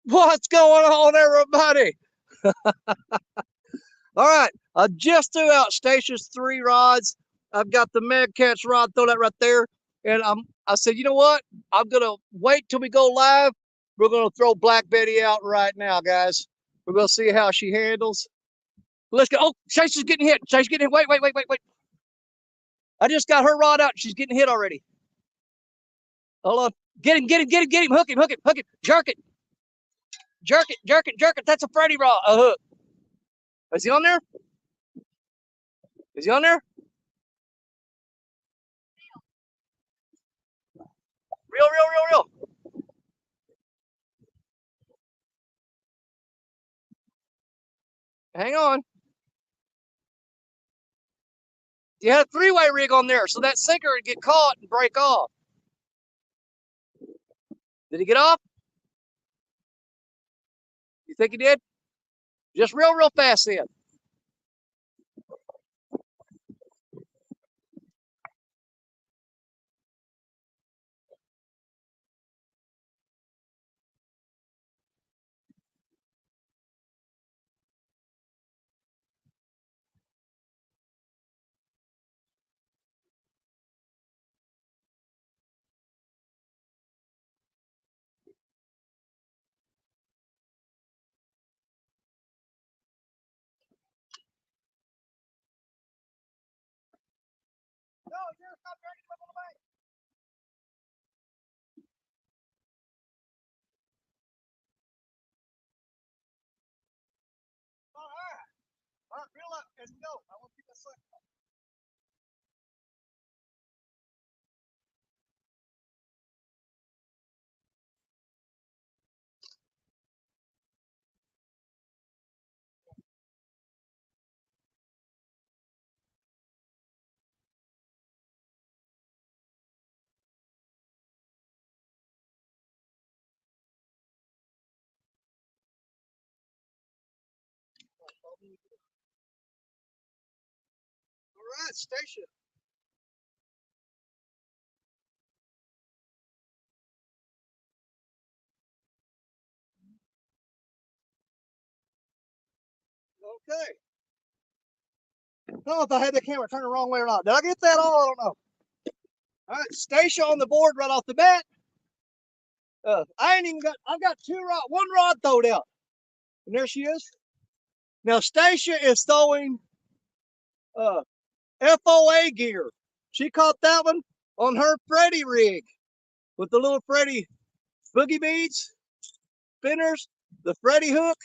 What's going on, everybody? All right, I just threw out Stacia's 3 rods. I've got the Meg Catch rod, throw that right there. And I said, you know what? I'm gonna wait till we go live. We're gonna throw Black Betty out right now, guys. We're gonna see how she handles. Let's go. Oh, Stacia's getting hit. Stacia's getting hit. Wait. I just got her rod out. She's getting hit already. Hold on. Get him. Hook him. Jerk it. That's a Freddy rod. A hook. Is he on there? Is he on there? Real. Hang on. You had a 3-way rig on there, so that sinker would get caught and break off. Did he get off? You think he did? Just real fast then. No, you're not dragging him on the bank. All right, reel up as we go. I want to keep that sucker. All right, Stacia. Okay. I don't know if I had the camera turned the wrong way or not. Did I get that all? I don't know. All right, Stacia on the board right off the bat. I ain't even got. I've got 1 rod throwed out, and there she is. Now Stacia is throwing FOA gear. She caught that one on her Freddy rig with the little Freddy boogie beads, spinners, the Freddy hook,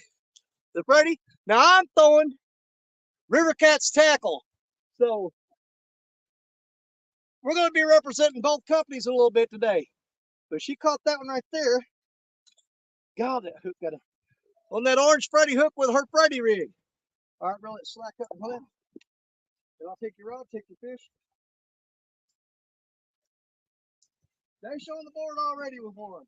the Freddy. Now I'm throwing River Cat's tackle. So we're going to be representing both companies a little bit today. But she caught that one right there. God, that hook got on that orange Freddy hook with her Freddy rig. All right, roll it slack up. Hold it. Then I'll take your rod, take your fish. They're showing the board already with one.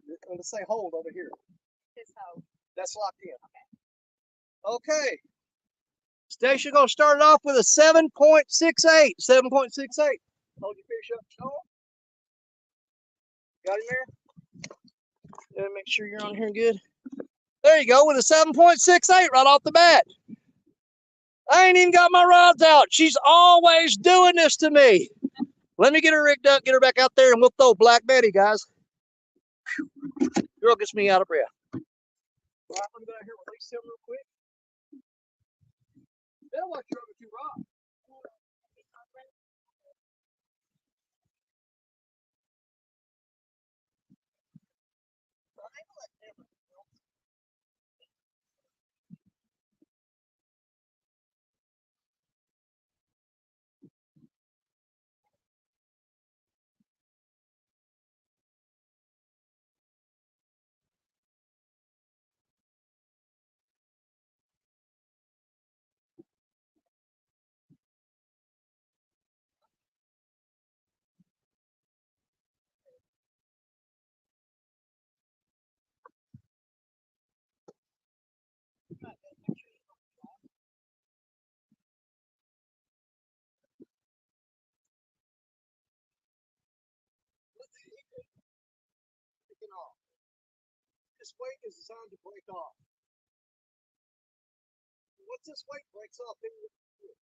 I'm going to say hold over here. This hold. That's locked in. Okay. Stacia going to start it off with a 7.68. 7.68. Hold your fish up. Show him. Got him there? Gotta make sure you're on here good. There you go with a 7.68 right off the bat. I ain't even got my rods out. She's always doing this to me. Let me get her rigged up, get her back out there, and we'll throw Black Betty, guys. Girl gets me out of breath. All right, let me go out here and release him real quick. Better watch your other 2 rods. this weight is designed to break off. Once this weight breaks off, then you control it.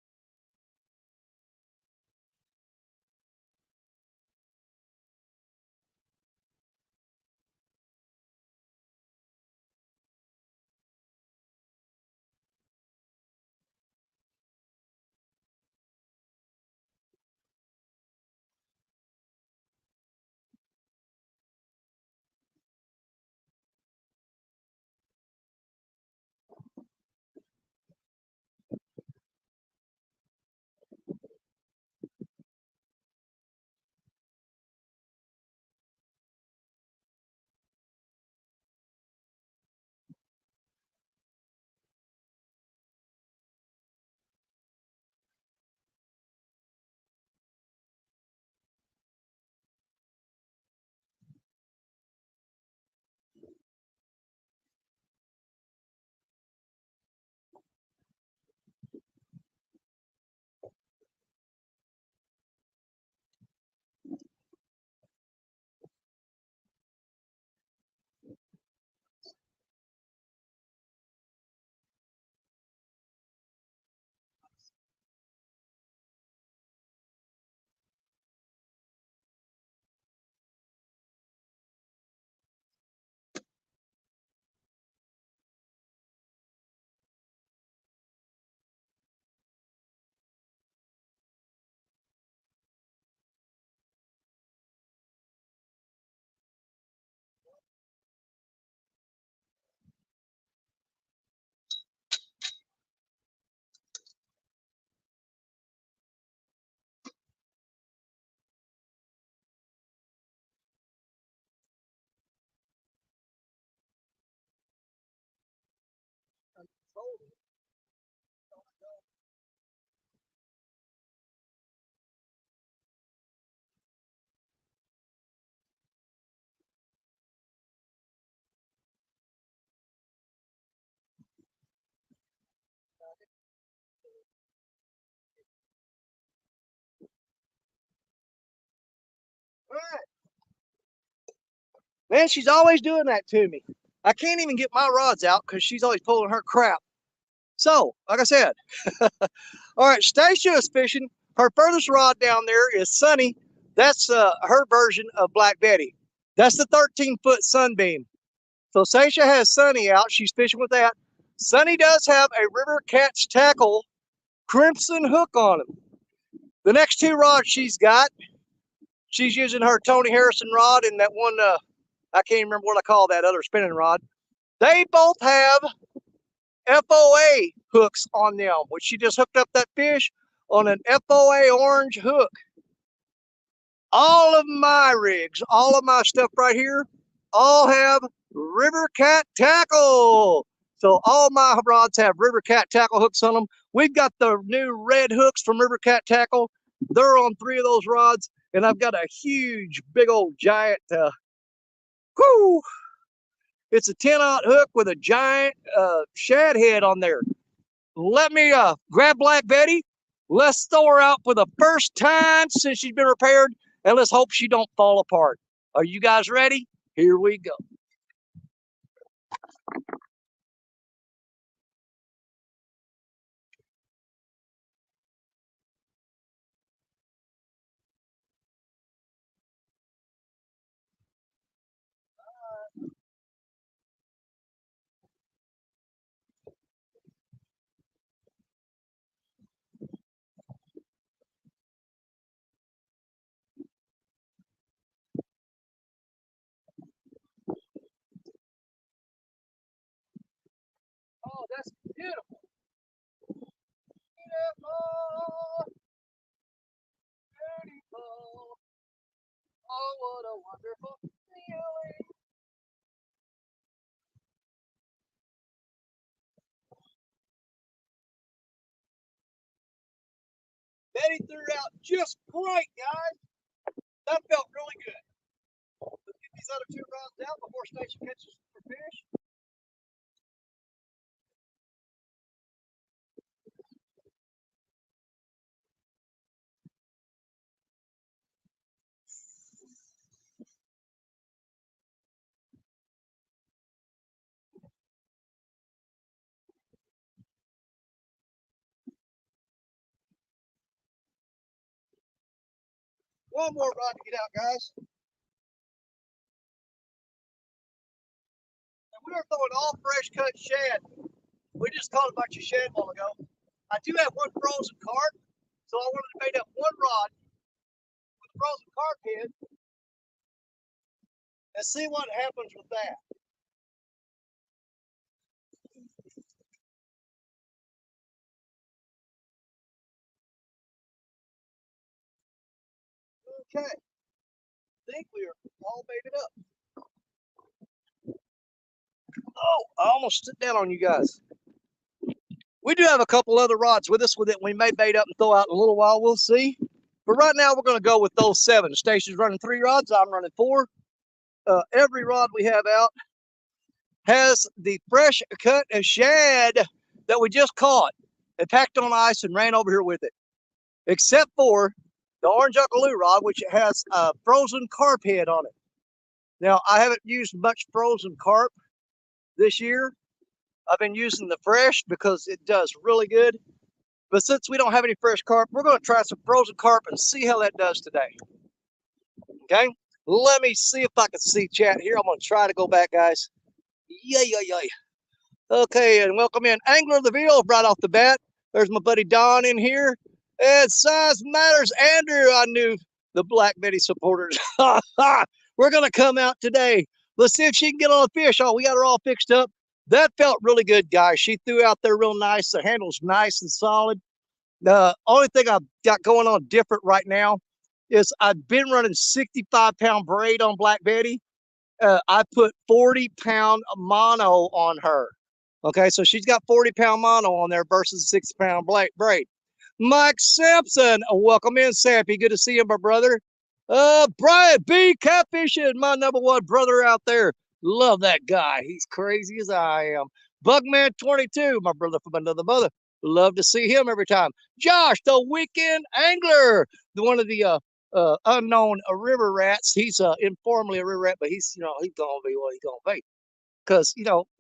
All right. Man, she's always doing that to me. I can't even get my rods out because she's always pulling her crap. So, like I said, all right, Stacia is fishing. Her furthest rod down there is Sunny. That's her version of Black Betty. That's the 13-foot sunbeam. So Stacia has Sunny out. She's fishing with that. Sunny does have a River Catch Tackle Crimson hook on him. The next two rods she's got, she's using her Tony Harrison rod and that one, I can't remember what I call that other spinning rod. They both have FOA hooks on them, which she just hooked up that fish on an FOA orange hook. All of my rigs, all of my stuff right here, all have River Cat tackle. So all my rods have River Cat tackle hooks on them. We've got the new red hooks from River Cat tackle. They're on 3 of those rods, and I've got a huge, big old giant, whoo, it's a 10-aught hook with a giant shad head on there. Let me grab Black Betty. Let's throw her out for the first time since she's been repaired, and let's hope she don't fall apart. Are you guys ready? Here we go. Oh, that's beautiful. Beautiful. Beautiful. Oh, what a wonderful feeling. Betty threw out just great, guys. That felt really good. Let's get these other 2 rods out before Stacia catches her fish. one more rod to get out, guys. And we are throwing all fresh cut shad. We just caught a bunch of shad a while ago. I do have one frozen carp, so I wanted to make up one rod with a frozen carp head and see what happens with that. Okay, I think we are all made it up. Oh, I almost stood down on you guys. We do have a couple other rods with us that we may bait up and throw out in a little while. We'll see. But right now, we're going to go with those 7. Stacia's running 3 rods. I'm running 4. Every rod we have out has the fresh cut of shad that we just caught and packed on ice and ran over here with it. Except for the orange Uncle rod, which has a frozen carp head on it. Now, I haven't used much frozen carp this year. I've been using the fresh because it does really good. But since we don't have any fresh carp, we're going to try some frozen carp and see how that does today. Okay, let me see if I can see chat here. I'm going to try to go back, guys. Yay. Okay, and welcome in Angler of the Veal right off the bat. There's my buddy Don in here. And size matters, Andrew. I knew the Black Betty supporters. We're going to come out today. Let's see if she can get on a fish. Oh, we got her all fixed up. That felt really good, guys. She threw out there real nice. The handle's nice and solid. The only thing I've got going on different right now is I've been running 65-pound braid on Black Betty. I put 40-pound mono on her. Okay, so she's got 40-pound mono on there versus 60-pound braid. Mike Sampson, welcome in, Sampy. Good to see you, my brother. Brian B. Catfishing, my #1 brother out there. Love that guy. He's crazy as I am. Bugman22, my brother from another mother. Love to see him every time. Josh, the weekend angler, one of the unknown river rats. He's informally a river rat, but he's he's gonna be what he's gonna be. Because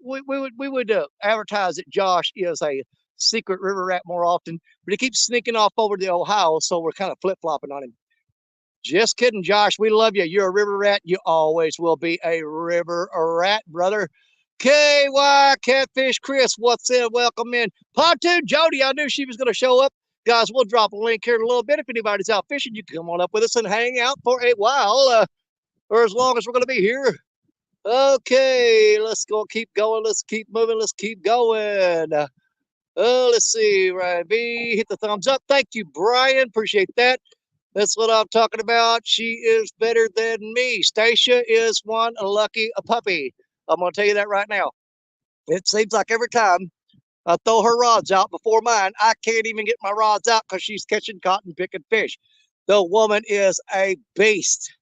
we would advertise that Josh is a secret river rat more often, but he keeps sneaking off over to Ohio, so we're kind of flip flopping on him. Just kidding, Josh. We love you. You're a river rat. You always will be a river rat, brother. KY Catfish Chris, what's in? Welcome in. Pontoon Jody, I knew she was going to show up. Guys, we'll drop a link here in a little bit. If anybody's out fishing, you can come on up with us and hang out for a while, or as long as we're going to be here. Okay, let's go. Keep going. Let's keep moving. Let's keep going. Let's see. Ryan B, hit the thumbs up. Thank you, Brian. Appreciate that. That's what I'm talking about. She is better than me. Stacia is one lucky puppy. I'm going to tell you that right now. It seems like every time I throw her rods out before mine, I can't even get my rods out because she's catching cotton picking fish. The woman is a beast.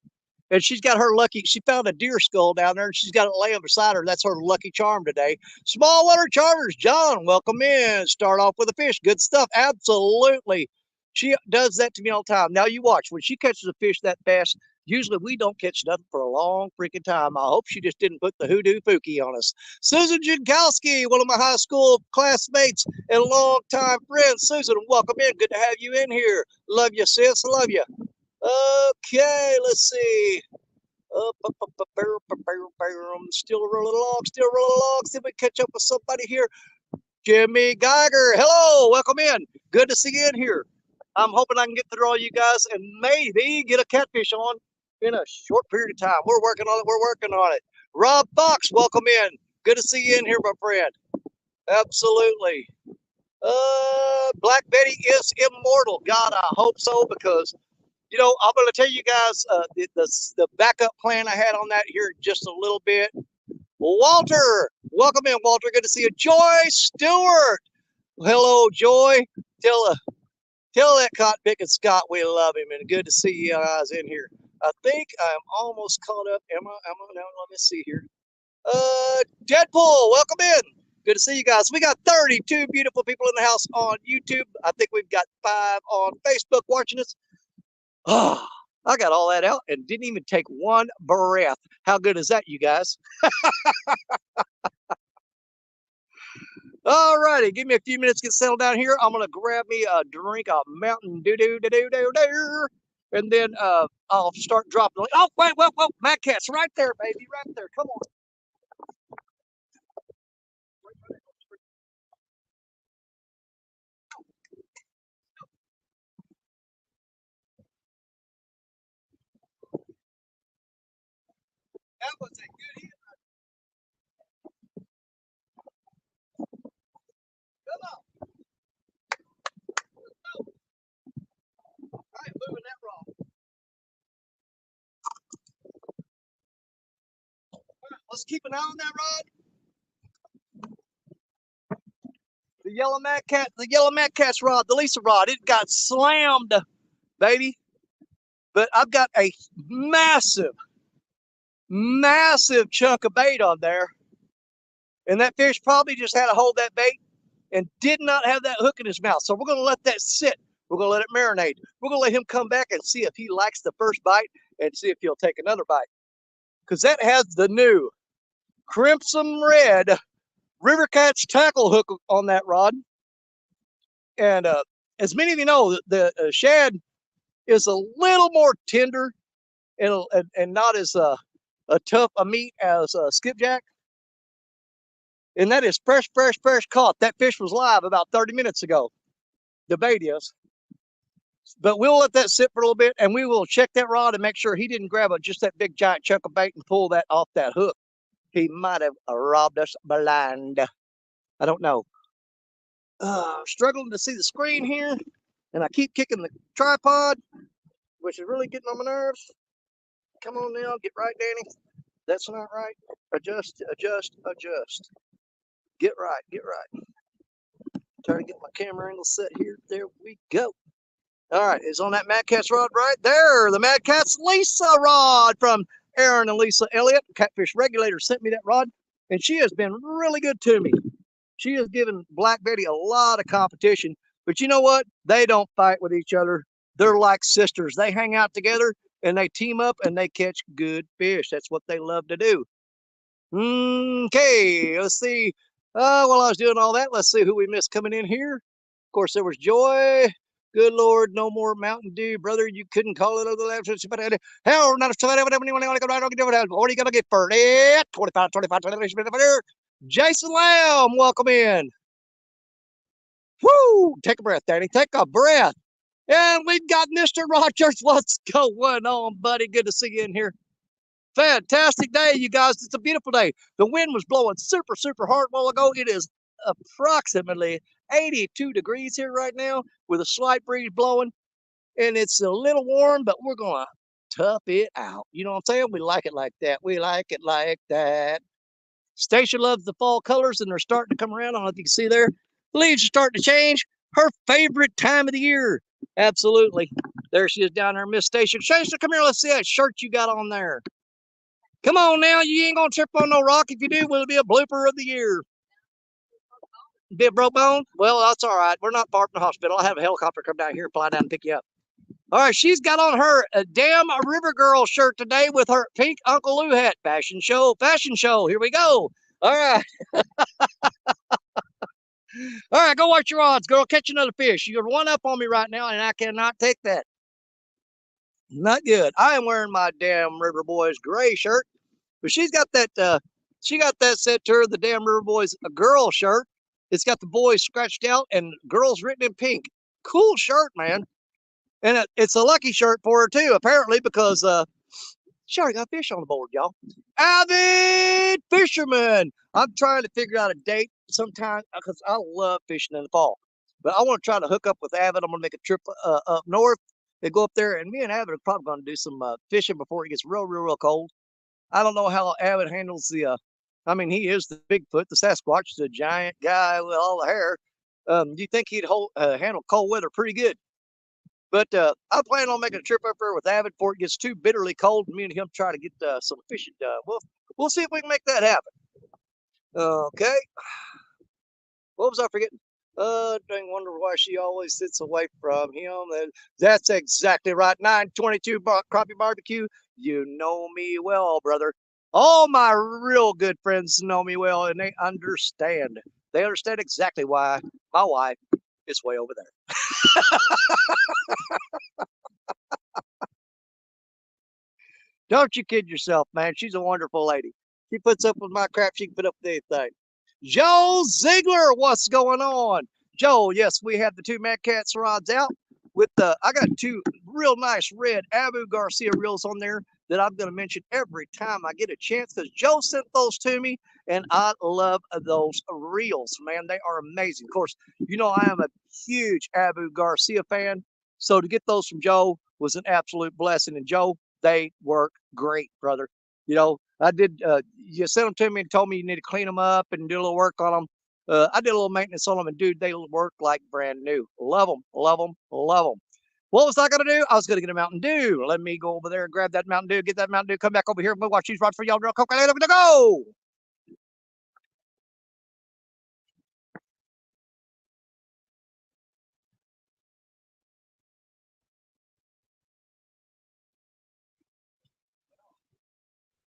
And she's got her lucky, she found a deer skull down there and she's got it laying beside her. That's her lucky charm today. Small water charters, John, welcome in. Start off with a fish. Good stuff. Absolutely. She does that to me all the time. Now you watch, when she catches a fish that fast, usually we don't catch nothing for a long freaking time. I hope she just didn't put the hoodoo pookie on us. Susan Jankowski, one of my high school classmates and longtime friends. Susan, welcome in. Good to have you in here. Love you, sis. Love you. Okay, let's see. Still rolling along, still rolling along. See if we catch up with somebody here. Jimmy Geiger, hello, welcome in. Good to see you in here. I'm hoping I can get through all you guys and maybe get a catfish on in a short period of time. We're working on it. We're working on it. Rob Fox, welcome in. Good to see you in here, my friend. Absolutely. Black Betty is immortal. God, I hope so, because I'm going to tell you guys the backup plan I had on that here just a little bit. Walter, welcome in, Walter. Good to see you. Joy Stewart. Hello, Joy. Tell that cotton picking Scott we love him, and good to see you guys in here. I think I'm almost caught up. Am I? Now, let me see here. Deadpool, welcome in. Good to see you guys. We got 32 beautiful people in the house on YouTube. I think we've got 5 on Facebook watching us. Oh, I got all that out and didn't even take one breath. How good is that, you guys? All righty, give me a few minutes to get settled down here. I'm going to grab me a drink of Mountain Dew. and then I'll start dropping. Oh, wait, Mad Cat's right there, baby, right there. Come on. That was a good hit. Come on. I ain't moving that wrong. Let's keep an eye on that rod. The yellow Mad Cat's rod, the Lisa rod, it got slammed, baby. But I've got a massive chunk of bait on there. And that fish probably just had to hold that bait and did not have that hook in his mouth. So we're going to let that sit. We're going to let it marinate. We're going to let him come back and see if he likes the first bite and see if he'll take another bite. Because that has the new crimson red river catch tackle hook on that rod. And as many of you know, the shad is a little more tender and not as a tough a meat as skipjack. And that is fresh caught. That fish was live about 30 minutes ago. The bait is. But we'll let that sit for a little bit, and we will check that rod and make sure he didn't grab just that big giant chunk of bait and pull that off that hook. He might have robbed us blind. I don't know. Struggling to see the screen here, and I keep kicking the tripod, which is really getting on my nerves. Come on now, get right, Danny. That's not right. Adjust. Get right. Trying to get my camera angle set here. There we go. All right, it's on that Mad Cat's rod right there. The Mad Cat's Lisa rod from Aaron and Lisa Elliott. Catfish Regulator sent me that rod, and she has been really good to me. She has given Black Betty a lot of competition, but you know what? They don't fight with each other. They're like sisters. They hang out together, and they team up, and they catch good fish. That's what they love to do. Okay, let's see. While I was doing all that, let's see who we missed coming in here. Of course, there was Joy. Good Lord, no more Mountain Dew, brother. You couldn't call it other than hell. Not what are you gonna get for it? 25. Jason Lamb, welcome in. Woo! Take a breath, Danny. Take a breath. And we've got Mr. Rogers. What's going on, buddy? Good to see you in here. Fantastic day, you guys. It's a beautiful day. The wind was blowing super hard a while ago. It is approximately 82 degrees here right now with a slight breeze blowing, and it's a little warm, but we're gonna tough it out. You know what I'm saying? We like it like that. We like it like that. Stacia loves the fall colors, and they're starting to come around. I don't know if you can see there. The leaves are starting to change. Her favorite time of the year. Absolutely. There she is down there, Miss Stacia. Stacia, come here. Let's see that shirt you got on there. Come on now, you ain't gonna trip on no rock. If you do, will it be a blooper of the year? Be a broke bone? Well, that's all right. We're not far from the hospital. I'll have a helicopter come down here and fly down and pick you up. All right, she's got on her damn River Girl shirt today with her pink Uncle Lou hat. Fashion show. Here we go. All right. All right, go watch your odds, girl. Catch another fish. You're one up on me right now, and I cannot take that. Not good. I am wearing my damn River Boys gray shirt. But she's got that, she got that set to her, the damn River Boys a girl shirt. It's got the boys scratched out and girls written in pink. Cool shirt, man. And it's a lucky shirt for her too, apparently, because she already got fish on the board, y'all. Avid fisherman. I'm trying to figure out a date sometime because I love fishing in the fall. But I want to try to hook up with Avid. I'm going to make a trip up north and go up there. And me and Avid are probably going to do some fishing before it gets real cold. I don't know how Avid handles the, I mean, he is the Bigfoot, the Sasquatch, the giant guy with all the hair. You think he'd handle cold weather pretty good. But I plan on making a trip up there with Avid before it gets too bitterly cold. Me and him try to get some fishing done. We'll see if we can make that happen. Okay. What was I forgetting? I wonder why she always sits away from him. That's exactly right. 922 Crappie Barbecue. You know me well, brother. All my real good friends know me well, and they understand. They understand exactly why my wife is way over there. Don't you kid yourself, man. She's a wonderful lady. She puts up with my crap. She can put up with anything. Joe Ziegler, what's going on? Joe, yes, we have the two Mad Cats rods out with the, I got two real nice red Abu Garcia reels on there that I'm going to mention every time I get a chance because Joe sent those to me and I love those reels, man. They are amazing. Of course, you know, I am a huge Abu Garcia fan. So to get those from Joe was an absolute blessing. And Joe, they work great, brother. You know, I did, you sent them to me and told me you need to clean them up and do a little work on them. I did a little maintenance on them, and dude, they work like brand new. Love them, love them, love them. What was I going to do? I was going to get a Mountain Dew. Let me go over there and grab that Mountain Dew, get that Mountain Dew, come back over here, and we'll watch these rods for y'all real quick. We're going to go.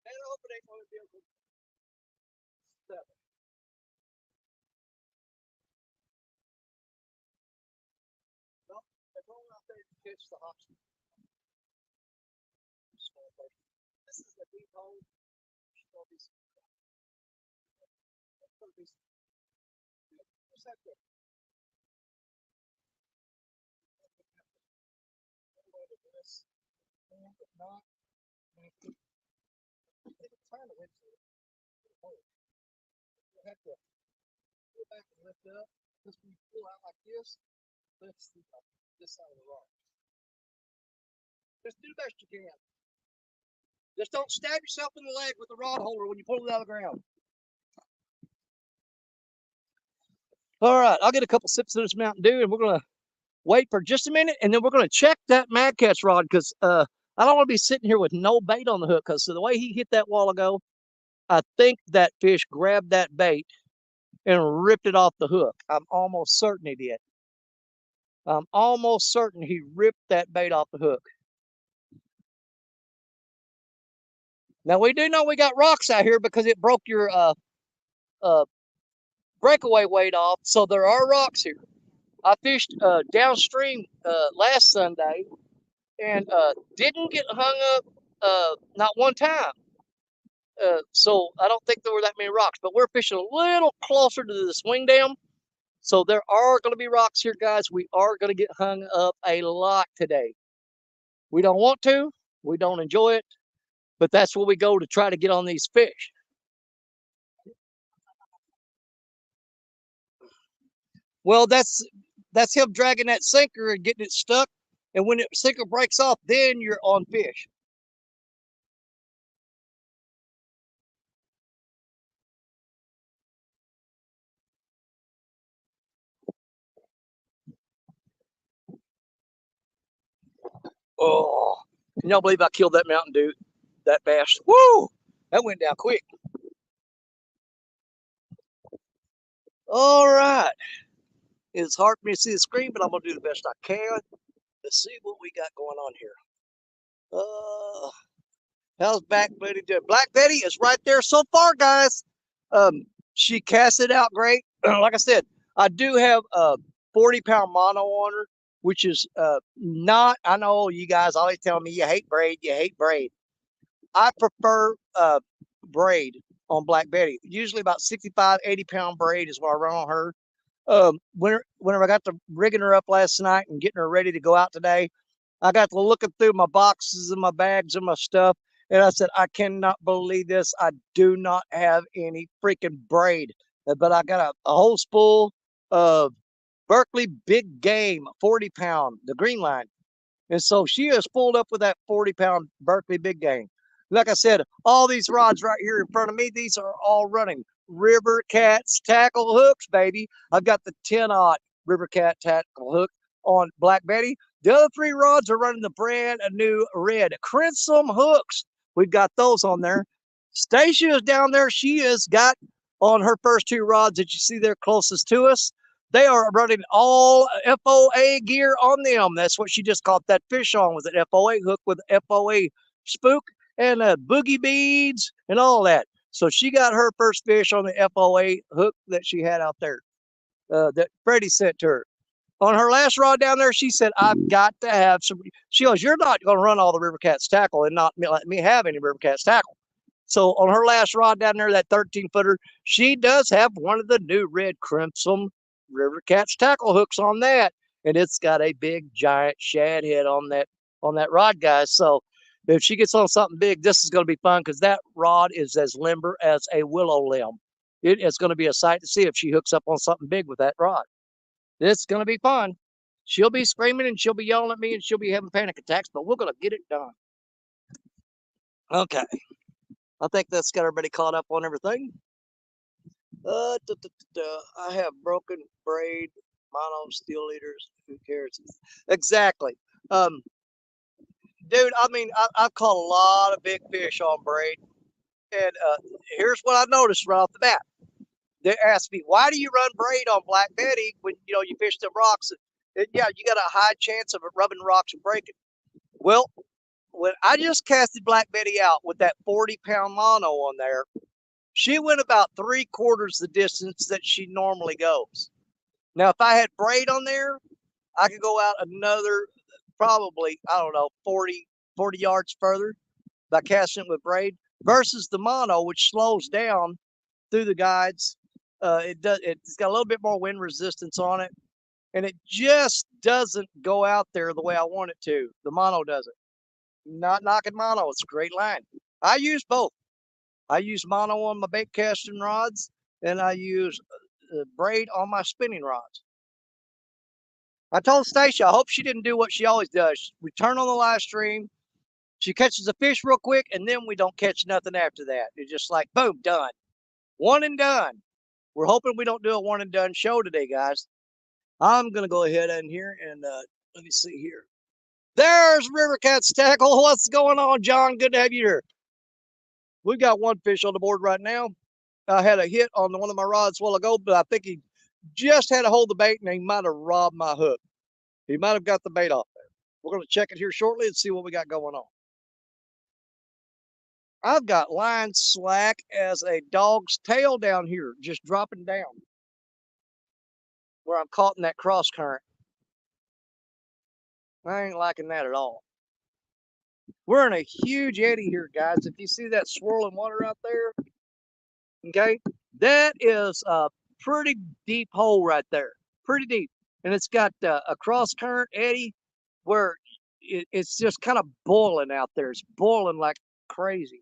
And I hope it ain't going to be a good step. No, they're going out there to catch the hawks. This is a deep hole. What's that there? Not. It's trying to win. You have to go back and lift up. Because when you pull out like this, let's see this side of the rock. Just do the best you can. Just don't stab yourself in the leg with the rod holder when you pull it out of the ground. All right, I'll get a couple sips of this Mountain Dew, and we're gonna wait for just a minute, and then we're gonna check that Mad Catch rod because I don't want to be sitting here with no bait on the hook. Because the way he hit that while ago, I think that fish grabbed that bait and ripped it off the hook. I'm almost certain he did. I'm almost certain he ripped that bait off the hook. Now we do know we got rocks out here because it broke your breakaway weight off. So there are rocks here. I fished downstream last Sunday and didn't get hung up not one time. So I don't think there were that many rocks, but we're fishing a little closer to the swing dam. So there are going to be rocks here, guys. We are going to get hung up a lot today. We don't want to. We don't enjoy it. But that's where we go to try to get on these fish. Well, that's him dragging that sinker and getting it stuck. And when the sinker breaks off, then you're on fish. Oh, can y'all believe I killed that Mountain Dew that fast? Woo! That went down quick. All right. It's hard for me to see the screen, but I'm going to do the best I can. Let's see what we got going on here. How's Black Betty doing? Black Betty is right there so far, guys. She cast it out great. Like I said, I do have a 40-pound mono on her, which is not, I know you guys always tell me you hate braid, you hate braid. I prefer braid on Black Betty. Usually about 65, 80-pound braid is what I run on her. Whenever I got to rigging her up last night and getting her ready to go out today, I got to looking through my boxes and my bags and my stuff, and I said, I cannot believe this. I do not have any freaking braid, but I got a whole spool of Berkeley Big Game 40-pound, the green line. And so she is pulled up with that 40-pound Berkeley Big Game. Like I said, all these rods right here in front of me, these are all running River Cats tackle hooks, baby. I've got the 10-aught River Cat tackle hook on Black Betty. The other three rods are running the brand new red Crimson hooks. We've got those on there. Stacia is down there. She has got on her first two rods that you see there closest to us. They are running all FOA gear on them. That's what she just caught that fish on, was an FOA hook with FOA spook and boogie beads and all that. So she got her first fish on the FOA hook that she had out there that Freddie sent to her. On her last rod down there, she said, I've got to have some. She goes, you're not going to run all the River Cats tackle and not let me have any River Cats tackle. So on her last rod down there, that 13-footer, she does have one of the new red crimson River Cats tackle hooks on that. And it's got a big giant shad head on that rod, guys. So if she gets on something big, this is going to be fun because that rod is as limber as a willow limb. It is going to be a sight to see if she hooks up on something big with that rod. It's going to be fun. She'll be screaming and she'll be yelling at me and she'll be having panic attacks, but we're going to get it done. Okay. I think that's got everybody caught up on everything. I have broken braid, mono, steel leaders. Who cares? Exactly. Dude, I mean, I've caught a lot of big fish on braid. And here's what I noticed right off the bat. They asked me, why do you run braid on Black Betty when, you fish the rocks? And yeah, you got a high chance of it rubbing rocks and breaking. Well, when I just casted Black Betty out with that 40-pound mono on there, she went about 3/4 the distance that she normally goes. Now, if I had braid on there, I could go out another probably, I don't know, 40 yards further by casting it with braid versus the mono, which slows down through the guides. It's got a little bit more wind resistance on it, and it just doesn't go out there the way I want it to. The mono doesn't. Not knocking mono, it's a great line. I use both. I use mono on my bait casting rods, and I use braid on my spinning rods. I told Stacia, I hope she didn't do what she always does. We turn on the live stream, she catches a fish real quick, and then we don't catch nothing after that. It's just like, boom, done. One and done. We're hoping we don't do a one and done show today, guys. I'm going to go ahead in here and let me see here. There's River Cats tackle. What's going on, John? Good to have you here. We've got one fish on the board right now. I had a hit on one of my rods a while ago, but I think he just had to hold the bait and he might have robbed my hook. He might have got the bait off there. We're going to check it here shortly and see what we got going on. I've got line slack as a dog's tail down here, just dropping down where I'm caught in that cross current. I ain't liking that at all. We're in a huge eddy here, guys. If you see that swirling water out there, okay, that is a pretty deep hole right there, pretty deep. And it's got a cross current eddy where it's just kind of boiling out there. It's boiling like crazy.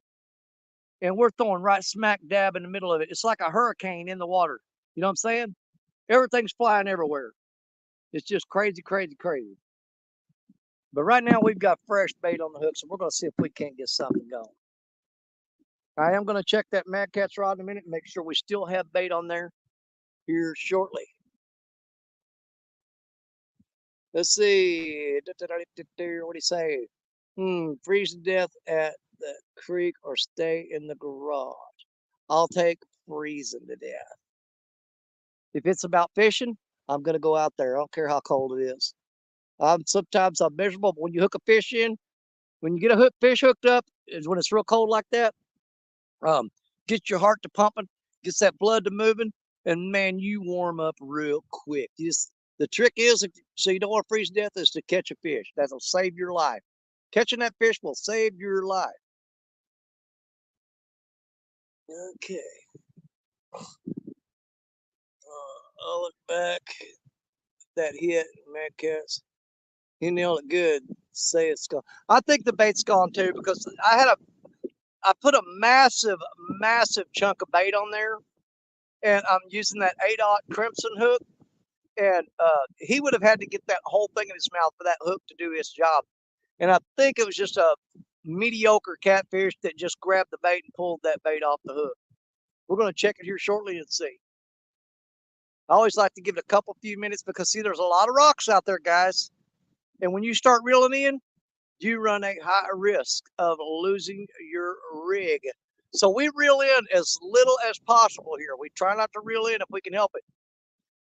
And we're throwing right smack dab in the middle of it. It's like a hurricane in the water. You know what I'm saying? Everything's flying everywhere. It's just crazy, crazy, crazy. But right now we've got fresh bait on the hook, so we're going to see if we can't get something going. I am going to check that Mad Cat's rod in a minute and make sure we still have bait on there here shortly. Let's see. What do you say? Freeze to death at the creek or stay in the garage. I'll take freezing to death. If it's about fishing, I'm going to go out there. I don't care how cold it is. Sometimes I'm miserable, but when you hook a fish in, when you get a fish hooked up, is when it's real cold like that. Get your heart to pumping, gets that blood to moving, and man, you warm up real quick. The trick is, so you don't want to freeze to death, is to catch a fish. That'll save your life. Catching that fish will save your life. Okay. I'll look back. That hit, Mad Cats. He nailed it good. Say it's gone. I think the bait's gone too because I put a massive chunk of bait on there, and I'm using that 8/0 crimson hook, and he would have had to get that whole thing in his mouth for that hook to do his job. And I think it was just a mediocre catfish that just grabbed the bait and pulled that bait off the hook. We're going to check it here shortly and see. I always like to give it a few minutes because, see, there's a lot of rocks out there, guys. And when you start reeling in, you run a high risk of losing your rig. So we reel in as little as possible here. We try not to reel in if we can help it.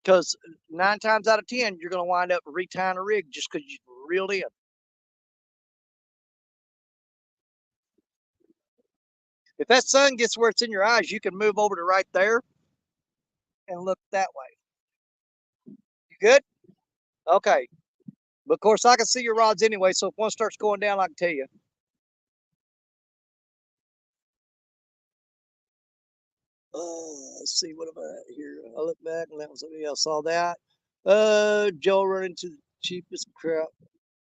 Because 9 times out of 10, you're going to wind up retying a rig just because you reeled in. If that sun gets where it's in your eyes, you can move over to right there and look that way. You good? Okay. But of course, I can see your rods anyway, so if one starts going down, I can tell you. Let's see, what am I at here? I look back and that was, yeah, I saw that. Joe run into the cheapest crap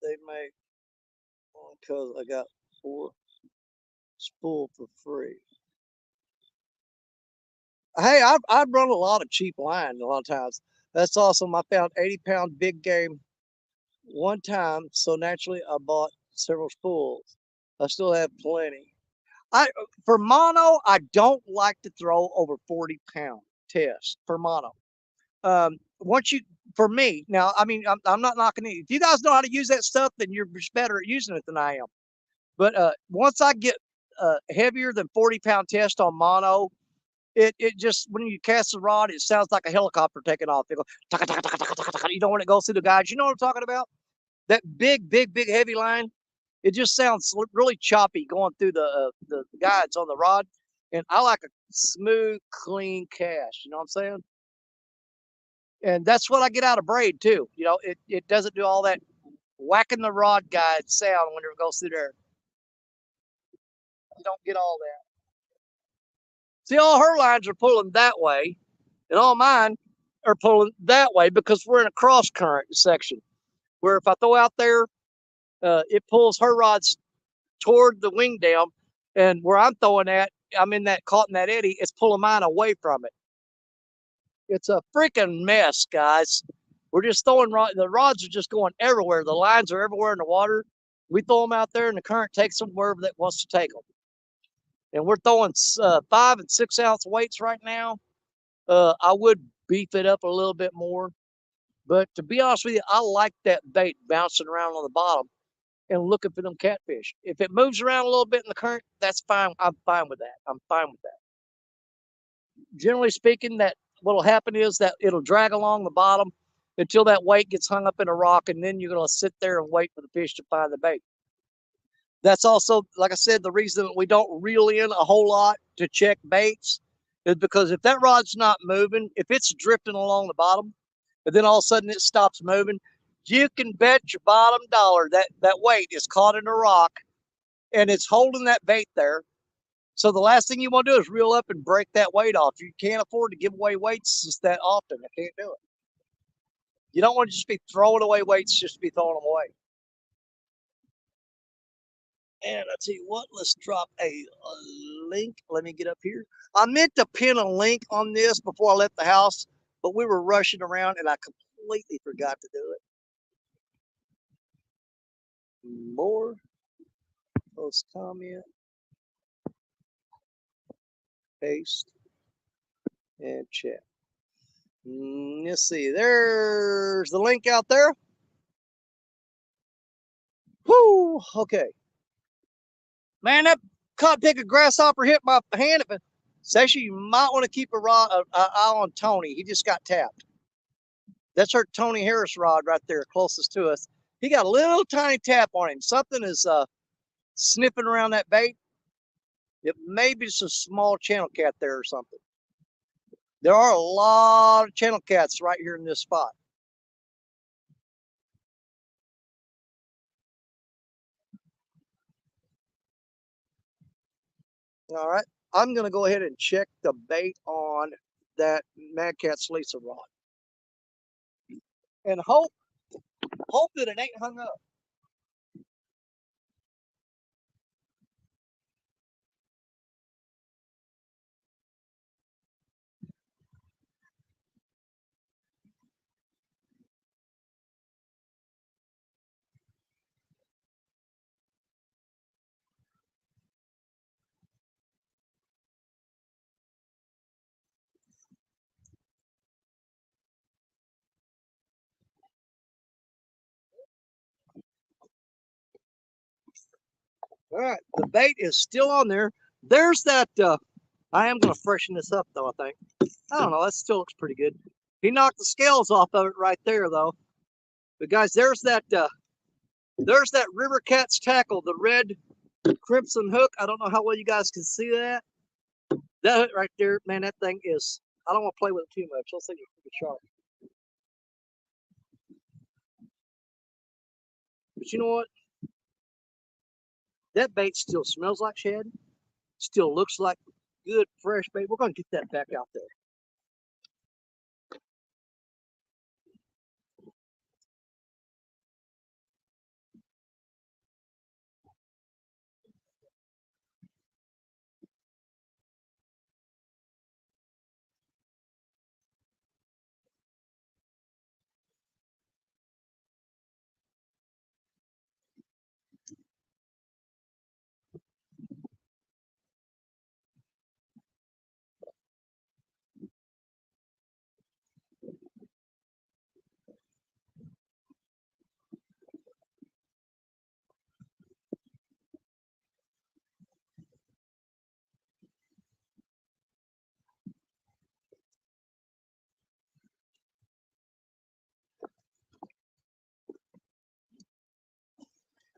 they make because I got 4 spool for free. Hey, I've run a lot of cheap line a lot of times. That's awesome. I found 80-pound big game one time, so naturally I bought several spools. I still have plenty. For mono, I don't like to throw over 40-pound test for mono. Once you, for me, now, I mean, I'm not knocking it. If you guys know how to use that stuff, then you're just better at using it than I am. But once I get heavier than 40-pound test on mono, it just, when you cast the rod, it sounds like a helicopter taking off. It goes, taka, taka, taka, taka, taka, taka. You know, when it goes through the guides, you know what I'm talking about? That big heavy line. It just sounds really choppy going through the guides on the rod. And I like a smooth, clean cast. You know what I'm saying? And that's what I get out of braid too. You know, it doesn't do all that whacking the rod guide sound when it goes through there. You don't get all that. See, all her lines are pulling that way, and all mine are pulling that way because we're in a cross current section. Where if I throw out there, it pulls her rods toward the wing dam, and where I'm throwing at, I'm in that caught in that eddy. It's pulling mine away from it. It's a freaking mess, guys. We're just throwing the rods are just going everywhere. The lines are everywhere in the water. We throw them out there, and the current takes them wherever that wants to take them. And we're throwing 5 and 6 ounce weights right now. I would beef it up a little bit more, but to be honest with you, I like that bait bouncing around on the bottom and looking for them catfish. If it moves around a little bit in the current, that's fine. I'm fine with that. I'm fine with that. Generally speaking, that what'll happen is that it'll drag along the bottom until that weight gets hung up in a rock, and then you're going to sit there and wait for the fish to find the bait. That's also, like I said, the reason that we don't reel in a whole lot to check baits is because if that rod's not moving, if it's drifting along the bottom, and then all of a sudden it stops moving, you can bet your bottom dollar that that weight is caught in a rock and it's holding that bait there. So the last thing you want to do is reel up and break that weight off. You can't afford to give away weights just that often. I can't do it. You don't want to just be throwing away weights just to be throwing them away. And I tell you what, let's drop a link. Let me get up here. I meant to pin a link on this before I left the house, but we were rushing around and I completely forgot to do it. More post comment, paste, and chat. Let's see. There's the link out there. Whoo! Okay. Man, that caught pick of grasshopper hit my hand. Stacia, you might want to keep an eye on Tony. He just got tapped. That's our Tony Harris rod right there, closest to us. He got a little tiny tap on him. Something is sniffing around that bait. It may be just a small channel cat there or something. There are a lot of channel cats right here in this spot. All right, I'm going to go ahead and check the bait on that Mad Cat's Lisa rod. And hope that it ain't hung up. All right, the bait is still on there. There's that. I am going to freshen this up though, I think. I don't know. That still looks pretty good. He knocked the scales off of it right there though. But guys, there's that River Cat's tackle, the red crimson hook. I don't know how well you guys can see that. That hook right there, man, that thing is, I don't want to play with it too much. Let's think it's pretty sharp. But you know what? That bait still smells like shad. Still looks like good fresh bait. We're going to get that back out there.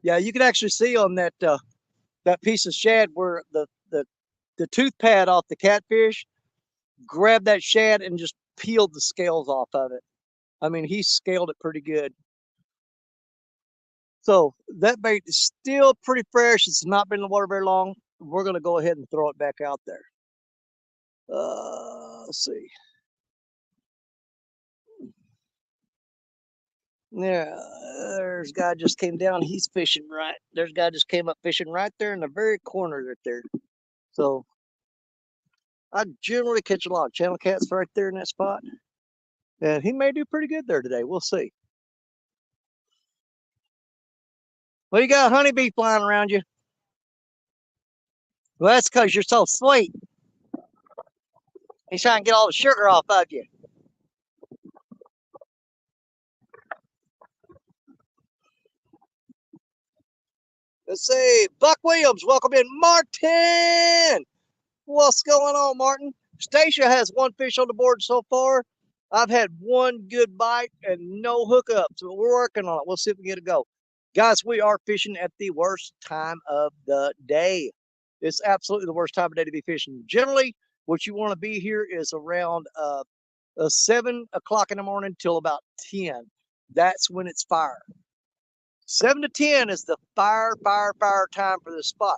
Yeah, you can actually see on that that piece of shad where the tooth pad off the catfish grabbed that shad and just peeled the scales off of it. I mean, he scaled it pretty good. So that bait is still pretty fresh. It's not been in the water very long. We're going to go ahead and throw it back out there. Let's see. Yeah, there's a guy just came down. He's fishing right. There's a guy just came up fishing right there in the very corner right there. So I generally catch a lot of channel cats right there in that spot. And he may do pretty good there today. We'll see. Well, you got a honeybee flying around you. Well, that's because you're so sweet. He's trying to get all the sugar off of you. Let's see. Buck Williams, welcome in. Martin! What's going on, Martin? Stacia has one fish on the board so far. I've had one good bite and no hookups. So we're working on it. We'll see if we get it go. Guys, we are fishing at the worst time of the day. It's absolutely the worst time of day to be fishing. Generally, what you want to be here is around 7 o'clock in the morning till about 10. That's when it's fire. 7 to 10 is the fire time for this spot.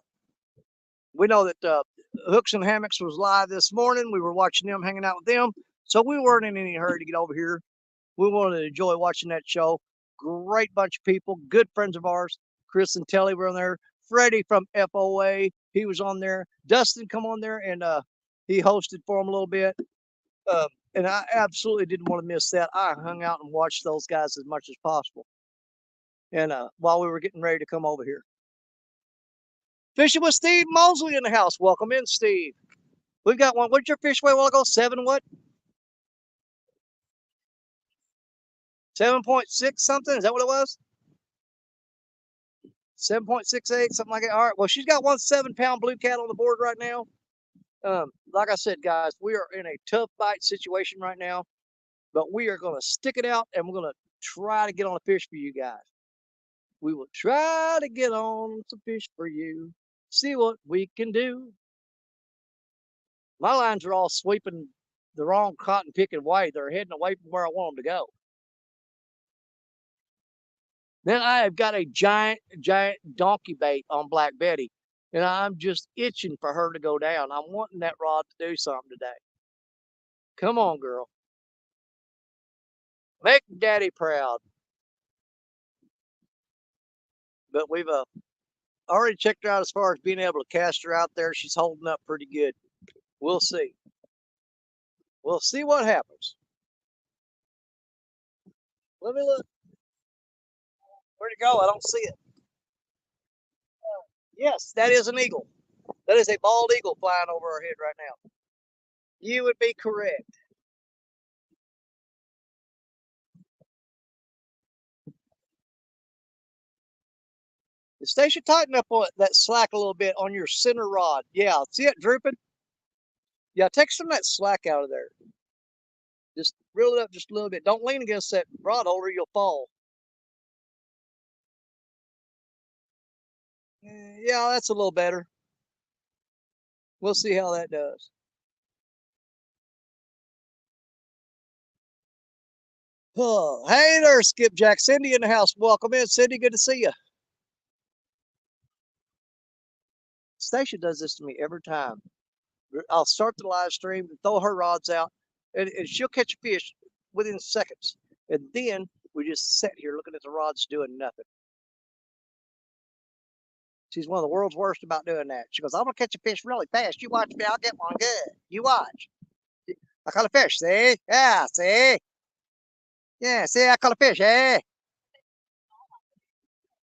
We know that Hooks and Hammocks was live this morning. We were watching them, hanging out with them. So we weren't in any hurry to get over here. We wanted to enjoy watching that show. Great bunch of people, good friends of ours. Chris and Telly were on there. Freddie from FOA, he was on there. Dustin come on there and he hosted for them a little bit. And I absolutely didn't want to miss that. I hung out and watched those guys as much as possible. And while we were getting ready to come over here. Fishing with Steve Mosley in the house. Welcome in, Steve. We've got one. What did your fish weigh a while ago? 7 what? 7.6 something? Is that what it was? 7.68, something like that. All right. Well, she's got one 7-pound blue cat on the board right now. Like I said, guys, we are in a tough bite situation right now, but we are going to stick it out and we're going to try to get on a fish for you guys. We will try to get on some fish for you. See what we can do. My lines are all sweeping the wrong cotton picking way. They're heading away from where I want them to go. Then I have got a giant donkey bait on Black Betty, and I'm just itching for her to go down. I'm wanting that rod to do something today. Come on, girl. Make Daddy proud. But we've already checked her out as far as being able to cast her out there. She's holding up pretty good. We'll see. We'll see what happens. Let me look. Where'd it go? I don't see it. Yes, that is an eagle. That is a bald eagle flying over our head right now. You would be correct. Stacia, tighten up on that slack a little bit on your center rod. Yeah, see it drooping? Yeah, take some of that slack out of there. Just reel it up just a little bit. Don't lean against that rod holder, you'll fall. Yeah, that's a little better. We'll see how that does. Oh, hey there, Skipjack. Cindy in the house. Welcome in, Cindy. Good to see you. Stacia does this to me every time. I'll start the live stream and throw her rods out, and she'll catch a fish within seconds. And then we just sit here looking at the rods doing nothing. She's one of the world's worst about doing that. She goes, I'm going to catch a fish really fast. You watch me. I'll get one good. You watch. I caught a fish. See? Yeah, see? Yeah, see? I caught a fish. Eh?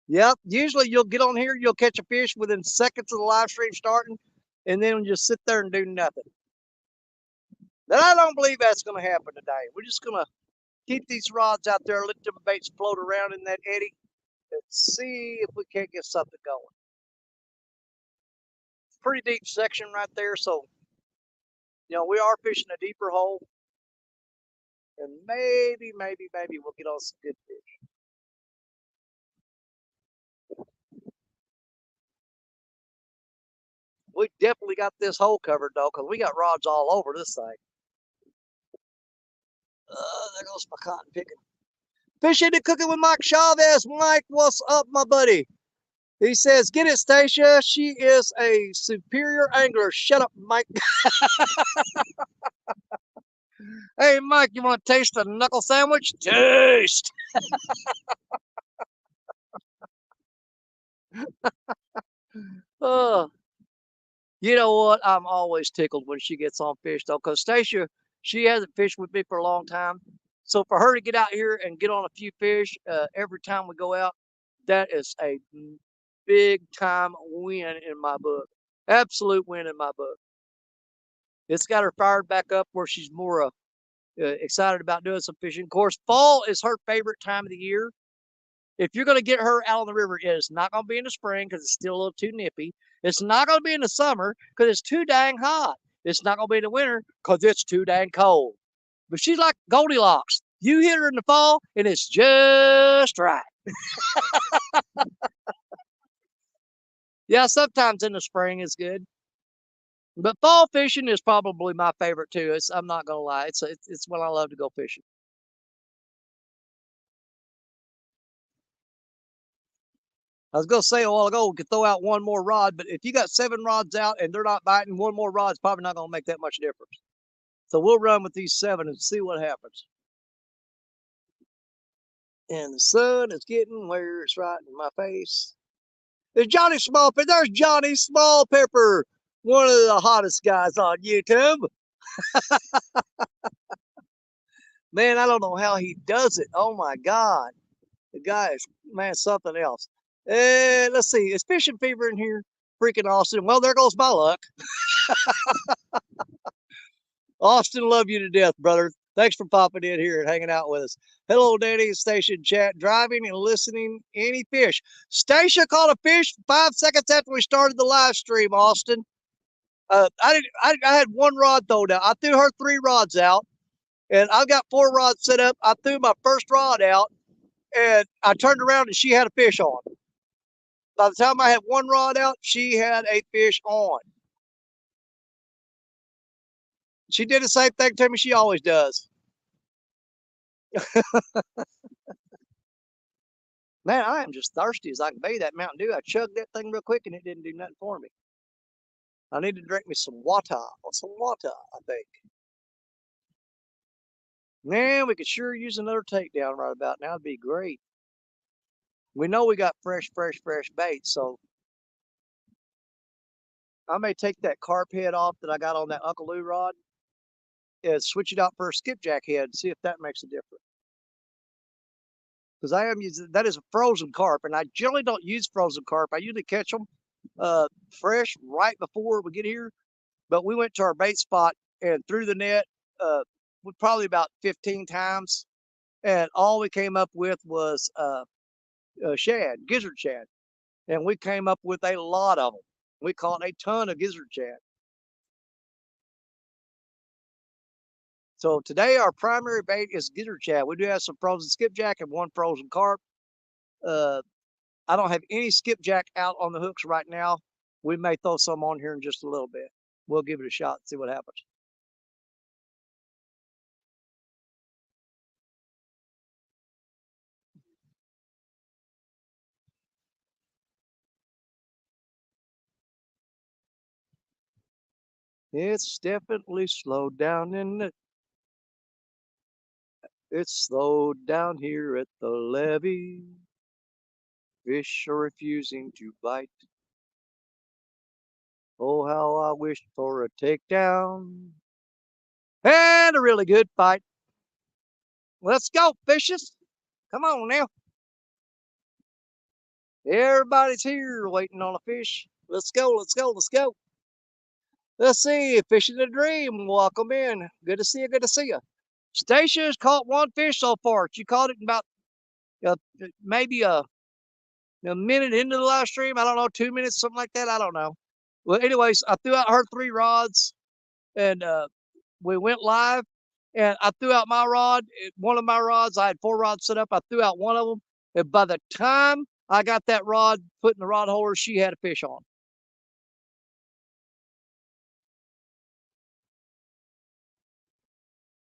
Yep. Usually you'll get on here, you'll catch a fish within seconds of the live stream starting, and then just sit there and do nothing. But I don't believe that's going to happen today. We're just going to keep these rods out there, let them baits float around in that eddy, and see if we can't get something going. Pretty deep section right there, so we are fishing a deeper hole, and maybe we'll get on some good fish. We definitely got this hole covered though, because we got rods all over this thing. There goes my cotton picking. Fishing and cooking with Mike Chavez. Mike, what's up, my buddy? He says, get it, Stacia. She is a superior angler. Shut up, Mike. Hey, Mike, you want to taste a knuckle sandwich? Taste. uh, you know what? I'm always tickled when she gets on fish, though, because Stacia, she hasn't fished with me for a long time. So for her to get out here and get on a few fish every time we go out, that is a big time win in my book. Absolute win in my book. It's got her fired back up where she's more excited about doing some fishing. Of course, fall is her favorite time of the year. If you're going to get her out on the river, it is not going to be in the spring because it's still a little too nippy. It's not going to be in the summer because it's too dang hot. It's not going to be in the winter because it's too dang cold. But she's like Goldilocks. You hit her in the fall and it's just right. Yeah, sometimes in the spring is good. But fall fishing is probably my favorite too. I'm not gonna lie. It's when I love to go fishing. I was gonna say a while ago we could throw out one more rod, but if you got 7 rods out and they're not biting, one more rod's probably not gonna make that much difference. So we'll run with these 7 and see what happens. And the sun is getting where it's right in my face. There's Johnny Smallpepper. There's Johnny Smallpepper, one of the hottest guys on YouTube. Man, I don't know how he does it. Oh my God. The guy is, man, something else. Let's see. Is Fishing Fever in here? Freaking Austin. Well, there goes my luck. Austin, love you to death, brother. Thanks for popping in here and hanging out with us. Hello, Danny, Station Chat, driving and listening. Any fish? Stacia caught a fish 5 seconds after we started the live stream, Austin. I had 1 rod thrown out. I threw her 3 rods out, and I've got 4 rods set up. I threw my first rod out, and I turned around and she had a fish on. By the time I had 1 rod out, she had a fish on. She did the same thing to me she always does. Man, I am just thirsty as I can be. That Mountain Dew, I chugged that thing real quick and it didn't do nothing for me. I need to drink me some water. I think. Man, we could sure use another takedown right about now. It'd be great. We know we got fresh bait, so I may take that carp head off that I got on that Uncle Lou rod and switch it out for a skipjack head and see if that makes a difference. Because I am using, that is a frozen carp, and I generally don't use frozen carp. I usually catch them fresh right before we get here. But we went to our bait spot and threw the net probably about 15 times, and all we came up with was shad, gizzard shad, and we came up with a lot of them. We caught a ton of gizzard shad. So today our primary bait is gizzard shad. We do have some frozen skipjack and 1 frozen carp. I don't have any skipjack out on the hooks right now. We may throw some on here in just a little bit. We'll give it a shot and see what happens. It's definitely slowed down it's slowed down here at the levee. Fish are refusing to bite. Oh, how I wish for a takedown and a really good fight. Let's go, fishes. Come on now. Everybody's here waiting on a fish. Let's go, let's go, let's go. Let's see, Fishing the Dream, welcome in. Good to see you, good to see you. Stacia's caught one fish so far. She caught it in about uh, maybe a minute into the live stream. I don't know, 2 minutes, something like that. I don't know. Well, anyways, I threw out her 3 rods and we went live and I threw out my rod. One of my rods, I had 4 rods set up. I threw out one of them. And by the time I got that rod put in the rod holder, she had a fish on.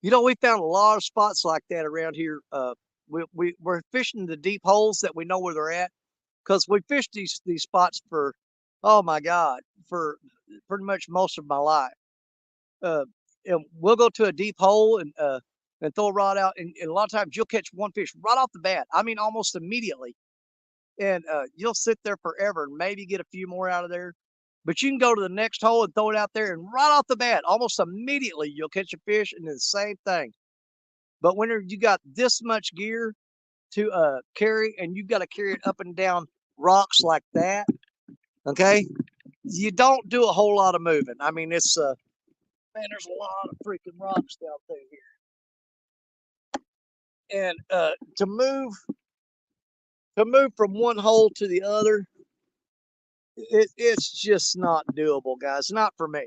You know, we found a lot of spots like that around here. We're fishing the deep holes that we know where they're at because we fished these spots for, oh my God, for pretty much most of my life. Uh, and we'll go to a deep hole and throw a rod out, and a lot of times you'll catch one fish right off the bat. I mean, almost immediately, and you'll sit there forever and maybe get a few more out of there. But you can go to the next hole and throw it out there, and right off the bat, almost immediately, you'll catch a fish, and the same thing. But when you got this much gear to carry, and you've got to carry it up and down rocks like that, okay, you don't do a whole lot of moving. I mean, it's man, there's a lot of freaking rocks down through here, and to move from one hole to the other, it's just not doable, guys. Not for me.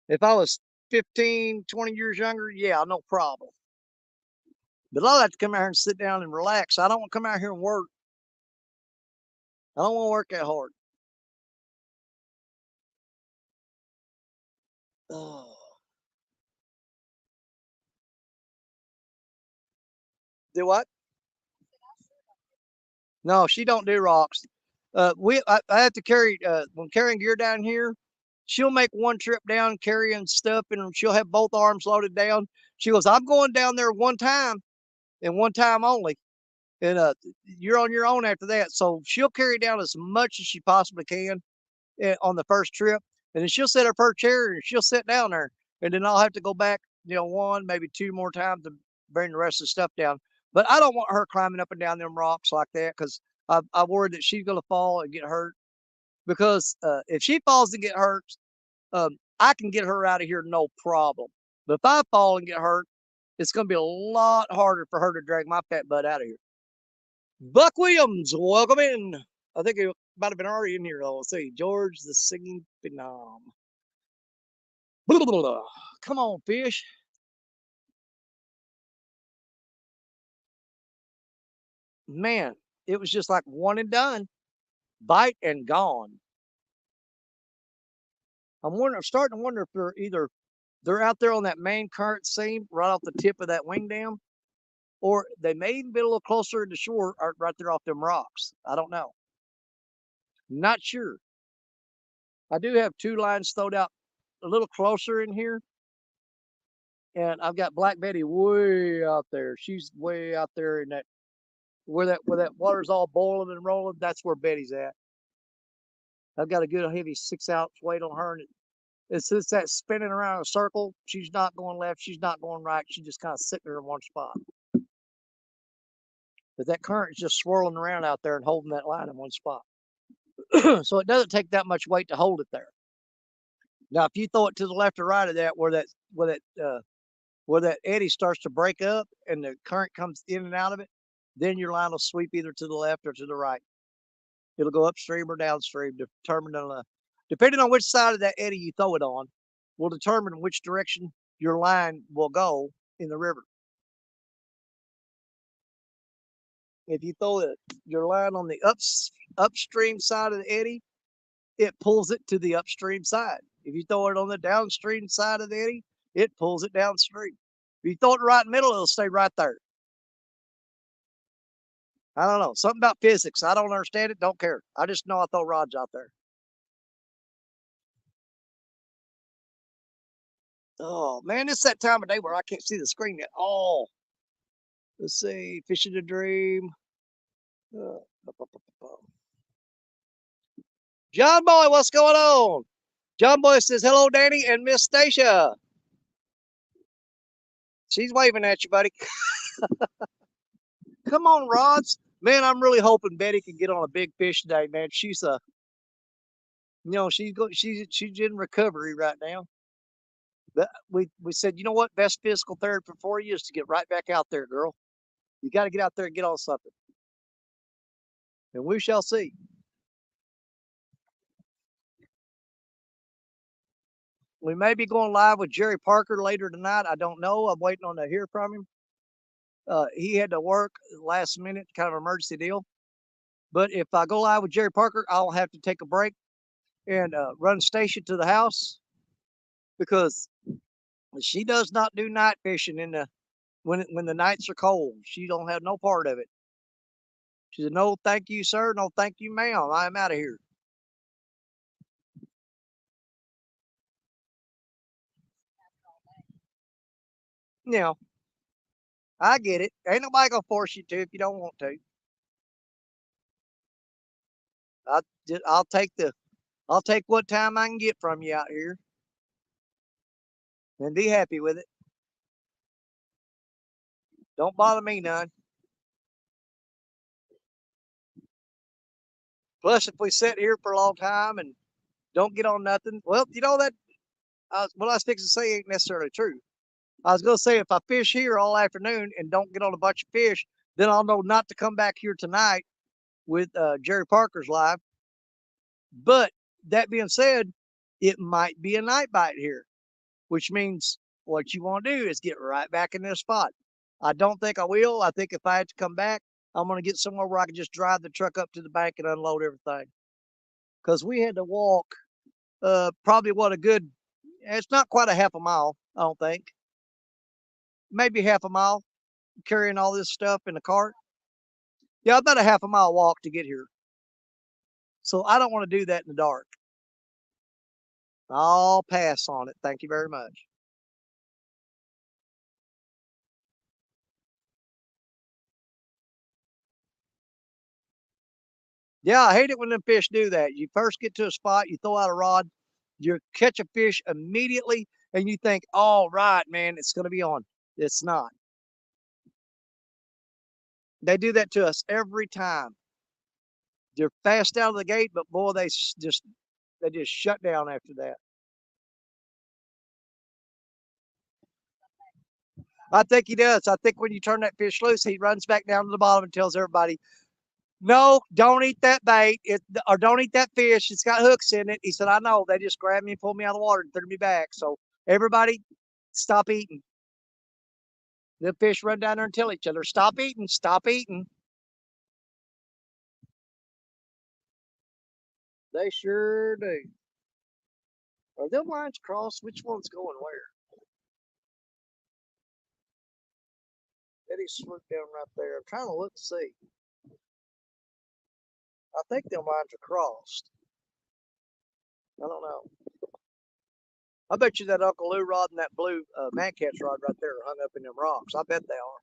If I was 15, 20 years younger, yeah, no problem. But I like to come out here and sit down and relax. I don't want to come out here and work. I don't want to work that hard. Oh. Do what? No, she don't do rocks. I have to carry when carrying gear down here. She'll make one trip down carrying stuff, and she'll have both arms loaded down. She goes, "I'm going down there one time and one time only, and you're on your own after that." So she'll carry down as much as she possibly can on the first trip, and then she'll set up her chair and she'll sit down there, and then I'll have to go back, one maybe 2 more times to bring the rest of the stuff down. But I don't want her climbing up and down them rocks like that because I worried that she's gonna fall and get hurt. Because if she falls and get hurt, I can get her out of here no problem. But if I fall and get hurt, it's gonna be a lot harder for her to drag my fat butt out of here. Buck Williams, welcome in. I think he might have been already in here. Let's see. George the Singing Phenom. Blah, blah, blah. Come on, fish. Man, it was just like one and done. Bite and gone. I'm starting to wonder if they're out there on that main current seam right off the tip of that wing dam, or they may even be a little closer to shore or right there off them rocks. I don't know. Not sure. I do have 2 lines stowed out a little closer in here, and I've got Black Betty way out there. She's way out there in that where that water's all boiling and rolling. That's where Betty's at. I've got a good heavy 6-ounce weight on her, and it's just that spinning around in a circle. She's not going left. She's not going right. She's just kind of sitting there in one spot. But that current is just swirling around out there and holding that line in one spot. So it doesn't take that much weight to hold it there. Now, if you throw it to the left or right of that, where that eddy starts to break up and the current comes in and out of it, then your line will sweep either to the left or to the right. It'll go upstream or downstream, depending on which side of that eddy you throw it on, will determine which direction your line will go in the river. If you throw your line on the upstream side of the eddy, it pulls it to the upstream side. If you throw it on the downstream side of the eddy, it pulls it downstream. If you throw it right in the middle, it'll stay right there. I don't know. Something about physics. I don't understand it. Don't care. I just know I throw rods out there. Oh man, it's that time of day where I can't see the screen at all. Let's see, Fishing the Dream. Uh, John Boy, what's going on? John Boy says, hello, Danny and Miss Stacia. She's waving at you, buddy. Come on, rods. Man, I'm really hoping Betty can get on a big fish today, man. She's she's in recovery right now. But we said, you know what? Best physical therapy for you is to get right back out there, girl. You got to get out there and get on something. And we shall see. We may be going live with Jerry Parker later tonight. I don't know. I'm waiting on to hear from him. He had to work last minute, kind of emergency deal. But if I go live with Jerry Parker, I'll have to take a break and run Stacia to the house because she does not do night fishing in the when the nights are cold. She don't have no part of it. She said, "No, thank you, sir. No, thank you, ma'am. I'm out of here." You know, I get it. Ain't nobody gonna force you to if you don't want to. I I'll take what time I can get from you out here and be happy with it. Don't bother me none. Plus, if we sit here for a long time and don't get on nothing, well, you know that what I was fixing to say ain't necessarily true. I was gonna say if I fish here all afternoon and don't get on a bunch of fish, then I'll know not to come back here tonight with Jerry Parker's live. But that being said, it might be a night bite here, which means what you want to do is get right back in this spot. I don't think I will. I think if I had to come back, I'm going to get somewhere where I can just drive the truck up to the bank and unload everything. Because we had to walk probably it's not quite a half a mile, I don't think. Maybe half a mile carrying all this stuff in the cart. Yeah, about a half a mile walk to get here. So I don't want to do that in the dark. I'll pass on it. Thank you very much. Yeah, I hate it when them fish do that. You first get to a spot, you throw out a rod, you catch a fish immediately, and you think, all right, man, it's going to be on. It's not. They do that to us every time. They're fast out of the gate, but boy, they just shut down after that. I think he does. I think when you turn that fish loose, he runs back down to the bottom and tells everybody, no, don't eat that bait or don't eat that fish. It's got hooks in it. He said, I know. They just grabbed me and pulled me out of the water and threw me back. So everybody stop eating. The fish run down there and tell each other, stop eating, stop eating. They sure do. Are them lines crossed? Which one's going where? Eddie swooped down right there. I'm trying to look to see. I think them lines are crossed. I don't know. I bet you that Uncle Lou rod and that blue Mancat's rod right there are hung up in them rocks. I bet they are.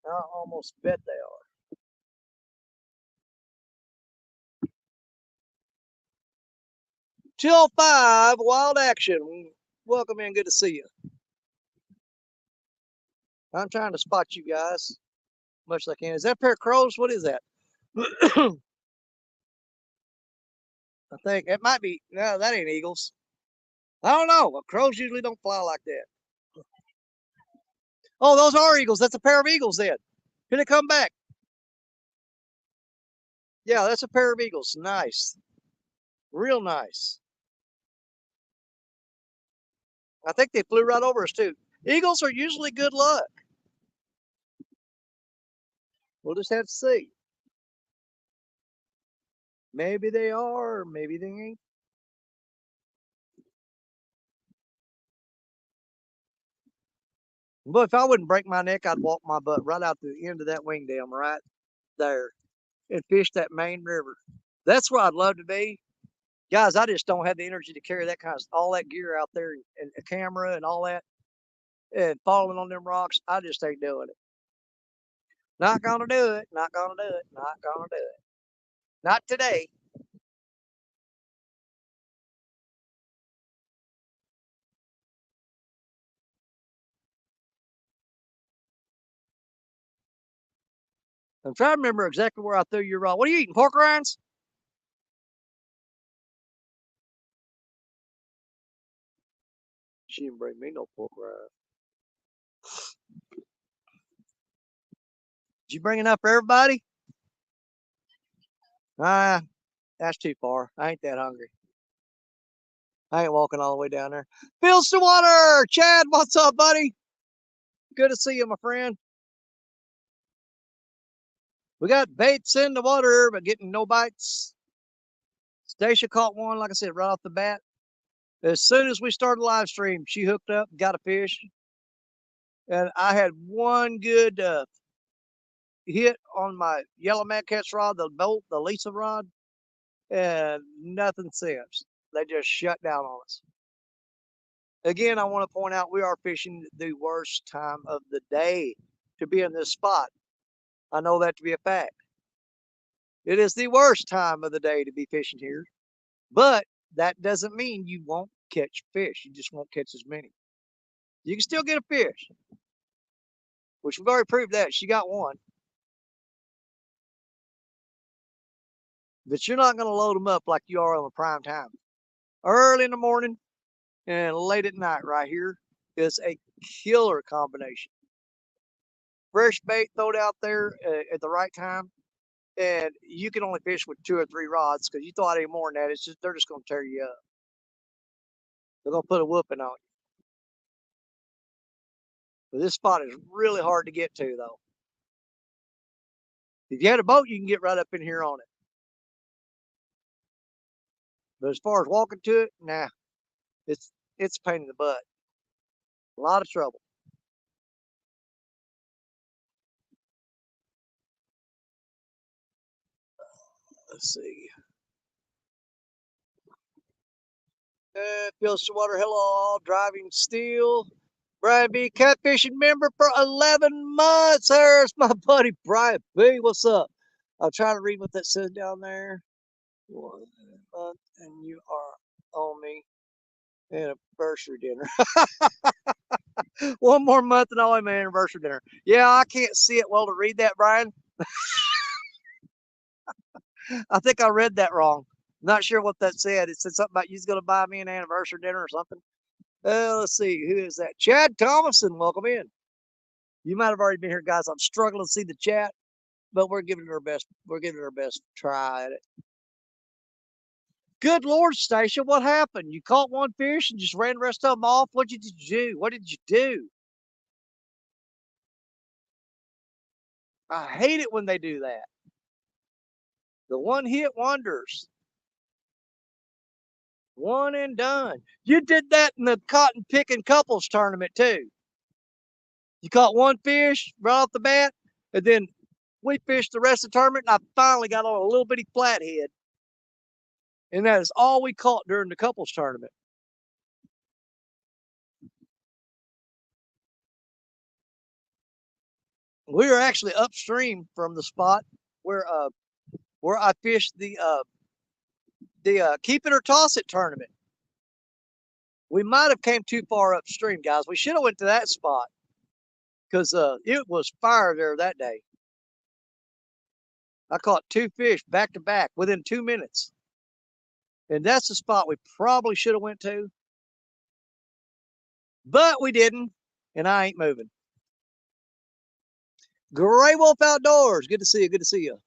I almost bet they are. Till 5, wild action. Welcome in. Good to see you. I'm trying to spot you guys as much as I can. Is that a pair of crows? What is that? I think it might be. No, that ain't eagles. I don't know. Well, crows usually don't fly like that. Oh, those are eagles. That's a pair of eagles then. Here they come back. Yeah, that's a pair of eagles. Nice. Real nice. I think they flew right over us too. Eagles are usually good luck. We'll just have to see. Maybe they are, maybe they ain't. But if I wouldn't break my neck, I'd walk my butt right out to the end of that wing dam right there and fish that main river. That's where I'd love to be. Guys, I just don't have the energy to carry that kind of all that gear out there and a camera and all that and falling on them rocks. I just ain't doing it. Not gonna do it. Not gonna do it. Not gonna do it. Not today. I'm trying to remember exactly where I threw your rod. What are you eating? Pork rinds? She didn't bring me no pork rinds. Did you bring enough for everybody? Ah, that's too far. I ain't that hungry. I ain't walking all the way down there. Phil Stillwater! Chad, what's up, buddy? Good to see you, my friend. We got baits in the water, but getting no bites. Stacia caught one, like I said, right off the bat. As soon as we started the live stream, she hooked up, got a fish. And I had one good hit on my yellow mad catch rod, the bolt, the Lisa rod, and nothing since. They just shut down on us. Again, I want to point out we are fishing the worst time of the day to be in this spot. I know that to be a fact. It is the worst time of the day to be fishing here, but that doesn't mean you won't catch fish. You just won't catch as many. You can still get a fish, which we've already proved that. She got one. But you're not going to load them up like you are on the prime time. Early in the morning and late at night right here is a killer combination. Fresh bait thrown out there at the right time, and you can only fish with 2 or 3 rods because you throw out any more than that, it's just they're just going to tear you up. They're going to put a whooping on you. But this spot is really hard to get to, though. If you had a boat, you can get right up in here on it. But as far as walking to it, nah, it's a pain in the butt. A lot of trouble. Let's see. Phil Stillwater, hello, driving steel. Brian B, catfishing member for 11 months. There's my buddy Brian B. What's up? I'll try to read what that says down there. 1 month and you are on me. Anniversary dinner. 1 more month and I'll have my anniversary dinner. Yeah, I can't see it well to read that, Brian. I think I read that wrong. Not sure what that said. It said something about you's going to buy me an anniversary dinner or something. Let's see. Who is that? Chad Thomason. Welcome in. You might have already been here, guys. I'm struggling to see the chat, but we're giving it our best. We're giving it our best try at it. Good Lord, Stacia, what happened? You caught one fish and just ran the rest of them off? What did you do? What did you do? I hate it when they do that. The one hit wonders. One and done. You did that in the cotton picking couples tournament too. You caught one fish right off the bat, and then we fished the rest of the tournament, and I finally got on a little bitty flathead. And that is all we caught during the couples tournament. We were actually upstream from the spot where I fished the keep it or toss it tournament. We might have came too far upstream, guys. We should have went to that spot because it was fire there that day. I caught 2 fish back to back within 2 minutes. And that's the spot we probably should have went to. But we didn't, and I ain't moving. Gray Wolf Outdoors. Good to see you. Good to see you.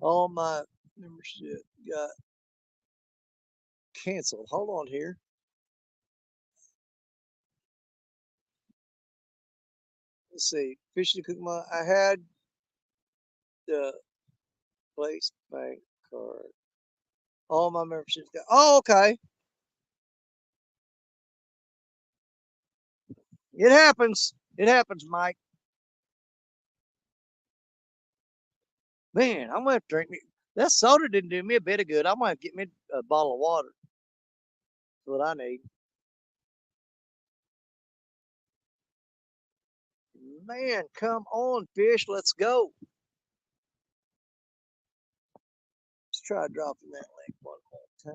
All my membership got canceled. Hold on here. Let's see. Fishing to cook my. I had the place bank card. All my memberships got. Oh, okay. It happens. It happens, Mike. Man, I'm gonna have to drink me. That soda didn't do me a bit of good. I might get me a bottle of water. That's what I need. Man, come on, fish. Let's go. Let's try dropping that leg one more time.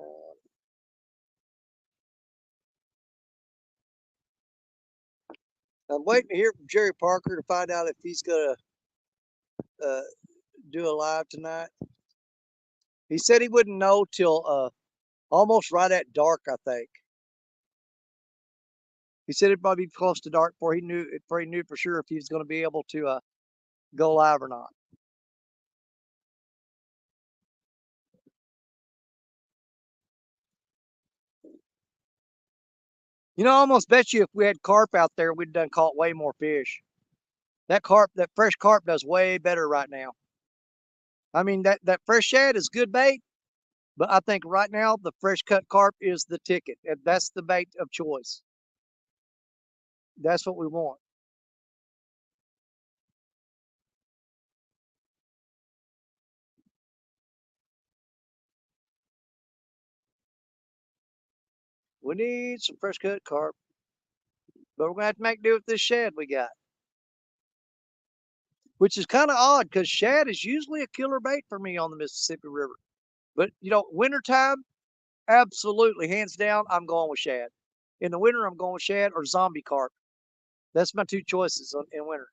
I'm waiting to hear from Jerry Parker to find out if he's going to do a live tonight. He said he wouldn't know till almost right at dark, I think. He said it'd probably be close to dark before he knew for sure if he was going to be able to go live or not. You know, I almost bet you if we had carp out there, we'd done caught way more fish. That fresh carp does way better right now. I mean, that fresh shad is good bait, but I think right now the fresh cut carp is the ticket. And that's the bait of choice. That's what we want. We need some fresh cut carp, but we're gonna have to make do with this shad we got. Which is kind of odd because shad is usually a killer bait for me on the Mississippi River. But you know, wintertime, absolutely, hands down, I'm going with shad. In the winter, I'm going with shad or zombie carp. That's my two choices in winter.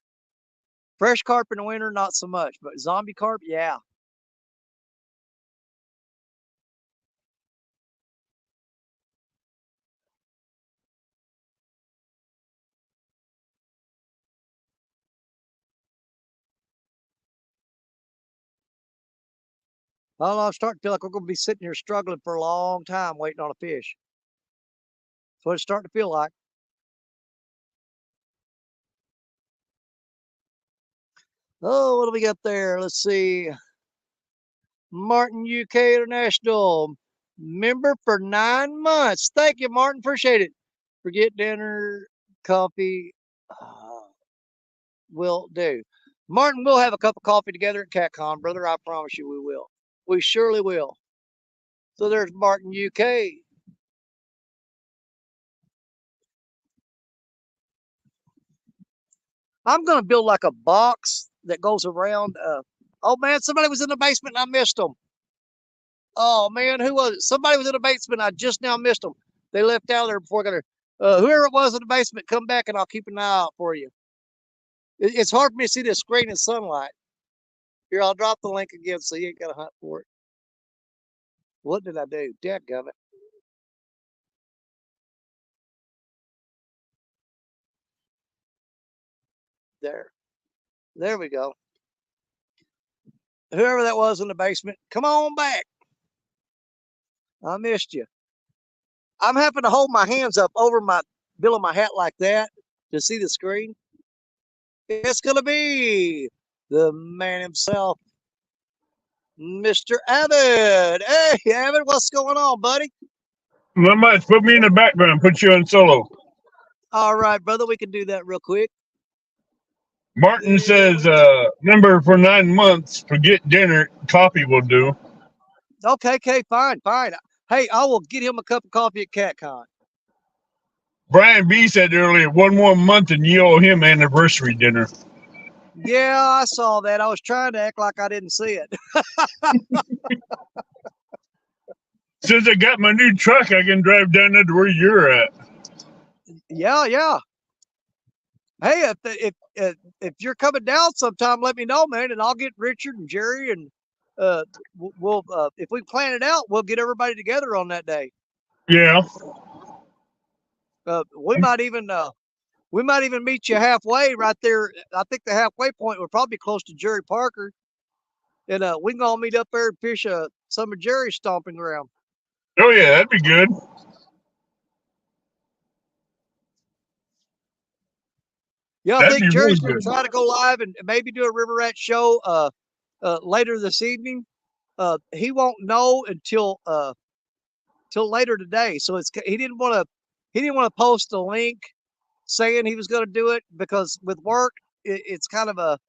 Fresh carp in the winter, not so much, but zombie carp, yeah. I don't know, I'm starting to feel like we're going to be sitting here struggling for a long time waiting on a fish. That's what it's starting to feel like. Oh, what do we got there? Let's see. Martin UK International, member for 9 months. Thank you, Martin. Appreciate it. Forget dinner, coffee. Will do. Martin, we'll have a cup of coffee together at CatCon, brother. I promise you we will. We surely will. So there's Martin UK. I'm going to build like a box that goes around. Oh, man, somebody was in the basement and I missed them. Oh, man, who was it? Somebody was in the basement. I just now missed them. They left out there before I got there. Whoever it was in the basement, come back and I'll keep an eye out for you. It's hard for me to see this screen in sunlight. Here, I'll drop the link again so you ain't got to hunt for it. What did I do? Dadgummit. There. There we go. Whoever that was in the basement, come on back. I missed you. I'm having to hold my hands up over my bill of my hat like that to see the screen. It's going to be the man himself, Mr. Abbott. Hey, Abbott, what's going on, buddy? Not much. Put me in the background. Put you on solo. All right, brother, we can do that real quick. Martin says, member for 9 months. Forget dinner. Coffee will do. Okay, fine. Hey, I will get him a cup of coffee at CatCon. Brian B said earlier, 1 more month and you owe him anniversary dinner. Yeah, I saw that. I was trying to act like I didn't see it. Since I got my new truck, I can drive down there to where you're at. Yeah. Hey, if you're coming down sometime, let me know, man, and I'll get Richard and Jerry and we'll if we plan it out, we'll get everybody together on that day. Yeah. We might even meet you halfway right there. I think the halfway point would probably be close to Jerry Parker, and we can all meet up there and fish some of Jerry's stomping ground. Oh yeah, that'd be good. Yeah, I That'd think be Jerry's really going to good. try to go live and maybe do a River Rat show later this evening. He won't know until later today. So he didn't want to post a link saying he was going to do it because with work it's kind of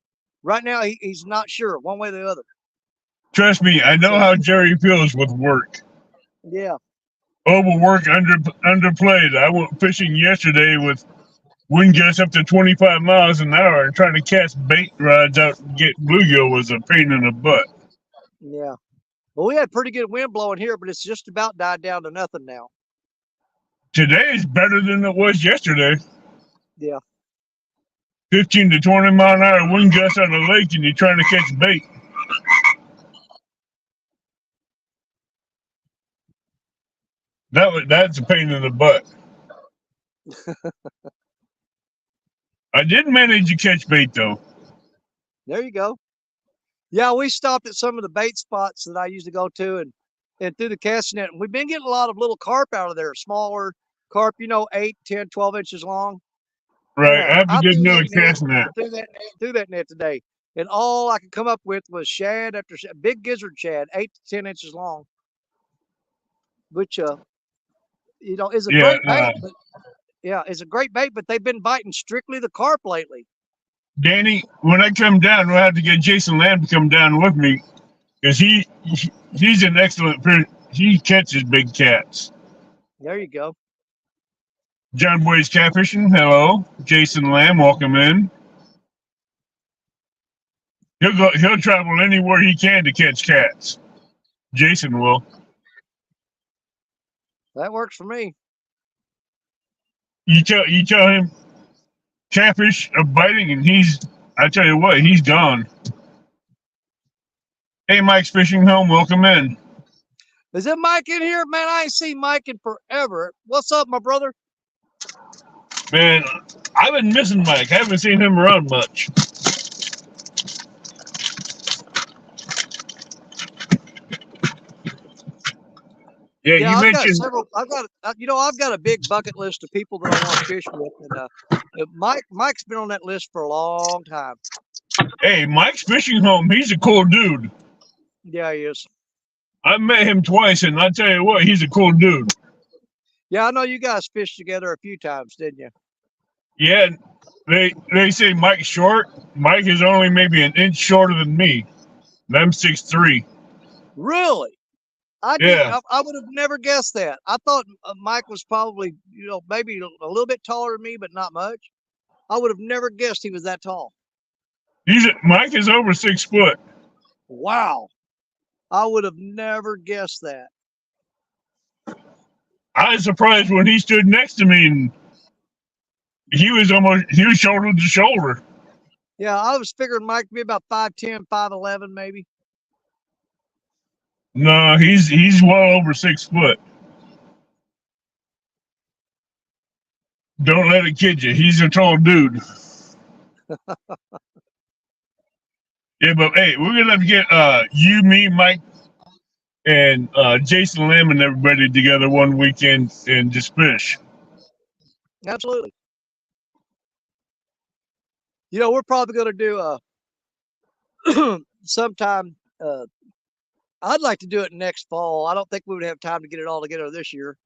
right now he's not sure one way or the other. Trust me, I know So how Jerry feels with work. yeah, Overwork, underplayed. I went fishing yesterday with wind gusts up to 25 miles an hour, and trying to cast bait rods out and get bluegill was a pain in the butt. yeah. Well, we had pretty good wind blowing here, but it's just about died down to nothing now. Today is better than it was yesterday. Yeah. 15 to 20 mile an hour wind gusts on the lake, and you're trying to catch bait. That's a pain in the butt. I did manage to catch bait though. There you go. Yeah, we stopped at some of the bait spots that I used to go to and through the casting net. And we've been getting a lot of little carp out of there, smaller carp, 8, 10, 12 inches long. Right, I have to I get threw another that net, cast net. threw that net today. And all I could come up with was shad after shad, big gizzard shad, 8 to 10 inches long, which, is a Yeah, great bait. But yeah, it's a great bait, but they've been biting strictly the carp lately. Danny, when I come down, we'll have to get Jason Lamb to come down with me because he's an excellent fish. He catches big cats. There you go. John Boy's Catfishing. Hello, Jason Lamb. Welcome in. He'll travel anywhere he can to catch cats. Jason will. That works for me. You tell him catfish are biting, and I tell you what, he's gone. Hey, Mike's Fishing Home. Welcome in. Is it Mike in here? Man, I ain't seen Mike in forever. What's up, my brother? Man, I've been missing Mike. I haven't seen him around much. Yeah, you I've mentioned. got several. I've got a big bucket list of people that I want to fish with, and Mike's been on that list for a long time. Hey, Mike's Fishing Home. He's a cool dude. Yeah, he is. I've met him twice, and I tell you what, he's a cool dude. Yeah, I know you guys fished together a few times, didn't you? Yeah, they say Mike's short. Mike is only maybe an inch shorter than me. And I'm 6'3". Really? I would have never guessed that. I thought Mike was probably, maybe a little bit taller than me, but not much. I would have never guessed he was that tall. Mike is over 6 foot. Wow. I would have never guessed that. I was surprised when he stood next to me, and he was shoulder to shoulder. Yeah, I was figuring Mike to be about 5'10", 5'11", maybe. No, he's well over 6 foot. Don't let it kid you. He's a tall dude. Yeah, but hey, we're gonna have to get you, me, Mike, and Jason Lamb and everybody together one weekend and just fish. Absolutely. We're probably going to do sometime. I'd like to do it next fall. I don't think we would have time to get it all together this year,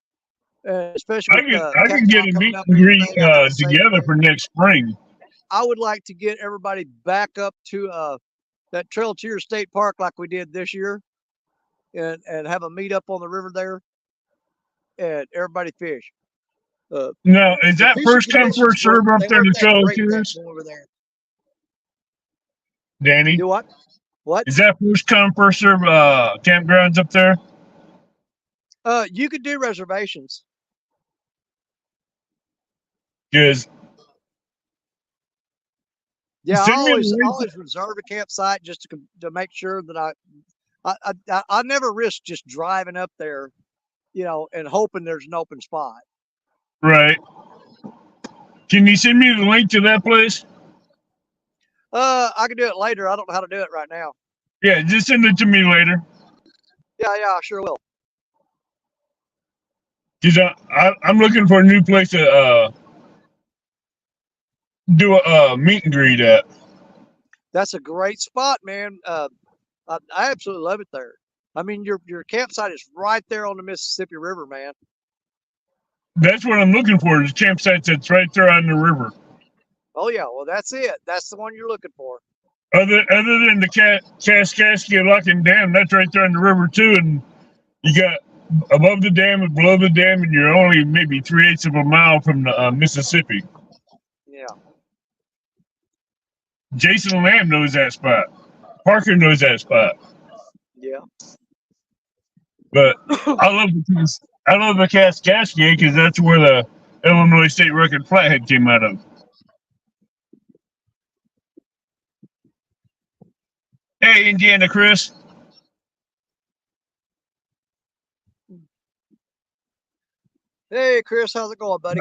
especially. I can get a meet and greet together for next spring. I would like to get everybody back up to that Trail to Your State Park like we did this year, and have a meet up on the river there, and everybody fish. No, is that first come first serve up there to Trail to Yours? Over there. Danny, do what? What is that first come first serve campgrounds up there? You could do reservations. Because I always reserve a campsite just to make sure that I never risk just driving up there, and hoping there's an open spot. Right. Can you send me the link to that place? I can do it later. I don't know how to do it right now. Yeah, just send it to me later. Yeah, I sure will. Because I'm looking for a new place to do a meet and greet at. That's a great spot, man. I absolutely love it there. I mean, your campsite is right there on the Mississippi River, man. That's what I'm looking for, is a campsite that's right there on the river. Oh, yeah. Well, that's it. That's the one you're looking for. Other than the Kaskaskia Lock and Dam, that's right there in the river too, and you got above the dam and below the dam, and you're only maybe 3/8 of a mile from the Mississippi. Yeah. Jason Lamb knows that spot. Parker knows that spot. Yeah. But I love the Kaskaskia because that's where the Illinois State Record Flathead came out of. Hey, Indiana Chris. Hey, Chris, how's it going, buddy?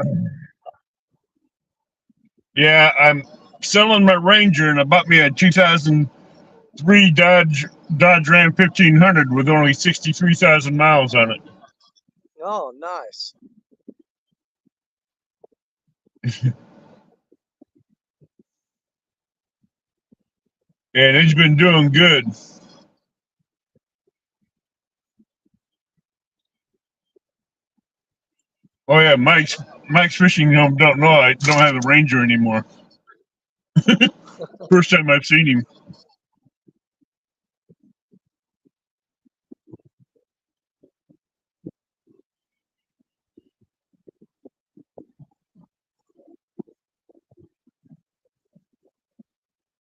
Yeah, I'm selling my Ranger, and I bought me a 2003 Dodge Ram 1500 with only 63,000 miles on it. Oh, nice. And it's been doing good. Oh yeah, Mike's fishing home don't know I don't have a Ranger anymore. First time I've seen him.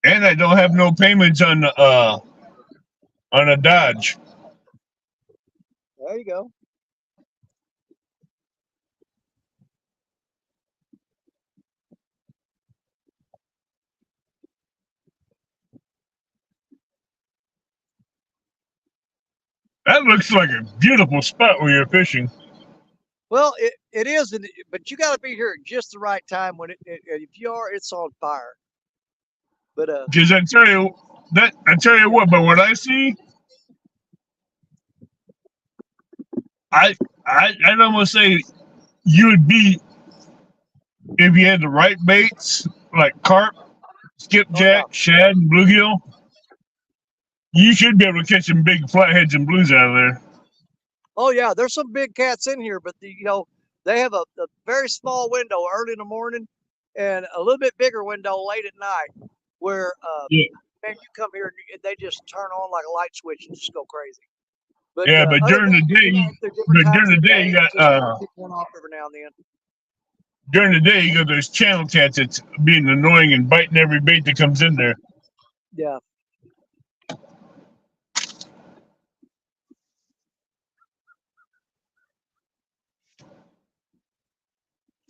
And I don't have no payments on a Dodge. There you go. That looks like a beautiful spot where you're fishing. Well, it is, but you got to be here at just the right time when if you are, it's on fire. But because I tell you what, but what I see, I'd almost say you would be, if you had the right baits like carp, skipjack, shad, and bluegill, you should be able to catch some big flatheads and blues out of there. Oh yeah, there's some big cats in here, but they have a very small window early in the morning and a little bit bigger window late at night where Yeah. man, you come here and they just turn on like a light switch and just go crazy. But Yeah, but during the day, you got pick one off every now and then. During the day, you got those channel cats that's being annoying and biting every bait that comes in there. Yeah.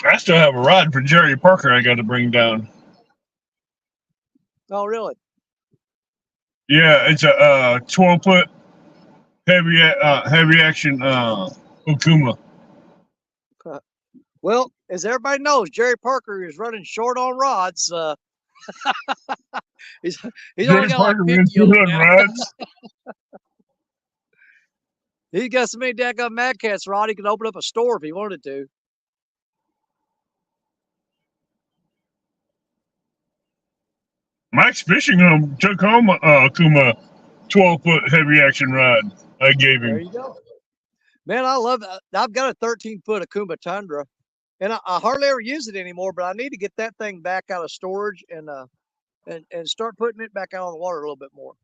I still have a rod for Jerry Parker I got to bring down. Oh, really? Yeah, it's a 12-foot heavy action Okuma. Well, as everybody knows, Jerry Parker is running short on rods. He's only got like 50 of them now. Rods. He's got so many daggone Mad Cats rod, he could open up a store if he wanted to. Mike's fishing home took home a Okuma 12-foot heavy action rod I gave him. There you go. Man, I love that. I've got a 13-foot Okuma Tundra, and I hardly ever use it anymore, but I need to get that thing back out of storage and start putting it back out on the water a little bit more.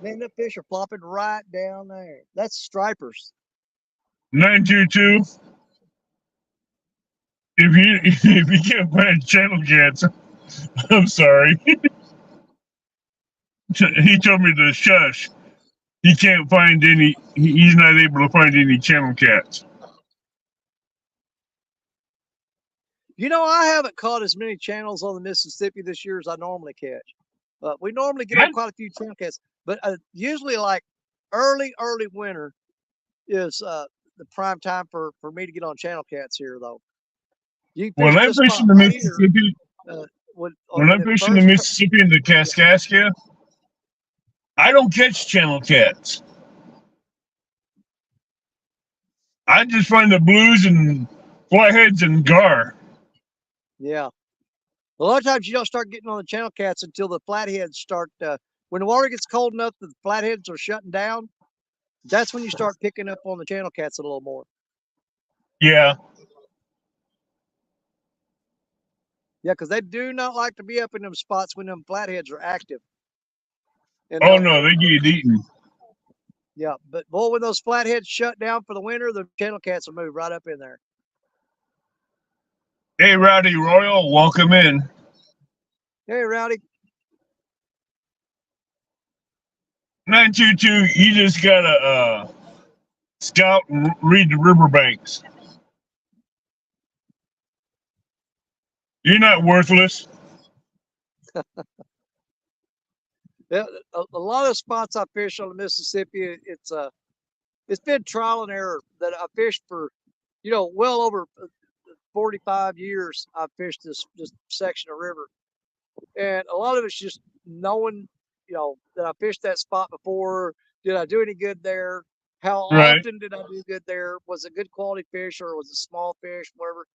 Man, the fish are flopping right down there. That's stripers. 922. If you can't find channel cats, I'm sorry. He told me to shush. He can't find any. He's not able to find any channel cats. I haven't caught as many channels on the Mississippi this year as I normally catch. We normally get on quite a few channel cats, but usually like early winter is the prime time for me to get on channel cats here, though. When I'm fishing the Mississippi, when I'm fishing the Mississippi and the Kaskaskia, I don't catch channel cats. I just find the blues and flatheads and gar. Yeah. A lot of times you don't start getting on the channel cats until the flatheads start. When the water gets cold enough that the flatheads are shutting down, that's when you start picking up on the channel cats a little more. Yeah. Yeah, because they do not like to be up in them spots when them flatheads are active. And Oh no, they get eaten. yeah, but boy, when those flatheads shut down for the winter, the channel cats will move right up in there. Hey, Rowdy Royal, welcome in. Hey, Rowdy. 922, you just gotta scout and read the riverbanks. You're not worthless. Yeah, a lot of spots I fish on the Mississippi, it's been trial and error that I fished for, well over 45 years. I fished this section of river, and a lot of it's just knowing, that I fished that spot before. Did I do any good there? How Right. often did I do good there? Was it good quality fish or was it small fish, whatever?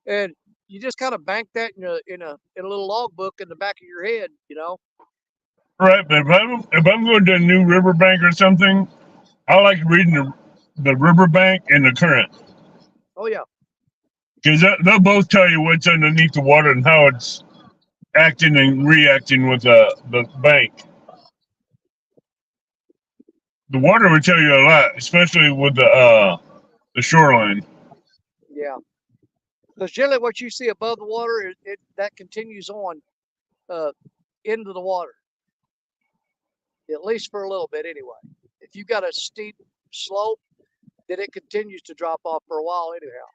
And you just kind of bank that in a little logbook in the back of your head, Right, but if I'm going to a new riverbank or something, I like reading the riverbank and the current. Oh yeah. Because they'll both tell you what's underneath the water and how it's acting and reacting with the bank. The water will tell you a lot, especially with the shoreline. Yeah. Because generally what you see above the water, that continues on into the water, at least for a little bit anyway. If you've got a steep slope, then it continues to drop off for a while anyhow.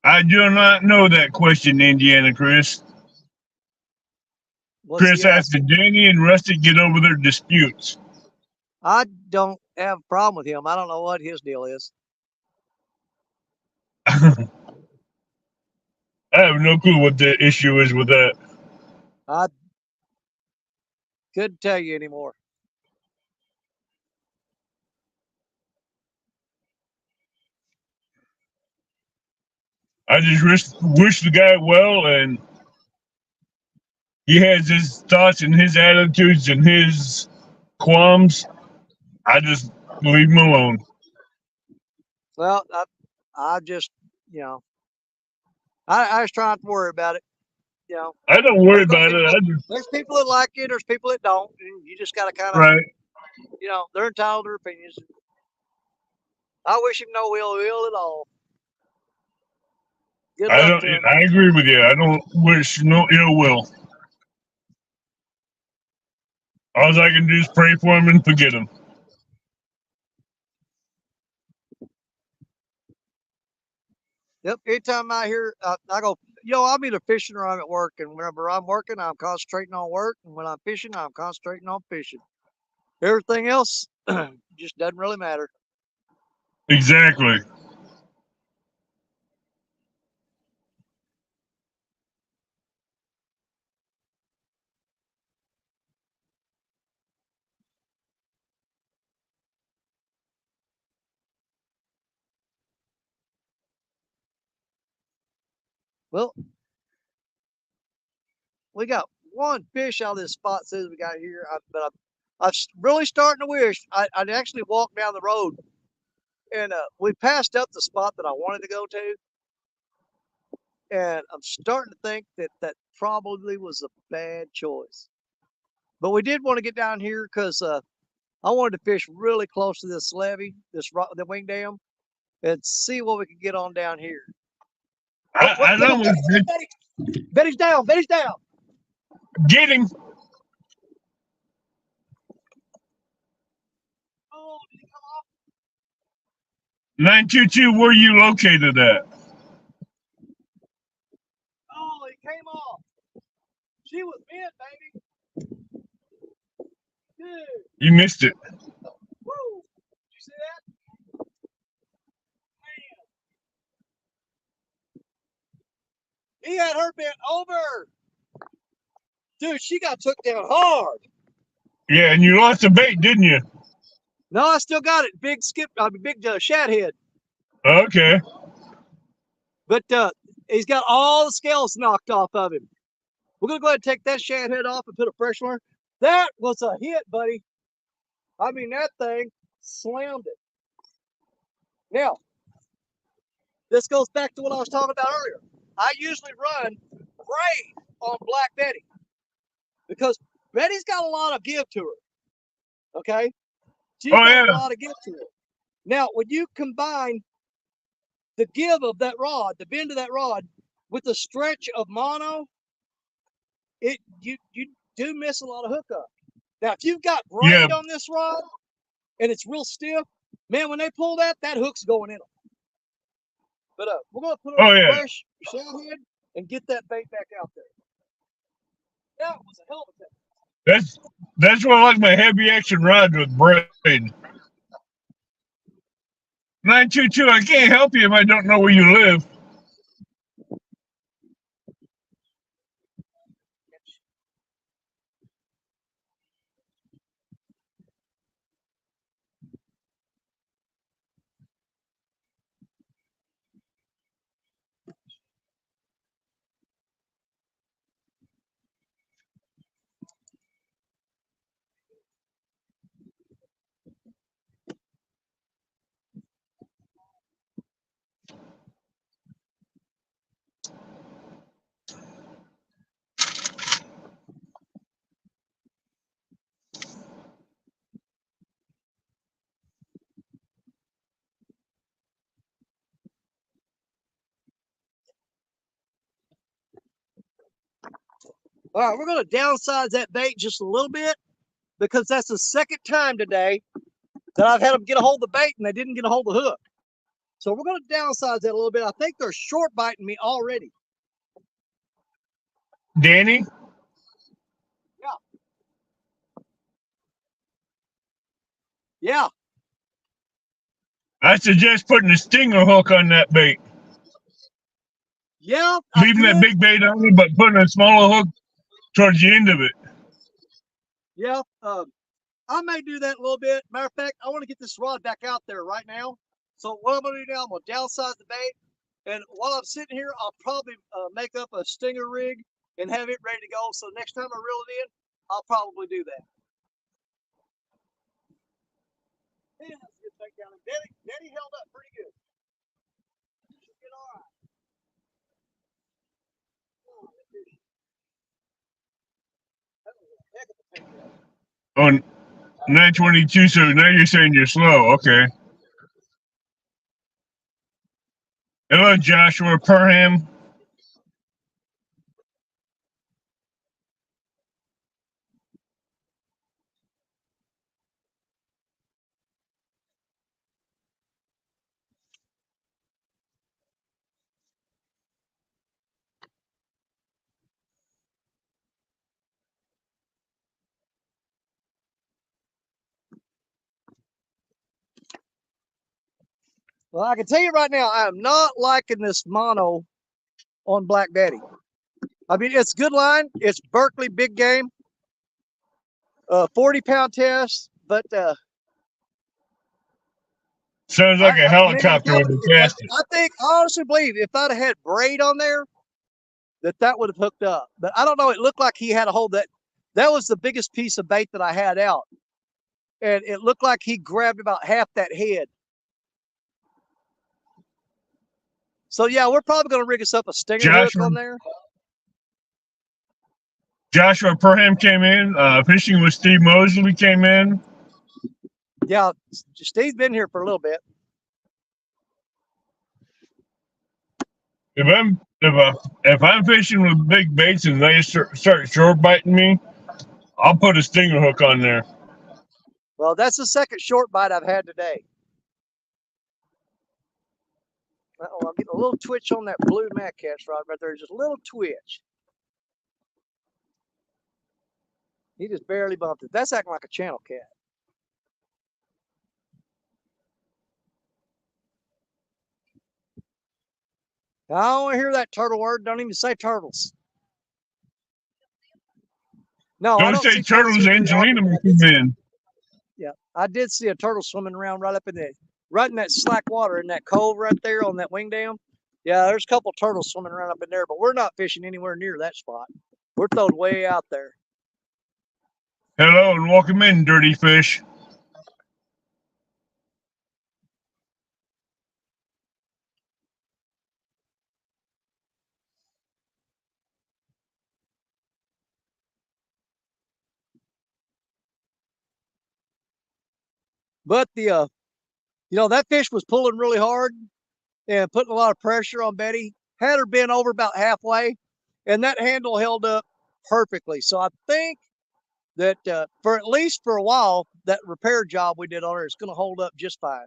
I do not know that question, Indiana Chris. What's Chris asked, did Danny and Rusty get over their disputes? I don't have a problem with him. I don't know what his deal is. I have no clue what the issue is with that. I couldn't tell you anymore. I just wish the guy well, and he has his thoughts and his attitudes and his qualms. I just leave him alone. Well, I just, I was trying to worry about it. I don't worry about it. There's people that like it, there's people that don't, and you just got to kind of, right. They're entitled to their opinions. I wish him no ill at all. Good luck to him. I agree with you. I don't wish no ill will. All I can do is pray for him and forget him. Yep. Anytime I hear, I go, I'm either fishing or I'm at work. And whenever I'm working, I'm concentrating on work. And when I'm fishing, I'm concentrating on fishing. Everything else just doesn't really matter. Exactly. Well, we got one fish out of this spot says we got here, but I'm really starting to wish I'd actually walk down the road, and we passed up the spot that I wanted to go to, and I'm starting to think that probably was a bad choice. But we did want to get down here because I wanted to fish really close to this levee, the wing dam, and see what we could get on down here. I know. Betty's down. Betty's down. Get him. Oh, did he come off? 922, where are you located at? Oh, he came off. She was bent, baby. Dude. You missed it. Woo. Did you see that? Man. He had her bent over. Dude, she got took down hard. Yeah, and you lost the bait, didn't you? No, I still got it. Big shad head. Okay. But he's got all the scales knocked off of him. We're going to go ahead and take that shad head off and put a fresh one. That was a hit, buddy. I mean, that thing. slammed it. Now, this goes back to what I was talking about earlier. I usually run braid on Black Betty because Betty's got a lot of give to her. Okay? She's got a lot of give to her. Now, when you combine the give of that rod, the bend of that rod, with the stretch of mono, you do miss a lot of hookup. Now, if you've got braid on this rod and it's real stiff, man, when they pull that hook's going in them. But we're gonna put on a fresh shell head and get that bait back out there. That was a hell of a thing. That's why I like my heavy action rods with braid. 922, I can't help you if I don't know where you live. All right, we're going to downsize that bait just a little bit because that's the second time today that I've had them get a hold of the bait and they didn't get a hold of the hook. So we're going to downsize that a little bit. I think they're short biting me already. Danny? Yeah. Yeah. I suggest putting a stinger hook on that bait. Yeah. Leaving that big bait on it, but putting a smaller hook towards the end of it. Yeah. I may do that a little bit. Matter of fact, I want to get this rod back out there right now. So what I'm going to do now, I'm going to downsize the bait. And while I'm sitting here, I'll probably make up a stinger rig and have it ready to go. So next time I reel it in, I'll probably do that. Man, that's a good thing down there. Daddy held up pretty good. Should get all right. On 922, so now you're saying you're slow. Okay. Hello, Joshua Perham. Well, I can tell you right now, I am not liking this mono on Black Betty. I mean, it's good line. It's Berkeley big game. 40-pound test, but sounds like a helicopter with a casket. I honestly believe if I'd have had braid on there, that would have hooked up. But I don't know. It looked like he had a hold that. That was the biggest piece of bait that I had out, and it looked like he grabbed about half that head. So yeah, we're probably going to rig us up a stinger hook on there. Joshua Perham came in. Fishing with Steve Mosley came in. Yeah, Steve's been here for a little bit. If I'm fishing with big baits and they start short biting me, I'll put a stinger hook on there. Well, that's the second short bite I've had today. Uh-oh, I'm getting a little twitch on that blue Mad Catch rod right there. Just a little twitch. He just barely bumped it. That's acting like a channel cat. I don't want to hear that turtle word. Don't even say turtles. No, don't I don't say turtles. Angelina will come in. Yeah, I did see a turtle swimming around right up in that slack water in that cove right there on that wing dam. Yeah, there's a couple turtles swimming around up in there, but we're not fishing anywhere near that spot. We're throwed way out there. Hello and welcome in, dirty fish. But the that fish was pulling really hard and putting a lot of pressure on Betty. Had her been over about halfway, and that handle held up perfectly. So I think that for at least for a while, that repair job we did on her is going to hold up just fine.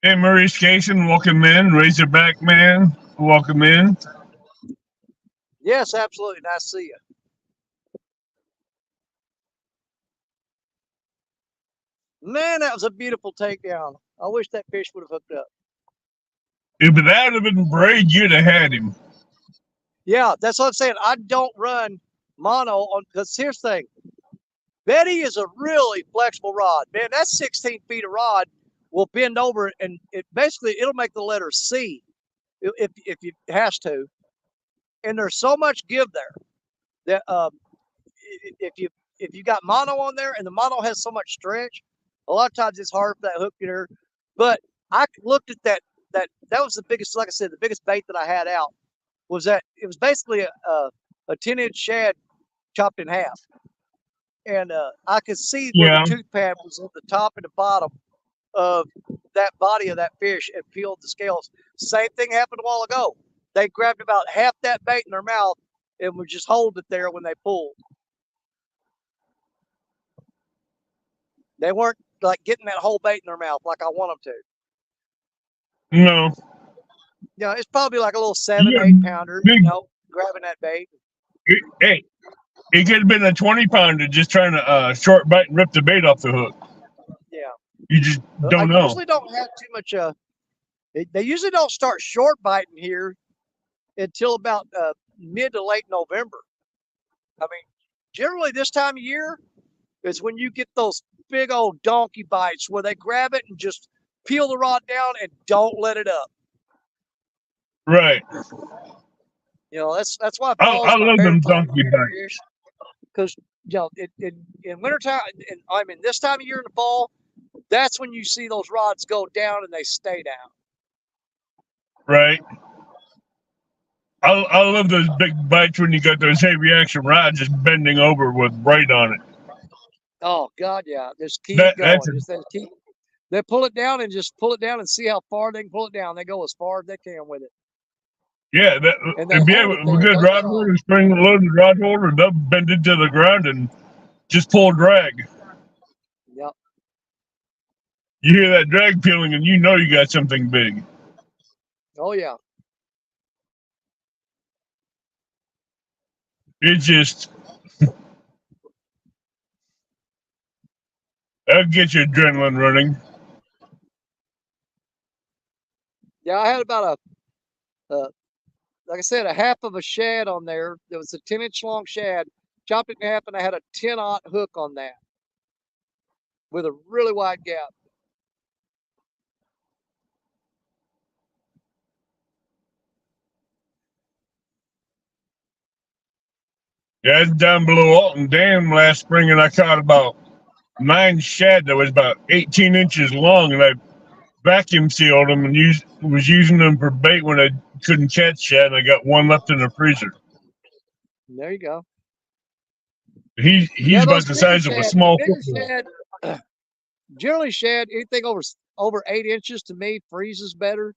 Hey, Maurice Cason, welcome in. Razorback Man, welcome in. Yes, absolutely. Nice to see you. Man, that was a beautiful takedown. I wish that fish would have hooked up. If that would have been braid, you'd have had him. Yeah, that's what I'm saying. I don't run mono on because here's the thing. Betty is a really flexible rod. Man, that 16 feet of rod will bend over and it'll make the letter C if it has to. And there's so much give there that if you got mono on there and the mono has so much stretch, a lot of times it's hard for that hook getter. But I looked at that was the biggest, like I said, the biggest bait that I had out was that it was basically a 10-inch shad chopped in half. And I could see where the tooth pad was at the top and the bottom of that body of that fish and peeled the scales. Same thing happened a while ago. They grabbed about half that bait in their mouth and would just hold it there when they pulled. They weren't like getting that whole bait in their mouth like I want them to. No. Yeah, it's probably like a little 7-8 pounder, grabbing that bait. Hey, it could have been a 20 pounder just trying to short bite and rip the bait off the hook. Yeah. You just don't know. I usually don't have too much. They usually don't start short biting here until about mid to late November. I mean, generally this time of year is when you get those big old donkey bites where they grab it and just peel the rod down and don't let it up. Right. That's why I love them donkey bites. Because in wintertime, this time of year in the fall, that's when you see those rods go down and they stay down. Right. I love those big bites when you got those heavy action rods just bending over with braid on it. Oh God, yeah. Just keep going. They pull it down and just pull it down and see how far they can pull it down. They go as far as they can with it. Yeah, if you have a good rod holder, spring loaded rod holder, they'll bend it to the ground and just pull drag. Yep. You hear that drag peeling and you know you got something big. Oh yeah. It just that'll get your adrenaline running. Yeah, I had about like I said, a half of a shad on there. There was a 10-inch long shad, chopped it in half, and I had a 10-aught hook on that with a really wide gap. Yeah, it's down below Alton Dam last spring, and I caught about 9 shad that was about 18 inches long, and I vacuum sealed them and was using them for bait when I couldn't catch shad, and I got one left in the freezer. There you go. He's about the size of a small football. Generally, shad, anything over 8 inches to me freezes better.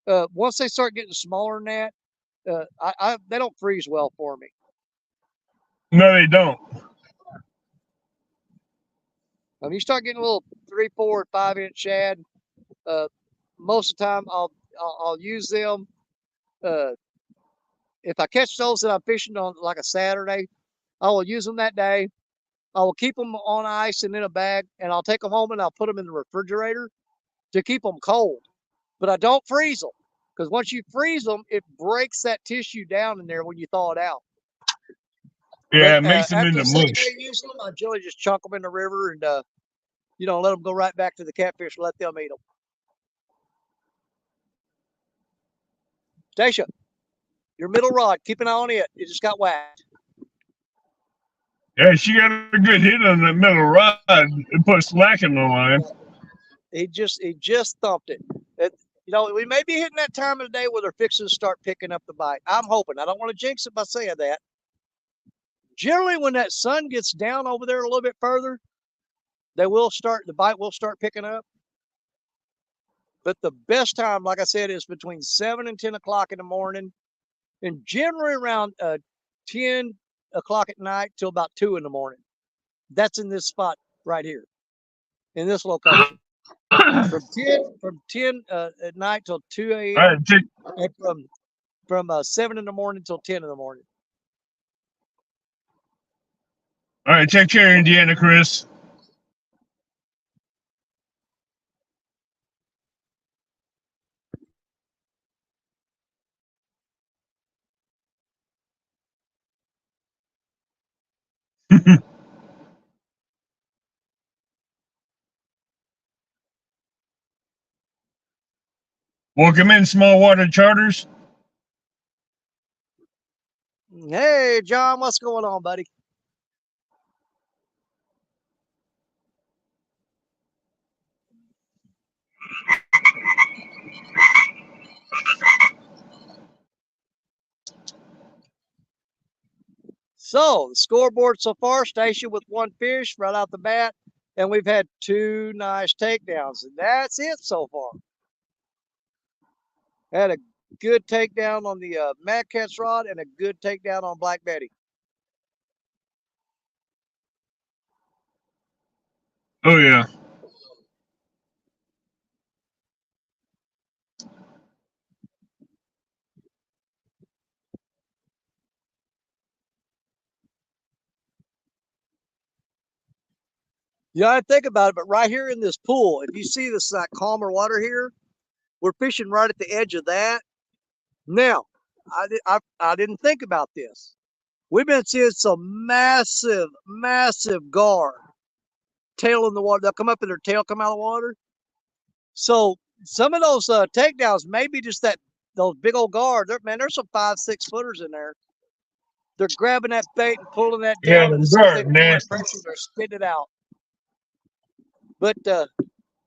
Once they start getting smaller than that, they don't freeze well for me. No, they don't. You start getting a little 3, 4, 5-inch shad. Most of the time, I'll use them. If I catch those that I'm fishing on like a Saturday, I will use them that day. I will keep them on ice and in a bag, and I'll take them home and I'll put them in the refrigerator to keep them cold. But I don't freeze them because once you freeze them, it breaks that tissue down in there when you thaw it out. Yeah, it makes them into mush. Using them, I generally just chunk them in the river and let them go right back to the catfish and let them eat them. Stacia, your middle rod, keep an eye on it. It just got whacked. Yeah, she got a good hit on that middle rod and put slack in the line. He just thumped it. You know, we may be hitting that time of the day where they're fixing to start picking up the bite. I'm hoping. I don't want to jinx it by saying that. Generally, when that sun gets down over there a little bit further, the bite will start picking up. But the best time, like I said, is between 7 and 10 o'clock in the morning, and generally around 10 o'clock at night till about 2 in the morning. That's in this spot right here, in this location. From 10 at night till 2 a.m. All right, and from 7 in the morning till 10 in the morning. all right, take care, Indiana Chris. Welcome in, small water charters. Hey, John, what's going on, buddy? So the scoreboard so far, Stacia with 1 fish right out the bat, and we've had 2 nice takedowns, and that's it so far. Had a good takedown on the Mad Cat's rod and a good takedown on Black Betty. Oh yeah. Yeah, I think about it, but right here in this pool, if you see this like calmer water here, we're fishing right at the edge of that. Now, I didn't think about this. We've been seeing some massive, massive gar tail in the water. They'll come up and their tail come out of the water. So some of those takedowns may be just those big old gar. Man, there's some 5, 6 footers in there. They're grabbing that bait and pulling that Yeah, down, and as soon as they feel that pressure, they're spitting it out. But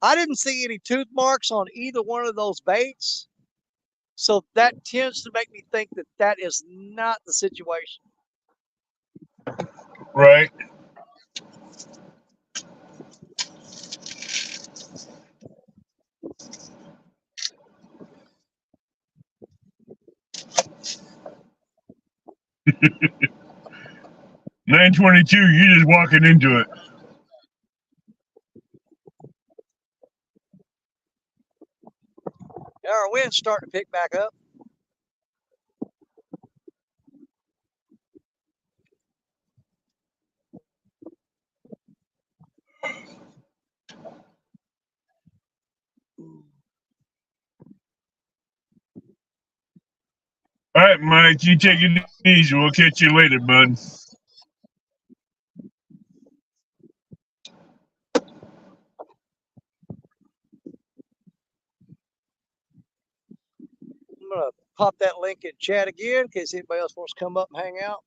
I didn't see any tooth marks on either one of those baits. So that tends to make me think that that is not the situation. Right. $9.22. You just walking into it. Yeah, our wind's starting to pick back up. All right, Mike, you take it easy. We'll catch you later, bud. I'm going to pop that link in chat again in case anybody else wants to come up and hang out.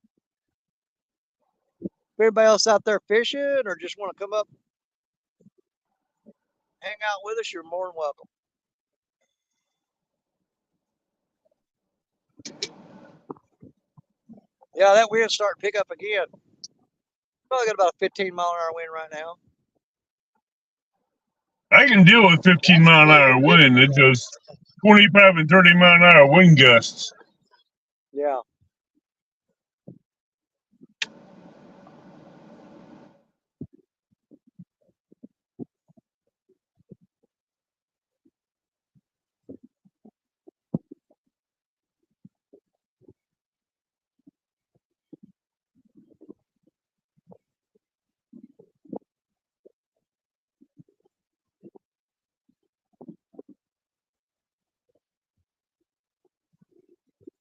If anybody else out there fishing or just want to come up, hang out with us, you're more than welcome. Yeah, that wind's starting to pick up again. Probably got about a 15-mile-an-hour wind right now. I can deal with 15-mile-an-hour wind. It goes 25 and 30-mile-an-hour wind gusts. Yeah.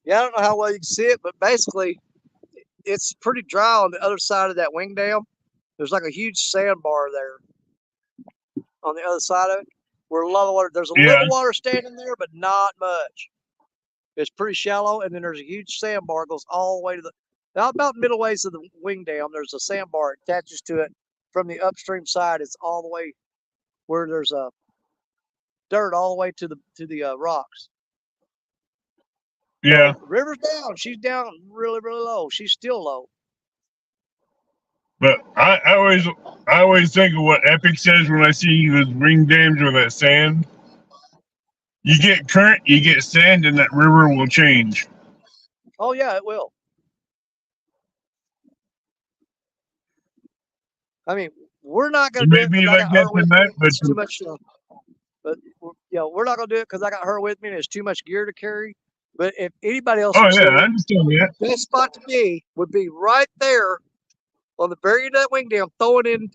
Yeah, I don't know how well you can see it, but basically it's pretty dry on the other side of that wing dam. There's like a huge sandbar there on the other side of it where a lot of water, there's a little water standing there, but not much. It's pretty shallow, and then there's a huge sandbar goes all the way to About middle ways of the wing dam, there's a sandbar attaches to it from the upstream side. It's all the way where there's a dirt all the way to the rocks. Yeah. So the river's down. She's down really, really low. She's still low. But I always think of what Epic says when I see those ring dams with that sand. You get current, you get sand, and that river will change. Oh yeah, it will. I mean, we're not It gonna do may it be because I like got that her with tonight, me. but It's too much. But we're not gonna do it because I got her with me and it's too much gear to carry. But if anybody else oh was yeah, I here, understand that. the best spot to be would be right there on the very end of that wing dam, throwing in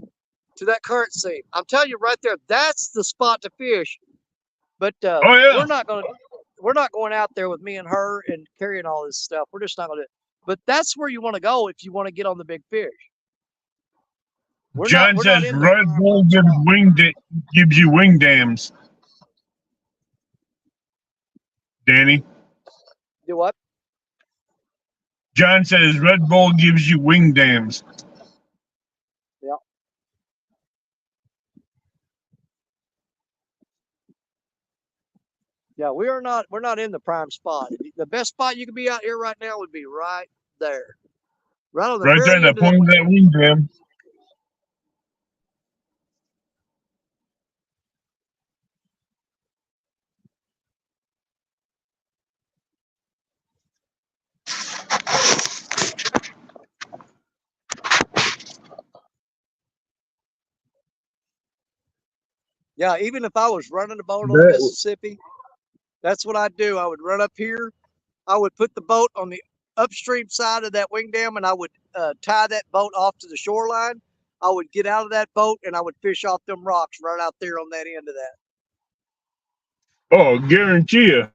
to that current seam. I'm telling you right there, that's the spot to fish. But Oh we're yeah, not going out there with me and her and carrying all this stuff. We're just not gonna do it. But that's where you want to go if you want to get on the big fish. John We're not says in the Red Bull prime spot. gives you wing dams. Danny. Do what? John says Red Bull gives you wing dams. Yeah. Yeah, we're not in the prime spot. The best spot you could be out here right now would be right there. Right on the Right there in very the end of that point of wing that dam. wing dam. Yeah, even if I was running a boat on the That, Mississippi, that's what I'd do. I would run up here. I would put the boat on the upstream side of that wing dam and I would tie that boat off to the shoreline. I would get out of that boat and I would fish off them rocks right out there on that end of that. oh, guarantee you.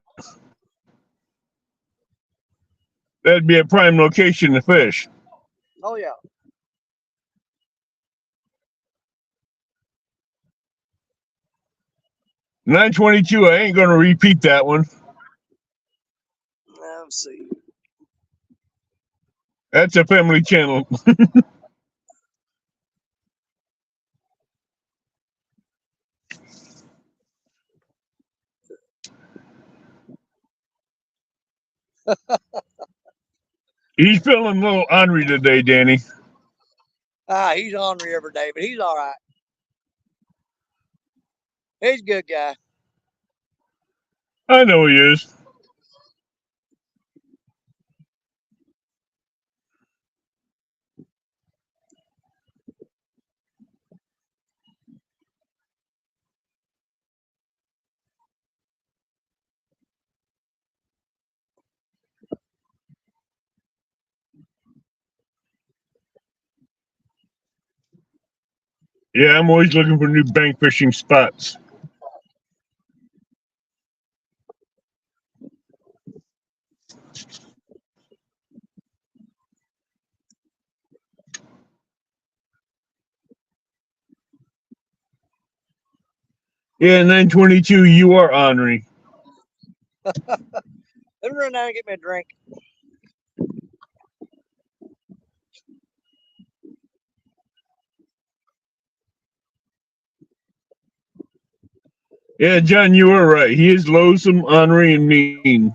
That'd be a prime location to fish. Oh, yeah. 922, I ain't gonna repeat that one. Let's see. That's a family channel. He's feeling a little ornery today, Danny. He's ornery every day, but he's all right. He's a good guy. I know he is. Yeah, I'm always looking for new bank fishing spots. Yeah, 922, you are ornery. Let me run down and get me a drink. Yeah, John, you are right. He is loathsome, ornery, and mean.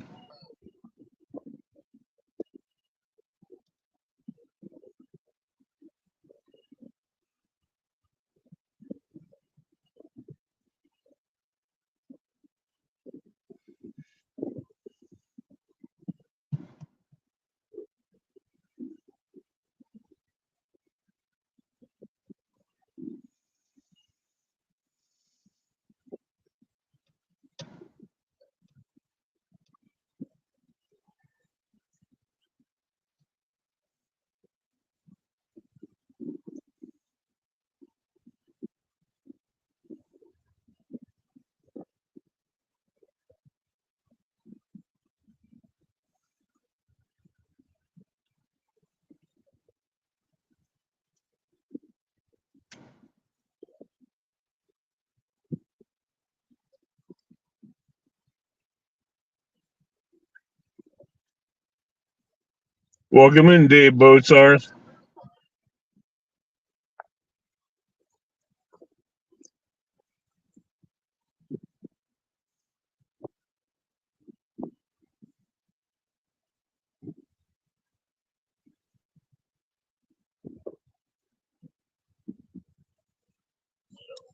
Welcome in, Dave Boatsarth.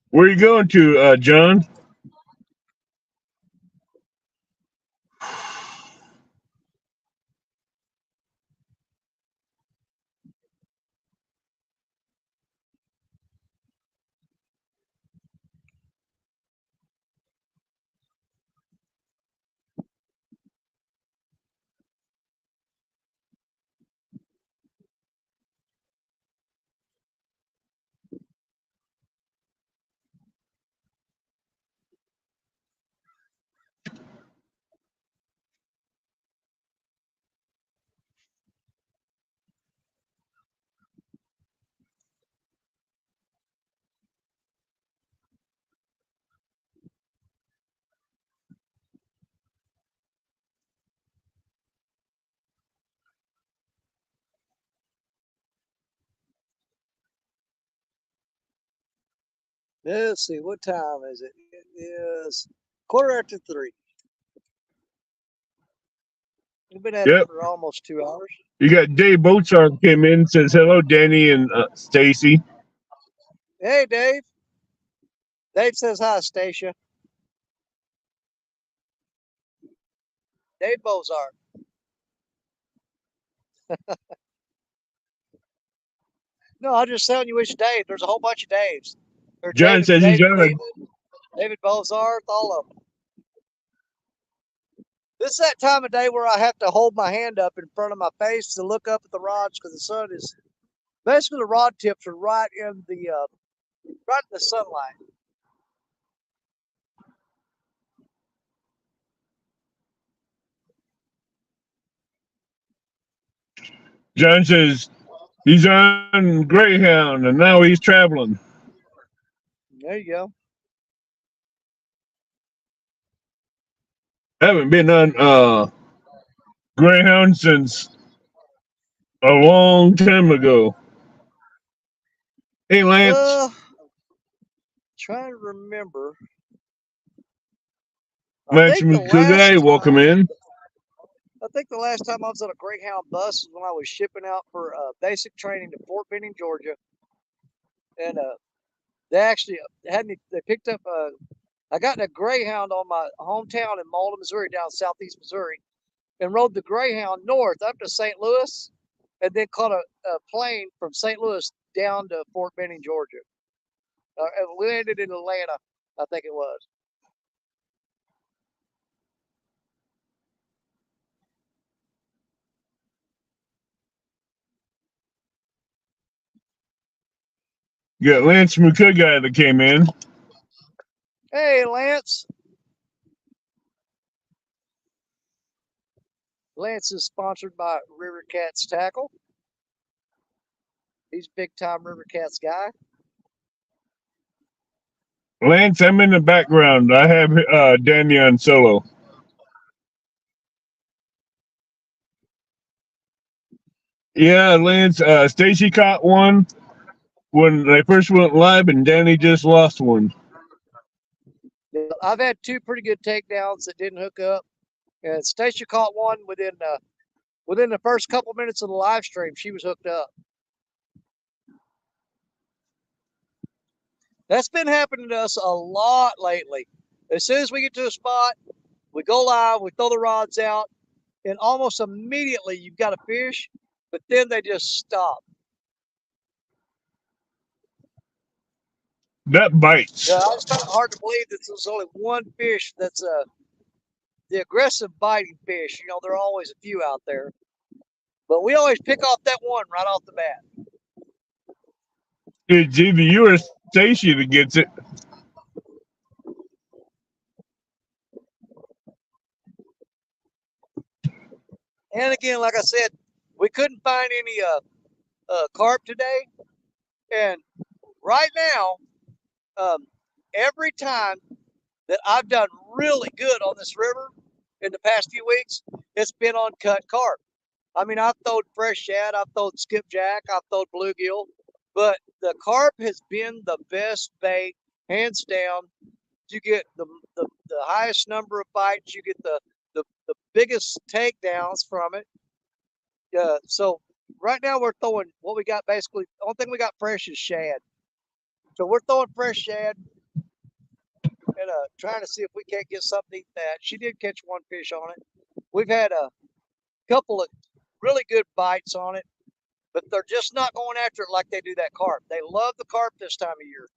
Where you going to, John? Let's see, what time is it? It is 3:15. We've been at it Yep. for almost 2 hours. You got Dave Boatsarth came in, says hello, Danny and Stacy. Hey, Dave. Dave says hi, Stacia. Dave Bozart. No, I'm just telling you which Dave. There's a whole bunch of Daves. There's John says he's David on David, David Bozart, all of them. This is that time of day where I have to hold my hand up in front of my face to look up at the rods because the sun is basically the rod tips are right in the sunlight. John says he's on Greyhound and now he's traveling. There you go. I haven't been on Greyhound since a long time ago. Hey, Lance. Trying to remember. Lance Mukugai, welcome in. I think the last time I was on a Greyhound bus was when I was shipping out for basic training to Fort Benning, Georgia, and they actually had me. They picked up. I got in a Greyhound on my hometown in Malden, Missouri, down southeast Missouri, and rode the Greyhound north up to St. Louis, and then caught a plane from St. Louis down to Fort Benning, Georgia. And we landed in Atlanta, I think it was. You got Lance Mukugai that came in. Hey, Lance. Lance is sponsored by River Cats Tackle. He's big time River Cats guy. Lance, I'm in the background. I have Danny on solo. Yeah, Lance. Stacy caught one when they first went live, and Danny just lost one. I've had two pretty good takedowns that didn't hook up, and Stacia caught one within the first couple minutes of the live stream. She was hooked up. That's been happening to us a lot lately. As soon as we get to a spot, we go live, we throw the rods out, and almost immediately you've got a fish, but then they just stop. That bites. Yeah, I just find it hard to believe that there's only one fish that's the aggressive biting fish. You know, there are always a few out there, but we always pick off that one right off the bat. It's either you or Stacy that gets it. And again, like I said, we couldn't find any carp today, and right now, every time that I've done really good on this river in the past few weeks, it's been on cut carp. I mean, I've thrown fresh shad, I've thrown skipjack, I've thrown bluegill, but the carp has been the best bait, hands down. You get the highest number of bites, you get the biggest takedowns from it. So right now we're throwing what we got basically. The only thing we got fresh is shad. So we're throwing fresh shad and trying to see if we can't get something to eat that. She did catch one fish on it. We've had a couple of really good bites on it, but they're just not going after it like they do that carp. They love the carp this time of year.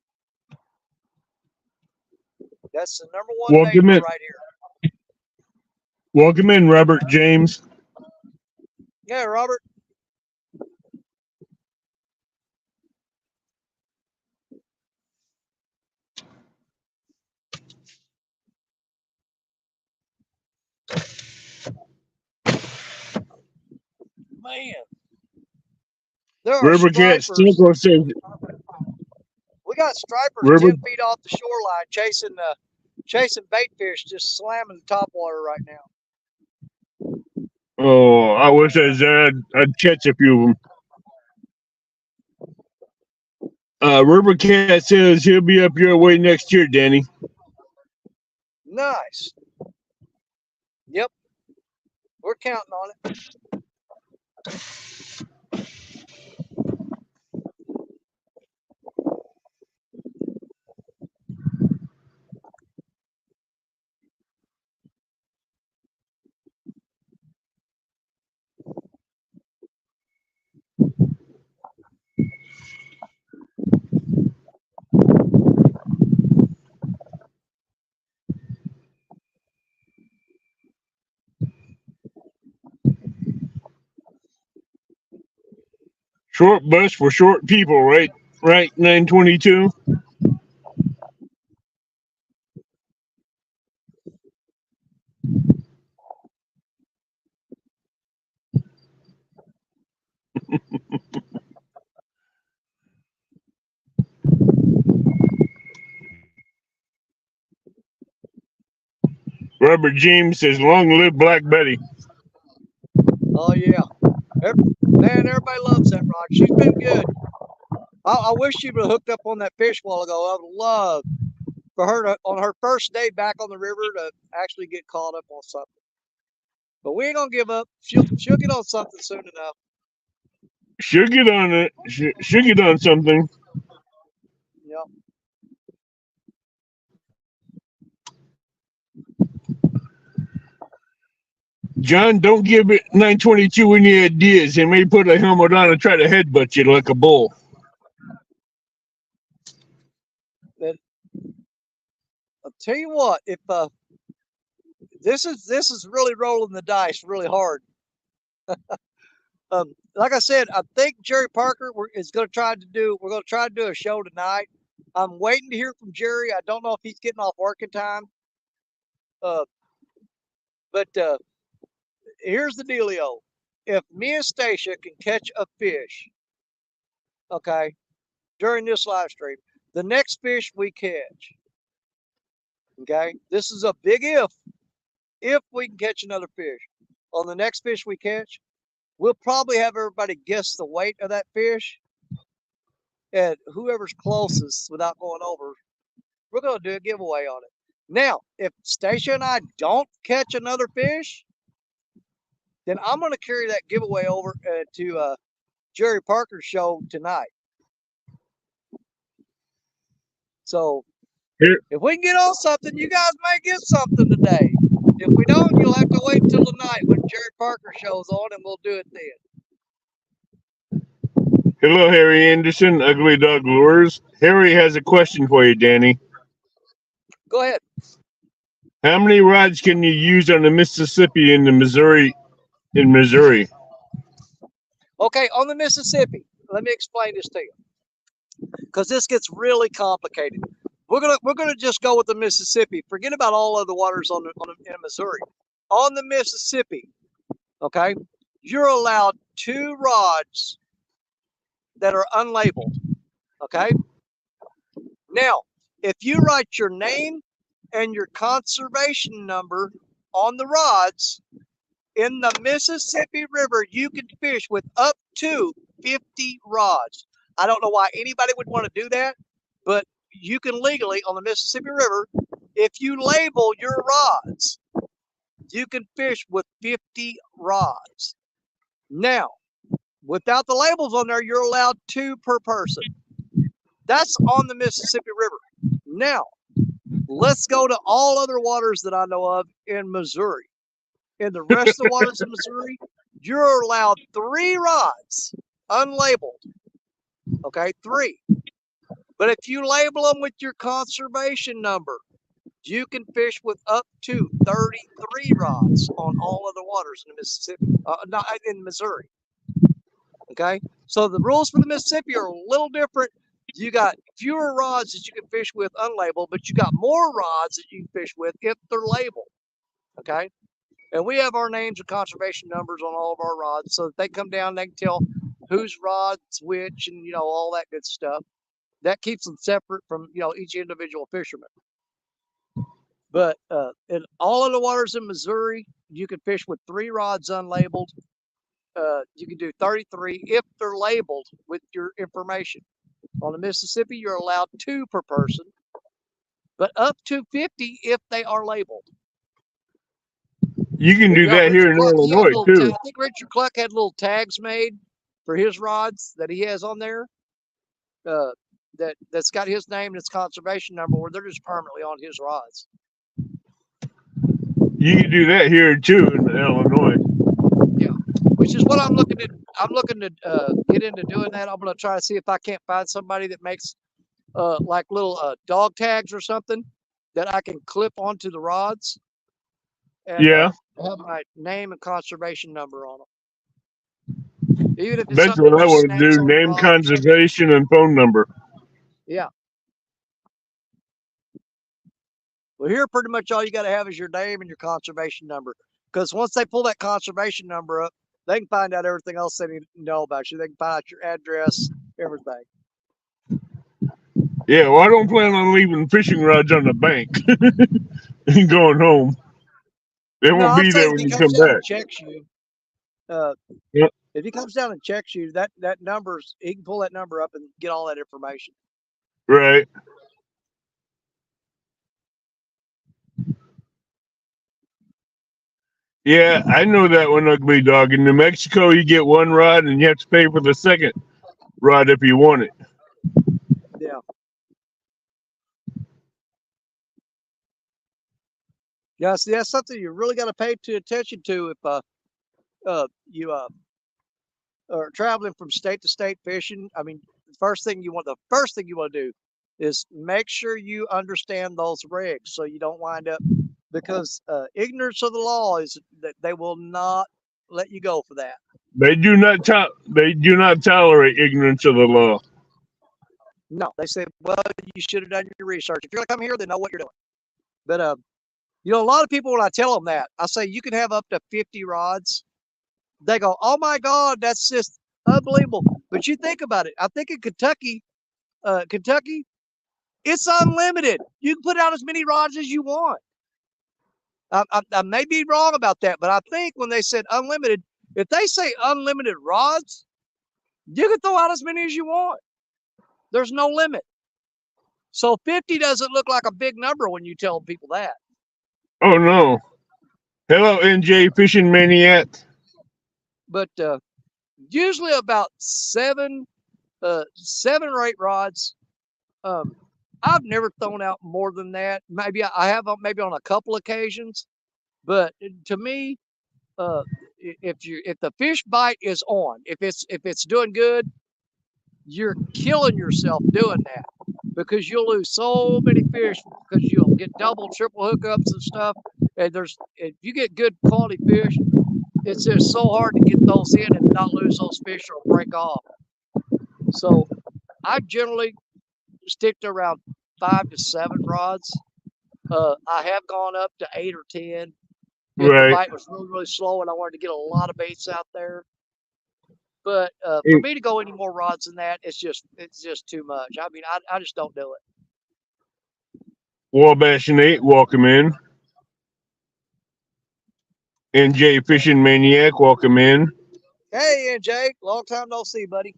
That's the number one bait right here. Welcome in, Robert James. Yeah, Robert. Man. There are River Cat Stinko says, we got stripers 10 feet off the shoreline chasing bait fish, just slamming the top water right now. Oh, I wish I'd catch a few of them. River Cat says he'll be up your way next year, Danny. Nice. Yep. We're counting on it. Short bus for short people, right? Right, 922. Robert James says, "Long live Black Betty." Oh yeah, man, everybody loves that rod. She's been good. I wish she would have hooked up on that fish a while ago. I would love for her to, on her first day back on the river, to actually get caught up on something. But we ain't gonna give up. She'll get on something soon enough. She'll get on it. She'll get on something. Yep. John, don't give it 922 any ideas. He may put a helmet on and try to headbutt you like a bull. I'll tell you what, if this is really rolling the dice really hard. Like I said, I think Jerry Parker is going to try to do. We're going to try to do a show tonight. I'm waiting to hear from Jerry. I don't know if he's getting off work in time. But here's the dealio: if me and Stacia can catch a fish, okay, during this live stream, the next fish we catch, okay, this is a big if we can catch another fish on the next fish we catch, we'll probably have everybody guess the weight of that fish, and whoever's closest without going over, we're going to do a giveaway on it. Now, if Stacia and I don't catch another fish, then I'm going to carry that giveaway over to Jerry Parker's show tonight. So if we can get on something, you guys may get something today. If we don't, you'll have to wait until the night when Jerry Parker shows on, and we'll do it then. Hello, Harry Anderson, Ugly Dog Lures. Harry has a question for you, Danny. Go ahead. How many rods can you use on the Mississippi and the Missouri? In Missouri. Okay, on the Mississippi, let me explain this to you, because this gets really complicated. We're gonna just go with the Mississippi. Forget about all other waters in Missouri. On the Mississippi, okay, you're allowed 2 rods that are unlabeled. Okay. Now, if you write your name and your conservation number on the rods, In the Mississippi River, you can fish with up to 50 rods. I don't know why anybody would want to do that, but you can legally on the Mississippi River, if you label your rods, you can fish with 50 rods. Now, without the labels on there, you're allowed 2 per person. That's on the Mississippi River. Now, let's go to all other waters that I know of in Missouri. In the rest of the waters in Missouri, you're allowed 3 rods, unlabeled. Okay, 3. But if you label them with your conservation number, you can fish with up to 33 rods on all other waters in Mississippi, not in Missouri. Okay, so the rules for the Mississippi are a little different. You got fewer rods that you can fish with unlabeled, but you got more rods that you can fish with if they're labeled. Okay, and we have our names and conservation numbers on all of our rods, so that they come down, they can tell whose rod's which, and all that good stuff. That keeps them separate from each individual fisherman. But in all of the waters in Missouri, you can fish with 3 rods unlabeled. You can do 33 if they're labeled with your information. On the Mississippi, you're allowed 2 per person, but up to 50 if they are labeled. You can do that here in Illinois too. I think Richard Cluck had little tags made for his rods that he has on there. That's got his name and his conservation number, where they're just permanently on his rods. You can do that here too in Illinois. Yeah, which is what I'm looking at. I'm looking to get into doing that. I'm going to try to see if I can't find somebody that makes like little dog tags or something that I can clip onto the rods. And, yeah. Have my name and conservation number on them. Even if it's that's what I want to do: name, conservation, and phone number. Yeah. Well, here pretty much all you got to have is your name and your conservation number. Because once they pull that conservation number up, they can find out everything else they need to know about you. They can find out your address, everything. Yeah, well, I don't plan on leaving fishing rods on the bank and going home. They won't be there when you come back. Checks you. Yep. If he comes down and checks you, that number's, he can pull that number up and get all that information. Right. Yeah, I know that one, Ugly Dog. In New Mexico, you get 1 rod and you have to pay for the second rod if you want it. Yeah. Yeah, see, that's something you really got to pay attention to if you are traveling from state to state fishing. I mean, the first thing you want to do is make sure you understand those regs, so you don't wind up, because ignorance of the law is that they will not let you go for that. They do not tolerate ignorance of the law. No, they say, well, you should have done your research. If you're gonna come here, then know what you're doing. But a lot of people, when I tell them that, I say you can have up to 50 rods. They go, oh my God, that's just unbelievable. But you think about it. I think in Kentucky, it's unlimited. You can put out as many rods as you want. I may be wrong about that, but I think when they said unlimited, if they say unlimited rods, you can throw out as many as you want. There's no limit. So 50 doesn't look like a big number when you tell people that. Oh no. Hello, NJ Fishing Maniac. But usually about 7 or 8 rods. I've never thrown out more than that. Maybe I have, maybe on a couple occasions. But to me, if the fish bite is on, if it's doing good, you're killing yourself doing that, because you'll lose so many fish, because you'll get double, triple hookups and stuff. And if you get good quality fish, it's just so hard to get those in and not lose those fish or break off. So I generally stick to around 5 to 7 rods. I have gone up to 8 or 10 if the bite was really, really slow and I wanted to get a lot of baits out there. But for me to go any more rods than that, it's just too much. I mean, I just don't do it. Wabash and 8, welcome in. NJ Fishing Maniac, welcome in. Hey, NJ, long time no see, buddy.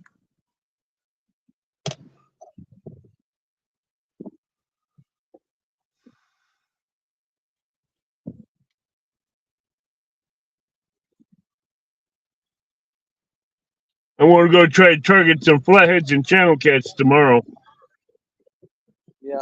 I want to go try to target some flatheads and channel cats tomorrow. Yeah.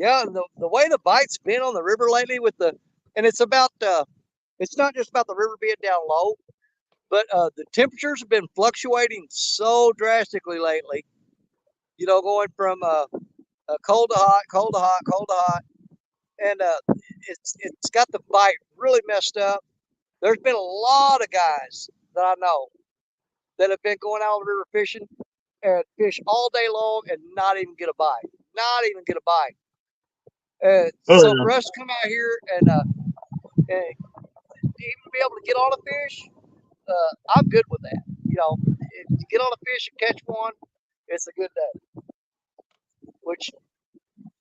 Yeah, the way the bite's been on the river lately and it's about it's not just about the river being down low, but the temperatures have been fluctuating so drastically lately. You know, going from cold to hot, cold to hot, cold to hot, and it's got the bite really messed up. There's been a lot of guys that I know that have been going out on the river fishing and fish all day long and not even get a bite, not even get a bite. So for us to come out here and even be able to get on a fish, I'm good with that. You know, if you get on a fish and catch one, it's a good day. Which,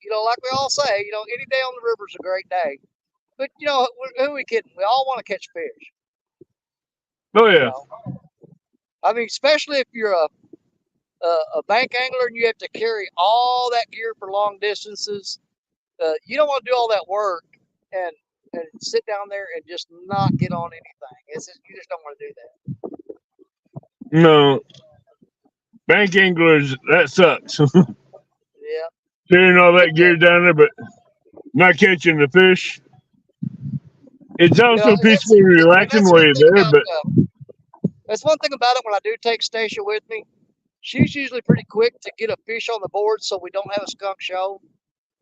you know, like we all say, you know, any day on the river is a great day. But you know, who are we kidding? We all want to catch fish. Oh yeah. You know? I mean, especially if you're a bank angler and you have to carry all that gear for long distances. You don't want to do all that work and sit down there and just not get on anything. You just don't want to do that. No. Bank anglers, that sucks. Yeah. Carrying all that gear down there, but not catching the fish. It's also peaceful and relaxing while you're there, but that's one thing about it. When I do take Stacia with me, she's usually pretty quick to get a fish on the board, so we don't have a skunk show.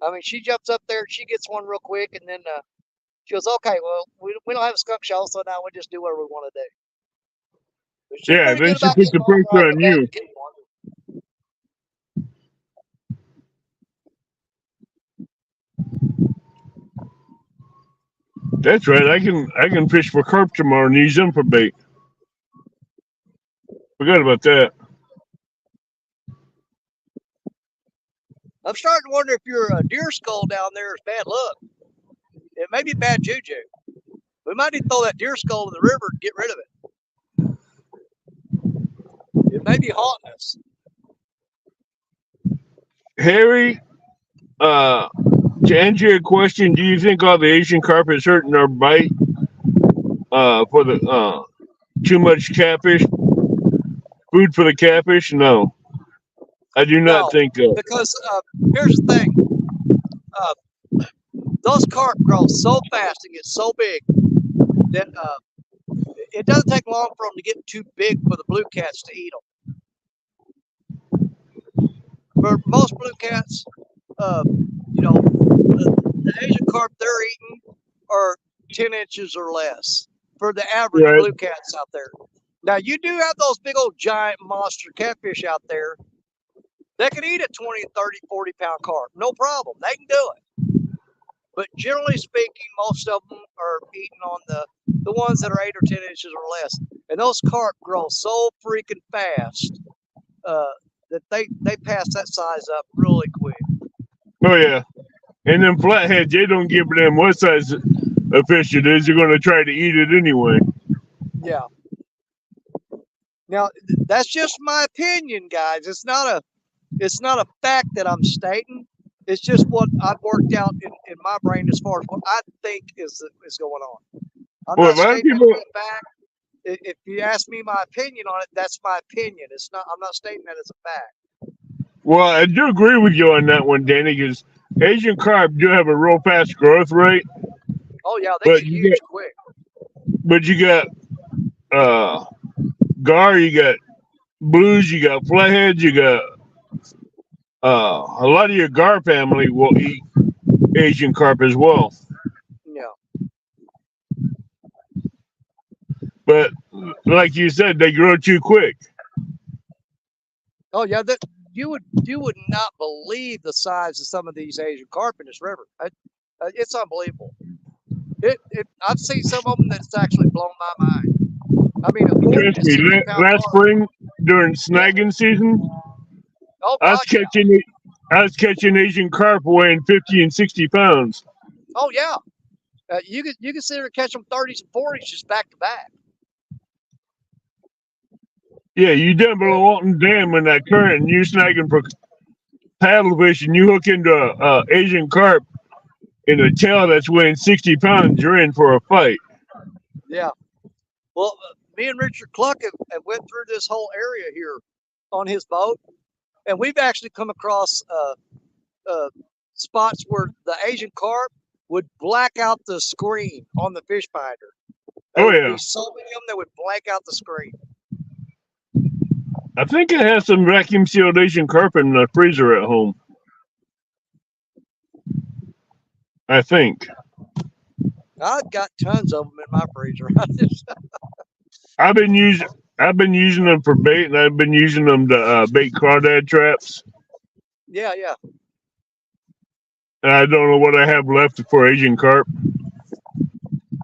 I mean, she jumps up there, she gets one real quick, and then she goes, "Okay, well, we don't have a skunk show, so now we just do whatever we want to do." But she's yeah, pretty then good she about puts the pressure on you. That's right. I can fish for carp tomorrow and use them for bait. Forgot about that. I'm starting to wonder if your deer skull down there is bad luck. It may be bad juju. We might need to throw that deer skull in the river and get rid of it. It may be haunting us. Harry, to answer your question, do you think all the Asian carp is hurting our bite for the too much catfish? Food for the catfish? No. I do not think because here's the thing. Those carp grow so fast and get so big that it doesn't take long for them to get too big for the blue cats to eat them. For most blue cats, you know, the Asian carp they're eating are 10 inches or less for the average blue cats out there. Now, you do have those big old giant monster catfish out there that can eat a 20, 30, 40-pound carp. No problem. They can do it. But generally speaking, most of them are eating on the ones that are 8 or 10 inches or less. And those carp grow so freaking fast that they pass that size up really quick. Oh, yeah. And then flatheads, they don't give a damn what size of fish it is. You're going to try to eat it anyway. Yeah. Now, that's just my opinion, guys. It's not a fact that I'm stating. It's just what I've worked out in my brain as far as what I think is going on. I'm not stating it as a fact. If you ask me my opinion on it, that's my opinion. It's not. I'm not stating that as a fact. Well, I do agree with you on that one, Danny, because Asian carp do have a real fast growth rate. Oh yeah, they get huge quick. But you got gar, you got blues, you got flatheads, you got a lot of your gar family will eat Asian carp as well. Yeah. But like you said, they grow too quick. Oh yeah, you would not believe the size of some of these Asian carp in this river. It's unbelievable. I've seen some of them that's actually blown my mind. I mean, a 40 Trust to me, 60 pound last carp. spring during snagging season, Oh I God, was catching Asian carp weighing 50 and 60 pounds. oh yeah. You can sit there and catch them 30s and 40s just back to back. Yeah, you down below Walton Dam in that current, and you snagging for paddle fish, and you hook into a Asian carp in a tail that's weighing 60 pounds. You're in for a fight. Yeah. Well, me and Richard Cluck have went through this whole area here on his boat, and we've actually come across spots where the Asian carp would black out the screen on the fish finder. There would be so many of them that would blank out the screen. I think I have some vacuum sealed Asian carp in the freezer at home. I think. I've got tons of them in my freezer. I've been using them for bait, and I've been using them to bait crawdad traps. Yeah, yeah. And I don't know what I have left for Asian carp.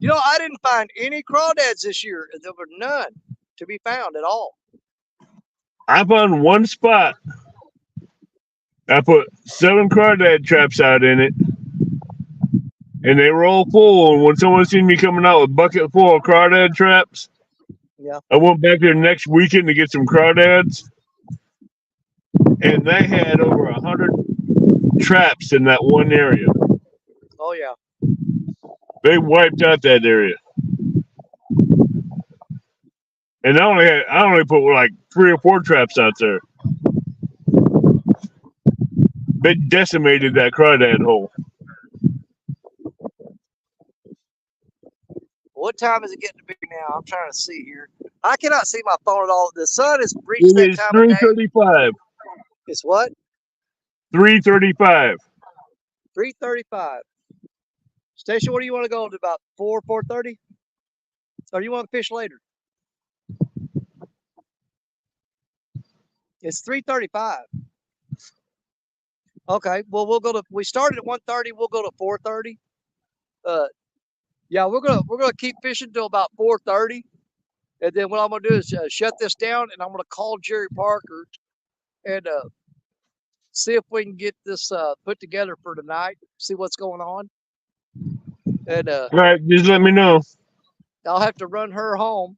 You know, I didn't find any crawdads this year. There were none to be found at all. I found one spot. I put 7 crawdad traps out in it, and they were all full. And when someone seen me coming out with a bucket full of crawdad traps, yeah, I went back there next weekend to get some crawdads, and they had over 100 traps in that one area. Oh yeah. They wiped out that area. And I only put like 3 or 4 traps out there. They decimated that crawdad hole. What time is it getting to be now? I'm trying to see here. I cannot see my phone at all. The sun has reached that time of day. 3:35. It's what? 3:35. 3:35. Stacia, what do you want to go to, about 4:30? Or do you want to fish later? It's 3:35. Okay, well we started at 1:30, we'll go to 4:30. Yeah, we're gonna keep fishing till about 4:30, and then what I'm gonna do is shut this down, and I'm gonna call Jerry Parker and see if we can get this put together for tonight. See what's going on, and All right, just let me know. I'll have to run her home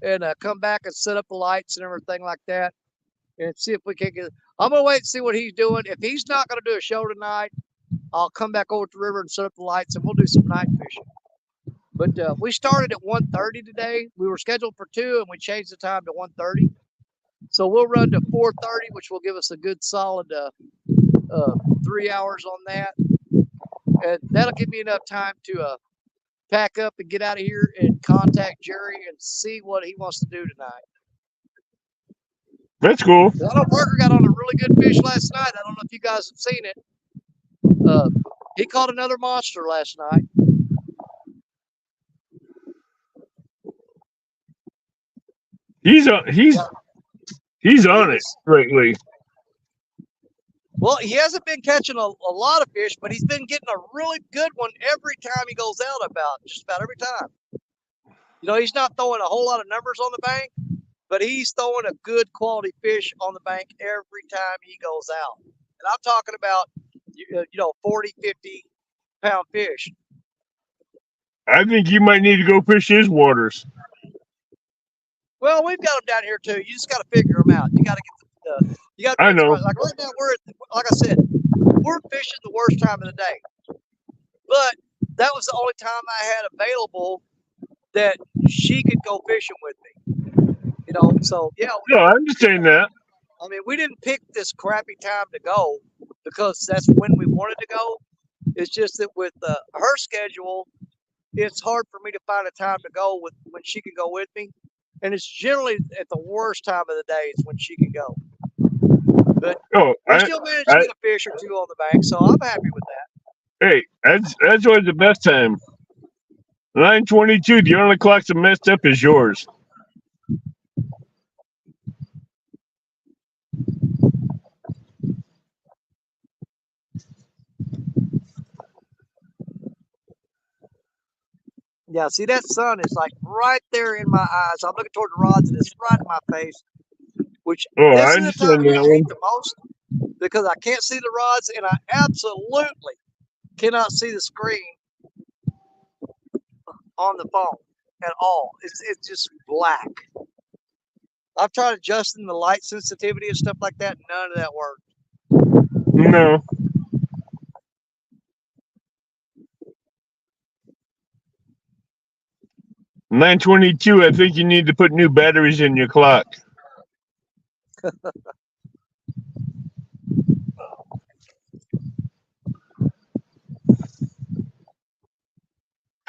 and come back and set up the lights and everything like that, and see if we can get. I'm gonna wait and see what he's doing. If he's not gonna do a show tonight, I'll come back over to the river and set up the lights, and we'll do some night fishing. But we started at 1:30 today. We were scheduled for 2, and we changed the time to 1:30. So we'll run to 4:30, which will give us a good solid 3 hours on that. And that'll give me enough time to pack up and get out of here and contact Jerry and see what he wants to do tonight. That's cool. I know Parker got on a really good fish last night. I don't know if you guys have seen it. He caught another monster last night. He's on it lately. Well, he hasn't been catching a lot of fish, but he's been getting a really good one every time he goes out, just about every time. You know, he's not throwing a whole lot of numbers on the bank, but he's throwing a good quality fish on the bank every time he goes out. And I'm talking about, 40, 50 pound fish. I think you might need to go fish his waters. Well, we've got them down here too. You just got to figure them out. You got to get I know. Like right now, like I said, we're fishing the worst time of the day. But that was the only time I had available that she could go fishing with me. So yeah. No, I understand that. I mean, we didn't pick this crappy time to go because that's when we wanted to go. It's just that with her schedule, it's hard for me to find a time to go when she can go with me. And it's generally at the worst time of the day is when she can go. But we still managed to get a fish or 2 on the bank, so I'm happy with that. Hey, that's always the best time. 9:22, the only clock that messed up is yours. Yeah, see that sun is like right there in my eyes. I'm looking toward the rods and it's right in my face. Which Oh, this I is the time understand of year that I hate one. the most because I can't see the rods and I absolutely cannot see the screen on the phone at all. It's just black. I've tried adjusting the light sensitivity and stuff like that. None of that worked. No. 922, I think you need to put new batteries in your clock.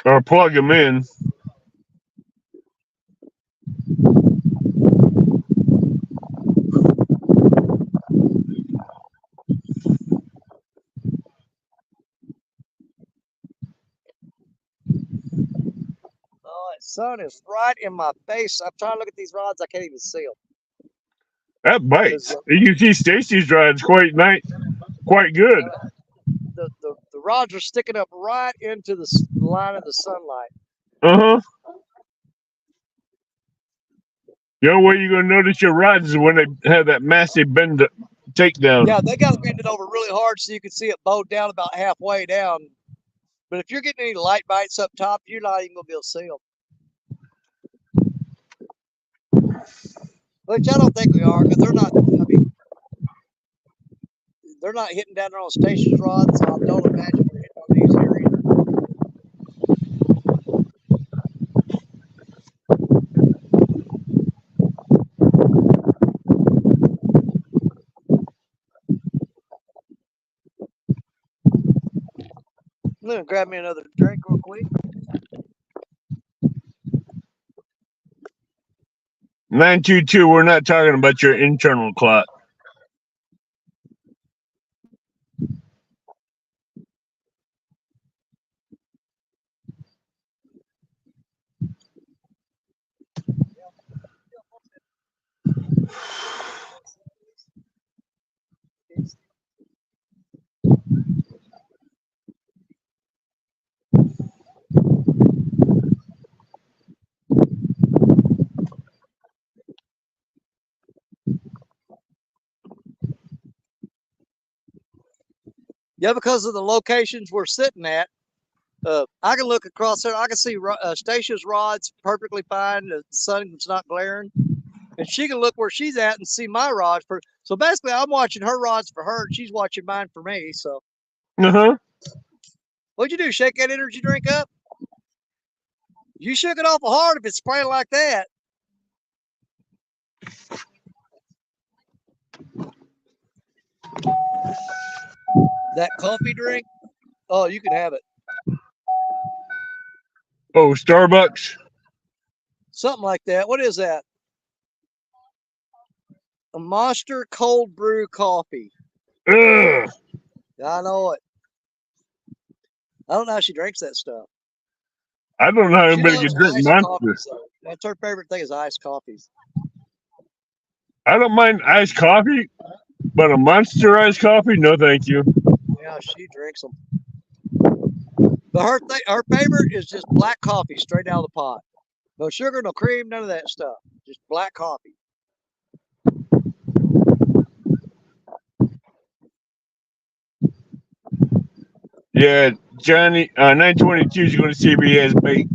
Or plug them in. Oh, that sun is right in my face. I'm trying to look at these rods. I can't even see them. That bites. You can see Stacy's ride's quite nice, quite good. The rods are sticking up right into the line of the sunlight. Uh-huh. The only way you're going to notice your rods is when they have that massive bend takedown. Yeah, they got to bend it over really hard so you can see it bowed down about halfway down. But if you're getting any light bites up top, you're not even going to be able to see them. Which I don't think we are, because they're not. I mean, they're not hitting down there on Stacia's rods, so I don't imagine they're hitting on these here either. I'm gonna grab me another drink real quick. 922, we're not talking about your internal clock. Yeah, because of the locations we're sitting at, I can look across there. I can see Stacia's rods perfectly fine. The sun's not glaring. And she can look where she's at and see my rods. So basically, I'm watching her rods for her, and she's watching mine for me. So Uh-huh. what'd you do? Shake that energy drink up? You shook it awful hard if it's spraying like that. That coffee drink? Oh, you can have it. Oh, Starbucks? Something like that. What is that? A Monster cold brew coffee. Ugh. I know it. I don't know how she drinks that stuff. I don't know how She anybody loves can drink iced Monster. coffees. So that's her favorite thing is iced coffees. I don't mind iced coffee, but a Monster iced coffee? No, thank you. Yeah, she drinks them. But her favorite is just black coffee straight out of the pot. No sugar, no cream, none of that stuff. Just black coffee. Yeah, Johnny, 922 is going to see if he has bait.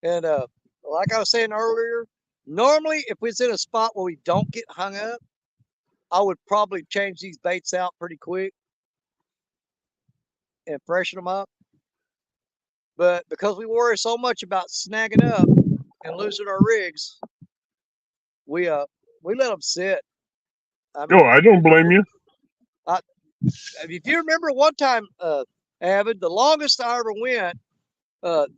And like I was saying earlier, normally if it's in a spot where we don't get hung up, I would probably change these baits out pretty quick and freshen them up. But because we worry so much about snagging up and losing our rigs, we let them sit. I mean, I don't blame you. if you remember one time, Avid, the longest I ever went,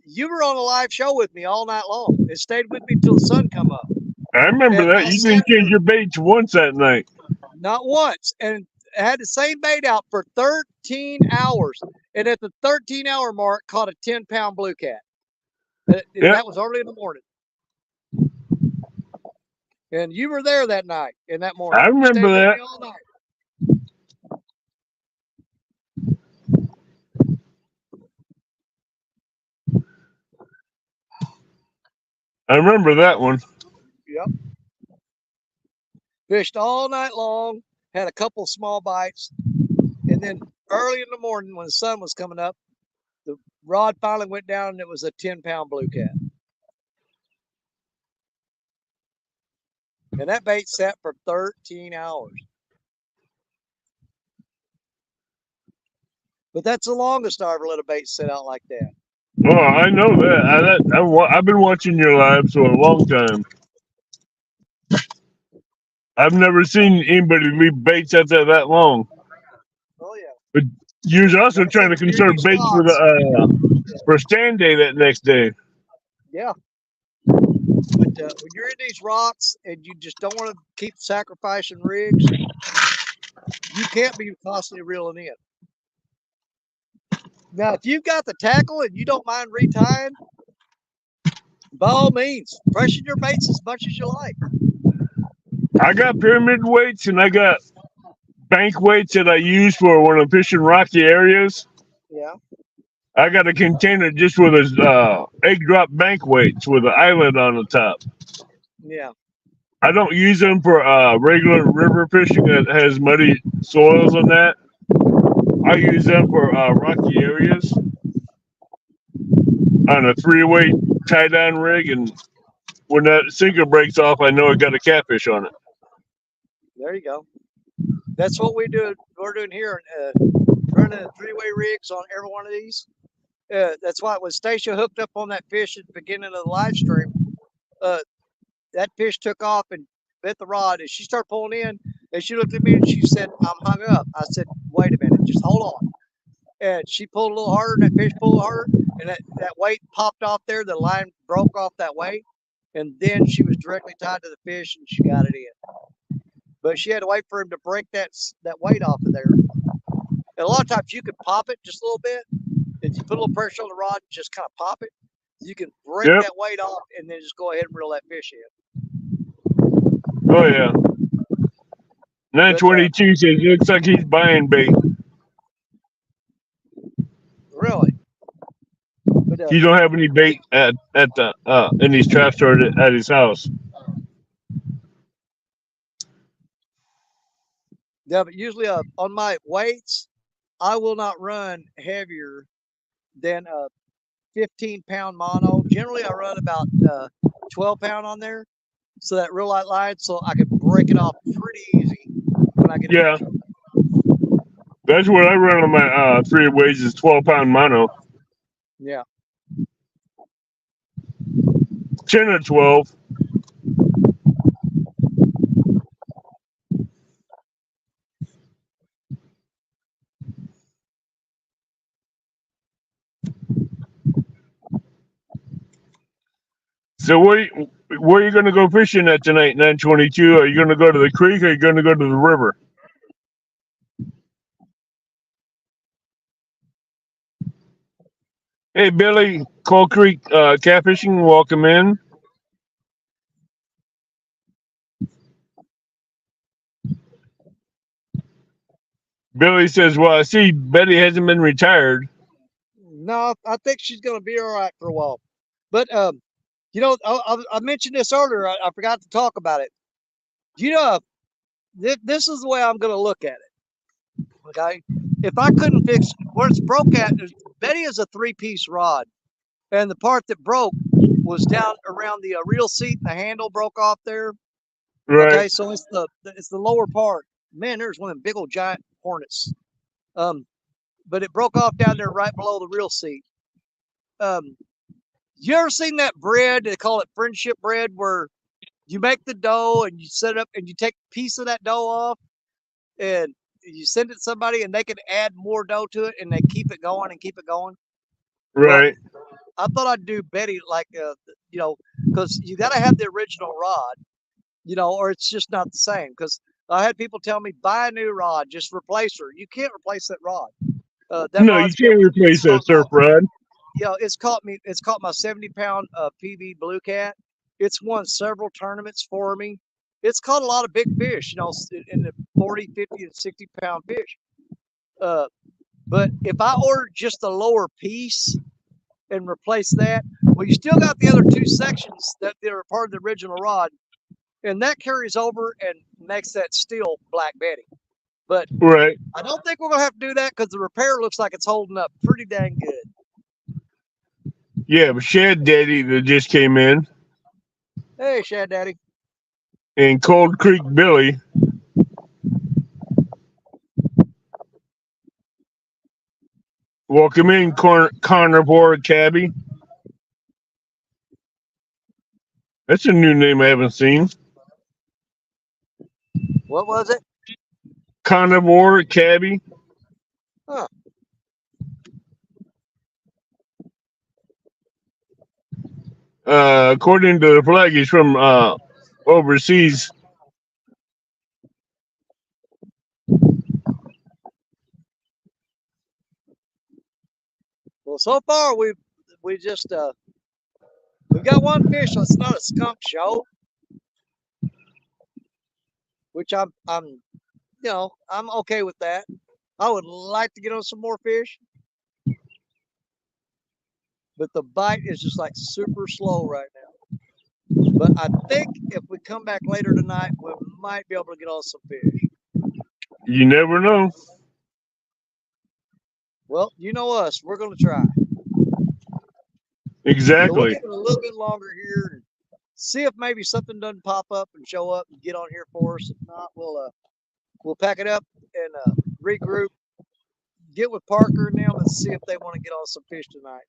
you were on a live show with me all night long. It stayed with me till the sun come up. I remember And that. You didn't change your baits once that night. Not once. And I had the same bait out for 13 hours. And at the 13-hour mark, caught a 10-pound blue cat. And Yeah. that was early in the morning. And you were there that night and that morning. I You stayed remember with that. me all night. I remember that one. Yep. Fished all night long, had a couple small bites, and then early in the morning when the sun was coming up, the rod finally went down and it was a 10-pound blue cat. And that bait sat for 13 hours. But that's the longest I ever let a bait sit out like that. Oh, I know that. I've been watching your lives for a long time. I've never seen anybody leave baits out there that long. Oh yeah. But you was also Like I trying said, to when you're in conserve these baits rocks, for stand day that next day. yeah. But when you're in these rocks and you just don't want to keep sacrificing rigs, you can't be constantly reeling in. Now, if you've got the tackle and you don't mind retying, by all means, freshen your baits as much as you like. I got pyramid weights and I got bank weights that I use for when I'm fishing rocky areas. Yeah. I got a container just with a egg drop bank weights with an island on the top. Yeah. I don't use them for regular river fishing that has muddy soils on that. I use them for rocky areas on a 3-weight tie down rig, and when that sinker breaks off, I know I got a catfish on it. There you go. That's what we do. We're doing here, running 3-way rigs on every one of these. That's why when Stacia hooked up on that fish at the beginning of the live stream, that fish took off and bit the rod, and she started pulling in, and she looked at me and she said, "I'm hung up." I said, "Wait a minute, just hold on." And she pulled a little harder, and that fish pulled harder, and that weight popped off there. The line broke off that weight, and then she was directly tied to the fish, and she got it in. But she had to wait for him to break that weight off of there. And a lot of times you can pop it just a little bit. If you put a little pressure on the rod, just kind of pop it. You can break Yep. that weight off and then just go ahead and reel that fish in. Oh yeah. 922 says it looks like he's buying bait. Really? But, He don't have any bait at the in his trap store at his house. yeah, but usually on my weights, I will not run heavier than a 15-pound mono. Generally, I run about 12-pound on there, so that real light line, so I can break it off pretty easy when I get Yeah. it. That's what I run on my 3 ways is 12-pound mono. Yeah. 10 or 12. So where are you going to go fishing at tonight, 922? Are you going to go to the creek or are you going to go to the river? Hey, Billy, Coal Creek Catfishing, welcome in. Billy says, well, I see Betty hasn't been retired. No, I think she's going to be all right for a while. But, you know, I mentioned this earlier. I forgot to talk about it. You know, this is the way I'm going to look at it. Okay. If I couldn't fix where it's broke at, Betty is a 3-piece rod. And the part that broke was down around the reel seat. The handle broke off there. Right. Okay. So it's the lower part. Man, there's one of them big old giant hornets. But it broke off down there right below the reel seat. You ever seen that bread? They call it friendship bread, where you make the dough and you set it up and you take a piece of that dough off and you send it to somebody and they can add more dough to it and they keep it going and keep it going. Right. Well, I thought I'd do Betty like, you know, because you got to have the original rod, you know, or it's just not the same. Because I had people tell me, buy a new rod, just replace her. You can't replace that rod. No, you can't replace that surf rod. You know, it's caught my 70-pound PB Blue Cat. It's won several tournaments for me. It's caught a lot of big fish, you know, in the 40, 50, and 60-pound fish. But if I ordered just the lower piece and replace that, well, you still got the other two sections that are part of the original rod, and that carries over and makes that still Black Betty. But Right. I don't think we're gonna have to do that because the repair looks like it's holding up pretty dang good. Yeah, but Shad Daddy that just came in, Hey, Shad Daddy. and Cold Creek Billy. Welcome in, Carnivore Cabby. That's a new name I haven't seen. What was it? Carnivore Cabby. Huh. According to the flag, he's from overseas. Well, so far we just we got one fish, so it's not a skunk show, which I'm you know, I'm okay with that. I would like to get on some more fish, but the bite is just like super slow right now. But I think if we come back later tonight, we might be able to get on some fish. You never know. Well, you know us, we're going to try. So Exactly. we'll give it a little bit longer here and see if maybe something doesn't pop up and show up and get on here for us. If not, we'll pack it up and regroup, get with Parker and them and see if they want to get on some fish tonight.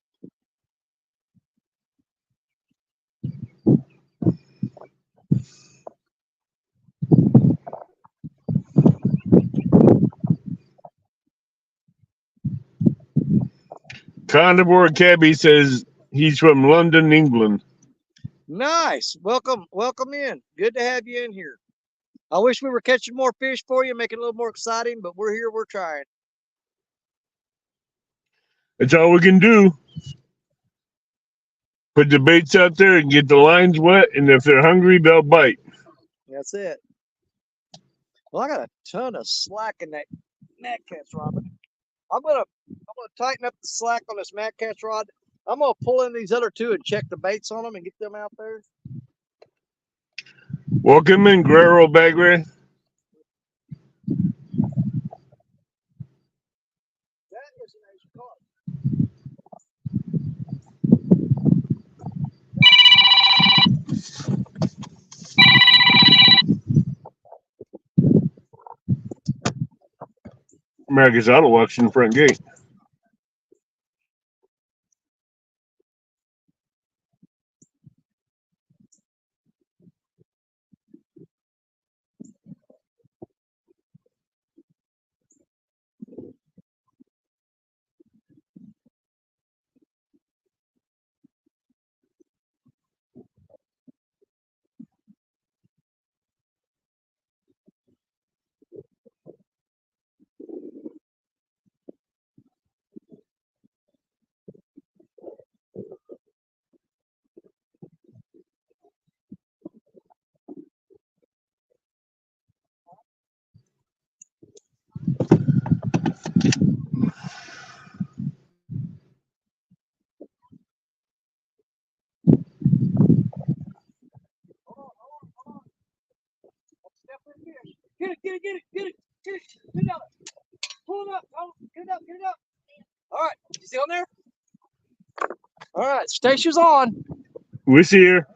Carnivore Cabby says he's from London, England. Nice. Welcome in. Good to have you in here. I wish we were catching more fish for you, making it a little more exciting, but we're here, we're trying. That's all we can do. Put the baits out there and get the lines wet, and if they're hungry, they'll bite. That's it. Well, I got a ton of slack in that Mad Catch rod. I'm gonna tighten up the slack on this Mad Catch rod. I'm gonna pull in these other two and check the baits on them and get them out there. Welcome in, Guerrero Bagre. That is an nice car. America's Auto Auction front gate. Get it out. Pull it up. Get it up. All right. You see on there? All right. Stacia's on. We're here.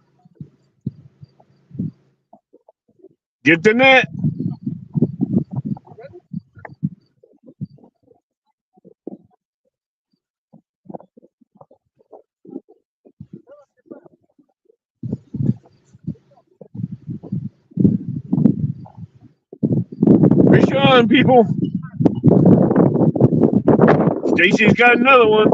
Get the net. Fish on, people. Stacy's got another one.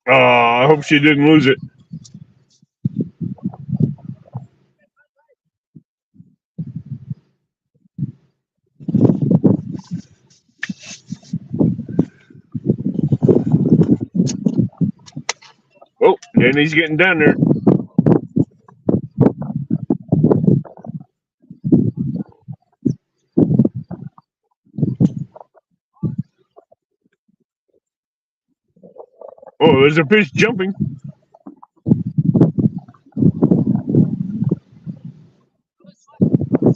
Oh, I hope she didn't lose it. And he's getting down there. Oh, there's a fish jumping.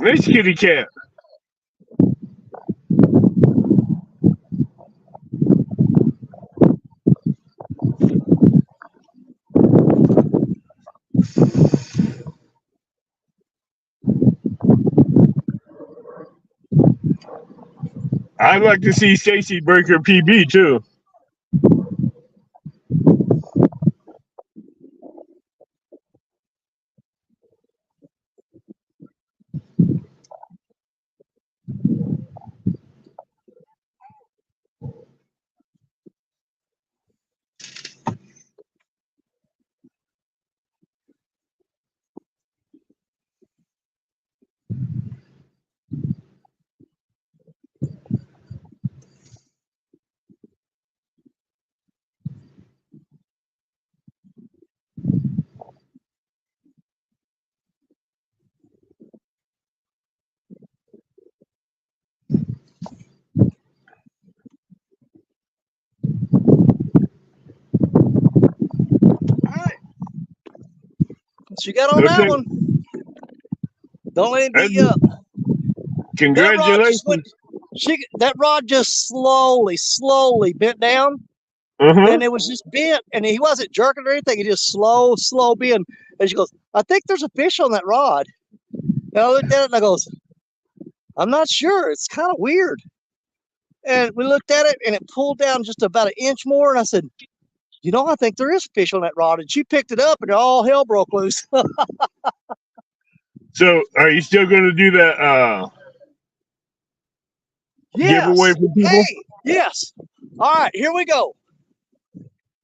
Nice kitty cat. I'd like to see Stacy break her PB too. She got on that one. Don't let him beat you up. Congratulations. That rod just slowly bent down. And it was just bent, and he wasn't jerking or anything. He just slow bend. And she goes, I think there's a fish on that rod. And I looked at it and I goes, I'm not sure. It's kind of weird. And we looked at it and it pulled down just about an inch more. And I said, you know, I think there is a fish on that rod. And she picked it up and all hell broke loose. So are you still going to do that giveaway for people? Hey, yes. All right, here we go.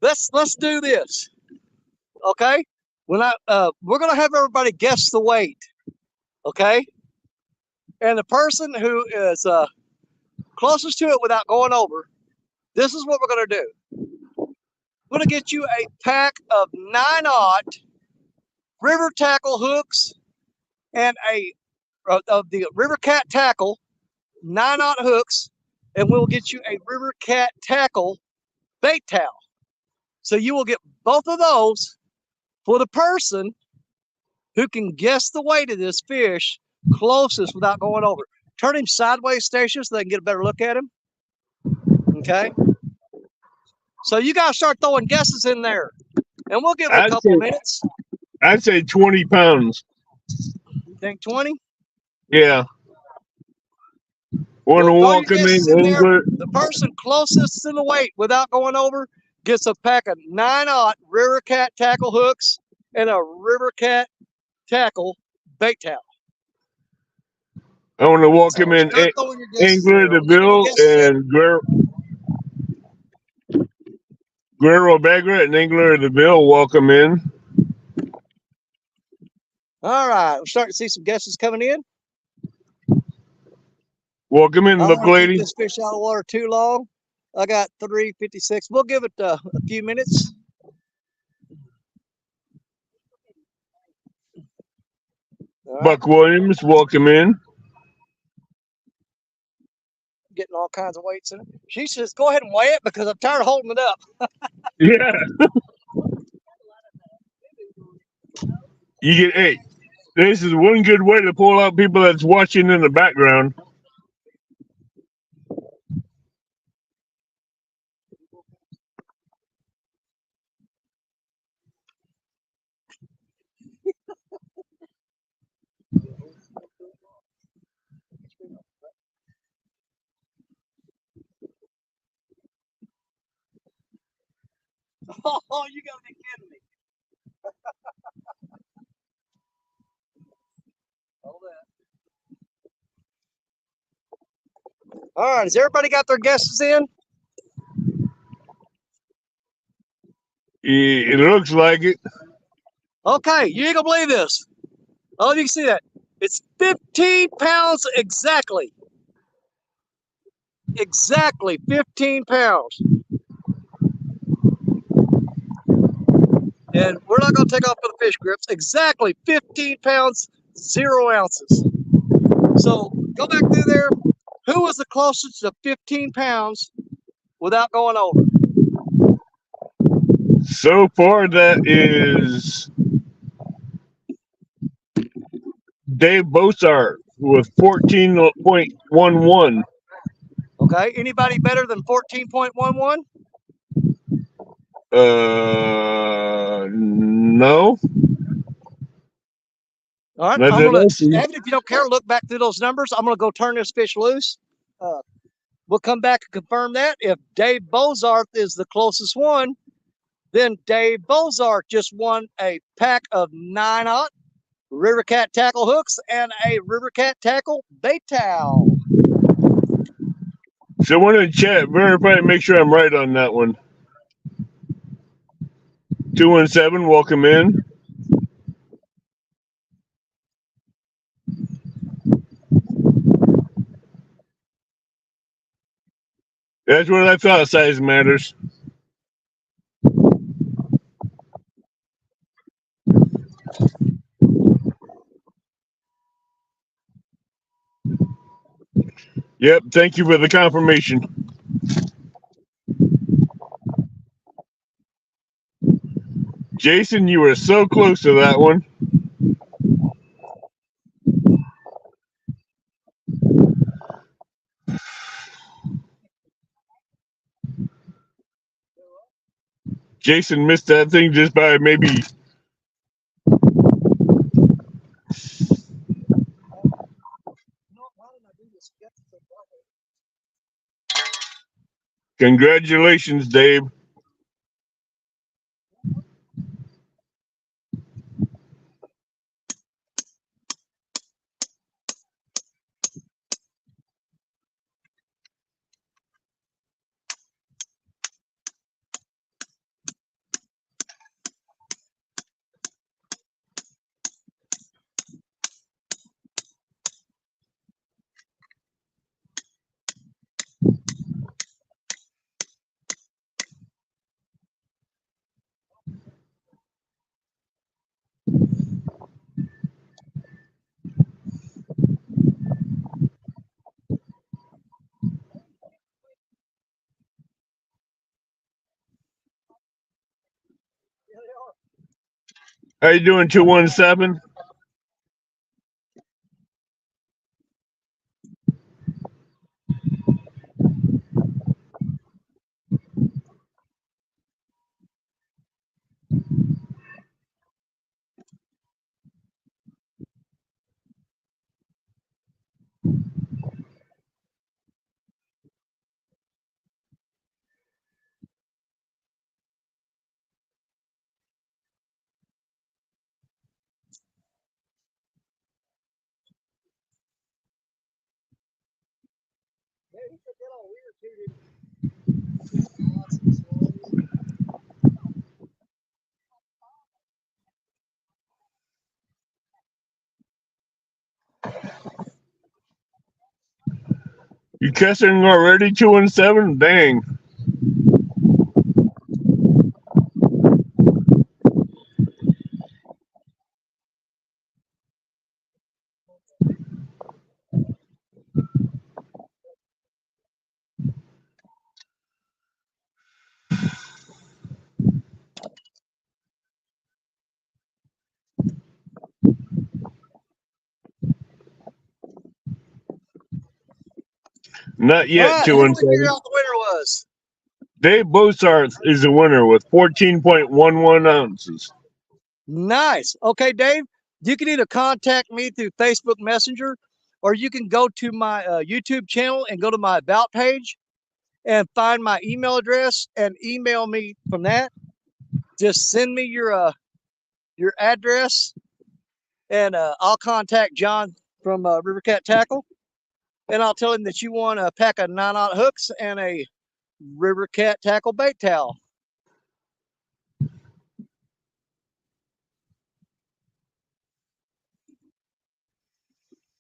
Let's do this. Okay? We're gonna have everybody guess the weight. Okay? And the person who is closest to it without going over, this is what we're gonna do. We're gonna get you a pack of 9/0 river tackle hooks and of the river cat tackle 9/0 hooks, and we'll get you a river cat tackle bait towel. So you will get both of those for the person who can guess the weight of this fish closest without going over. Turn him sideways, Stacia, so they can get a better look at him. Okay. So you guys start throwing guesses in there, and we'll give it a couple minutes. I'd say 20 pounds. You think 20? Yeah. Want to walk in there? The person closest to the weight without going over gets a pack of 9/0 river cat tackle hooks and a river cat tackle bait towel. I want to walk him in Angler DeVille and Guerrero Bagra and Angler DeVille. Welcome in. All right, we're starting to see some guesses coming in. Welcome in, look lady. Keep this fish out of water too long. I got 3:56. We'll give it a few minutes. Right. Buck Williams, welcome in. Getting all kinds of weights in it. She says, go ahead and weigh it because I'm tired of holding it up. Yeah. You get 8. This is one good way to pull out people that's watching in the background. Oh, you gotta be kidding me. Hold that. All right, has everybody got their guesses in? It looks like it. Okay, you ain't gonna believe this. Oh, you can see that. It's 15 pounds exactly. Exactly 15 pounds. And we're not going to take off for the fish grips. Exactly 15 pounds, 0 ounces. So go back through there. Who was the closest to 15 pounds without going over? So far, that is Dave Bosart with 14.11. Okay. Anybody better than 14.11? No. All right. Not I'm that going I to, see. Evan, if you don't care, look back through those numbers. I'm going to go turn this fish loose. We'll come back and confirm that. If Dave Bozarth is the closest one, then Dave Bozarth just won a pack of 9-aught River Cat tackle hooks and a River Cat tackle bait towel. Someone in chat, verify and make sure I'm right on that one. 217, welcome in. That's what I thought, size matters. Yep, thank you for the confirmation. Jason, you were so close to that one. Jason missed that thing just by maybe. Congratulations, Dave. How you doing, 217? You cussing already, 217? Dang. Not All yet, right. Who do we figure 217. out the winner was? Dave Bosart is the winner with 14.11 ounces. Nice. Okay, Dave, you can either contact me through Facebook Messenger or you can go to my YouTube channel and go to my About page and find my email address and email me from that. Just send me your address and I'll contact John from River Cat Tackle and I'll tell him that you want a pack of 9-aught hooks and a River Cat Tackle bait towel.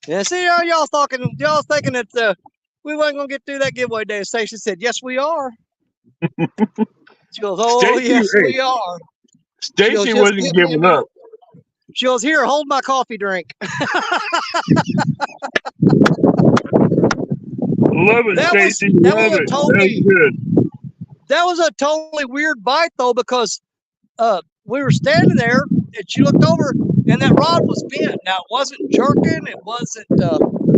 Yeah, see, y'all thinking that we wasn't gonna get through that giveaway day. Stacia said, "Yes, we are." She goes, "Oh, Stacy, yes, hey, we are." Stacy "Just wasn't give me a giving minute." up. She goes, "Here, hold my coffee drink." Love it, That was Stacy. that Love was a it. totally That's good. that was a totally weird bite though, because we were standing there and she looked over and that rod was bent. Now it wasn't jerking, it wasn't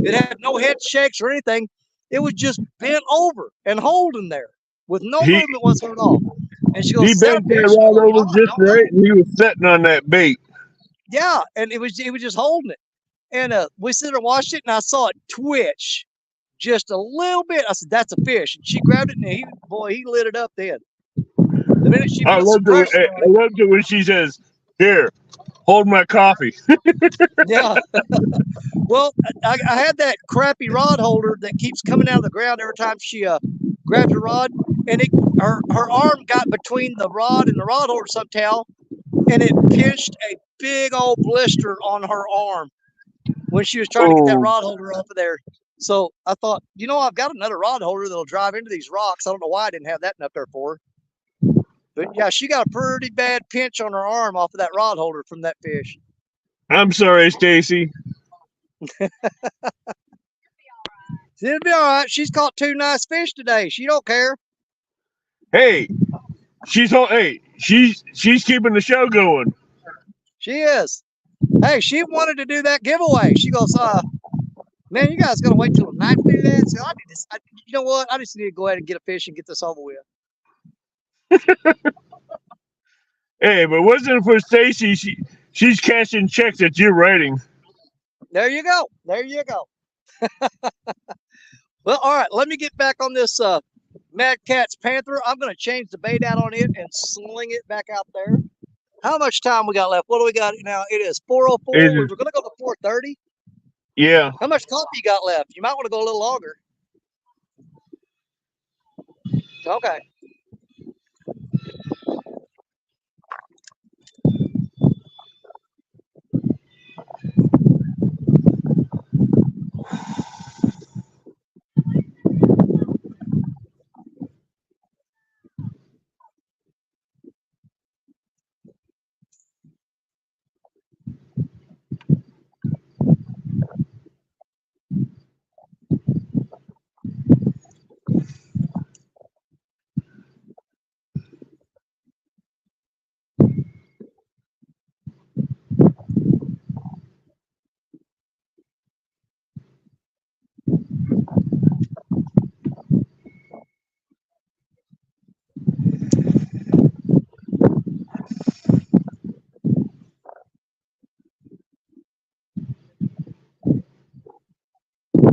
it had no head shakes or anything. It was just bent over and holding there with no He movement whatsoever at all. And she he goes, "Is that a bent that fish?" And I rod go, "You know, over I just don't know." right, and he was sitting on that bait. Yeah, and it was just holding it. And we sit there and watched it, and I saw it twitch just a little bit. I said, "That's a fish." And she grabbed it, and he lit it up then. The minute she I put some loved it. pressure on I it, loved it when she says, "Here, hold my coffee." yeah. Well, I had that crappy rod holder that keeps coming out of the ground every time she grabs a rod, and her arm got between the rod and the rod holder somehow, and it pinched a big old blister on her arm when she was trying to get that Oh, rod holder off of there. So I thought, I've got another rod holder that'll drive into these rocks. I don't know why I didn't have that up there for her. But yeah, she got a pretty bad pinch on her arm off of that rod holder from that fish. I'm sorry, Stacy. It'll be all right. She's caught 2 nice fish today. She don't care. Hey, she's keeping the show going. She is. Hey, she wanted to do that giveaway. She goes, "Man, you guys gonna wait till the night to do that?" So you know what? I just need to go ahead and get a fish and get this over with. Hey, but wasn't it for Stacy? She's cashing checks that you're writing. There you go. There you go. Well, all right. Let me get back on this Mad Cat's Panther. I'm going to change the bait out on it and sling it back out there. How much time we got left? What do we got now? It is 4:04. We were going to go to 4:30. Yeah. How much coffee you got left? You might want to go a little longer. Okay.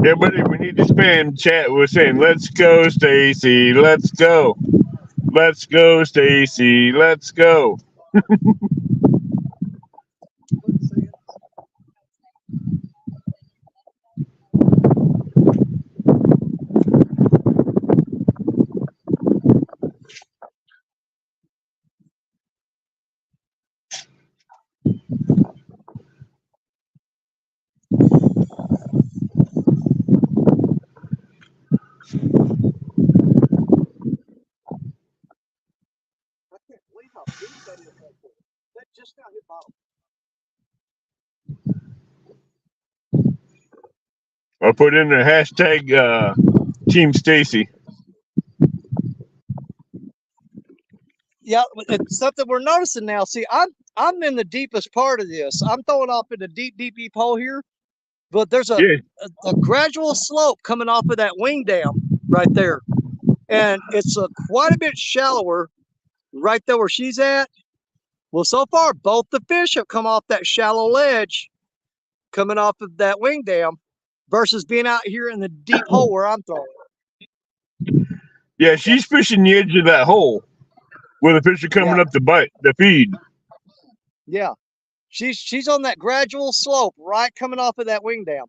Everybody, we need to spam chat. We're saying, "Let's go, Stacy. Let's go. Let's go, Stacy. Let's go." I can't believe how big that is right there. That just now hit bottom. I put in the hashtag Team Stacy. Yeah, it's something we're noticing now. See, I'm in the deepest part of this. I'm throwing off in a deep hole here, but there's a Yeah. gradual slope coming off of that wing dam right there, and it's quite a bit shallower right there where she's at. Well, so far both the fish have come off that shallow ledge coming off of that wing dam versus being out here in the deep hole where I'm throwing. Yeah, she's fishing the edge of that hole where the fish are coming Yeah. up to bite the feed. Yeah, she's on that gradual slope right coming off of that wing dam.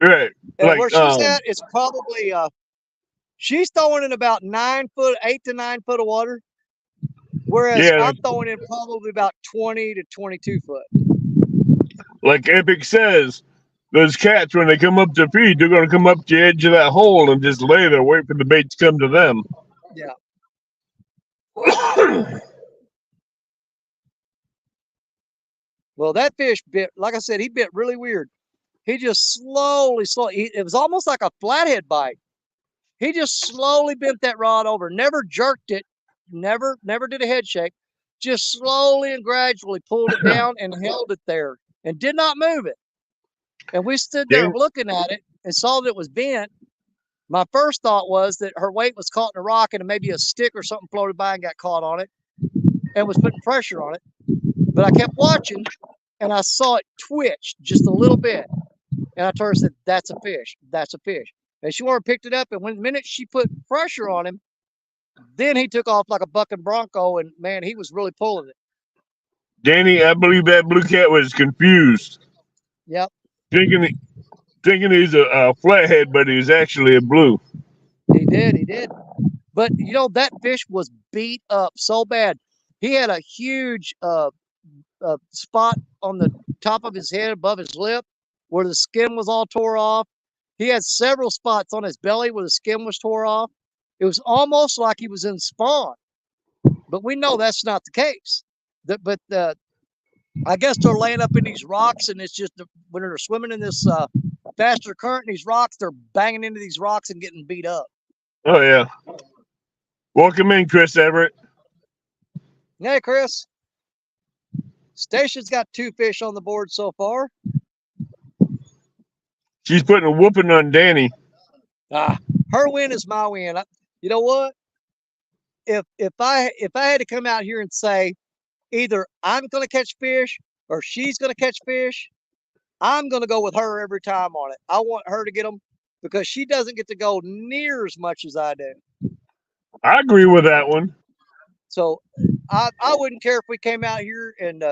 Right. And Like where she's at is probably she's throwing in about 8 to 9 foot of water, whereas yeah, I'm throwing in probably about 20 to 22 foot. like Epic says, those cats when they come up to feed, they're gonna come up to the edge of that hole and just lay there, wait for the bait to come to them. Yeah. Well, that fish bit, like I said, he bit really weird. He just slowly, it was almost like a flathead bite. He just slowly bent that rod over, never jerked it, never did a head shake, just slowly and gradually pulled it down and held it there and did not move it. And we stood there looking at it and saw that it was bent. My first thought was that her weight was caught in a rock and maybe a stick or something floated by and got caught on it and was putting pressure on it. But I kept watching and I saw it twitch just a little bit. And I told her, I said, that's a fish. That's a fish. And she went and picked it up. And when the minute she put pressure on him, then he took off like a bucking bronco. And man, he was really pulling it. Danny, I believe that blue cat was confused. Yep. Thinking he's a flathead, but he's actually a blue. He did. But you know, that fish was beat up so bad. He had a huge spot on the top of his head above his lip where the skin was all tore off. He had several spots on his belly where the skin was tore off. It was almost like he was in spawn, but we know that's not the case. But I guess they're laying up in these rocks, and it's just when they're swimming in this faster current in these rocks, they're banging into these rocks and getting beat up. Oh yeah. Welcome in, Chris Everett. Hey, Chris. Stacia's got 2 fish on the board so far. She's putting a whooping on Danny. Her win is my win. You know what? If I had to come out here and say either I'm going to catch fish or she's going to catch fish, I'm going to go with her every time on it. I want her to get them because she doesn't get to go near as much as I do. I agree with that one. So I wouldn't care if we came out here and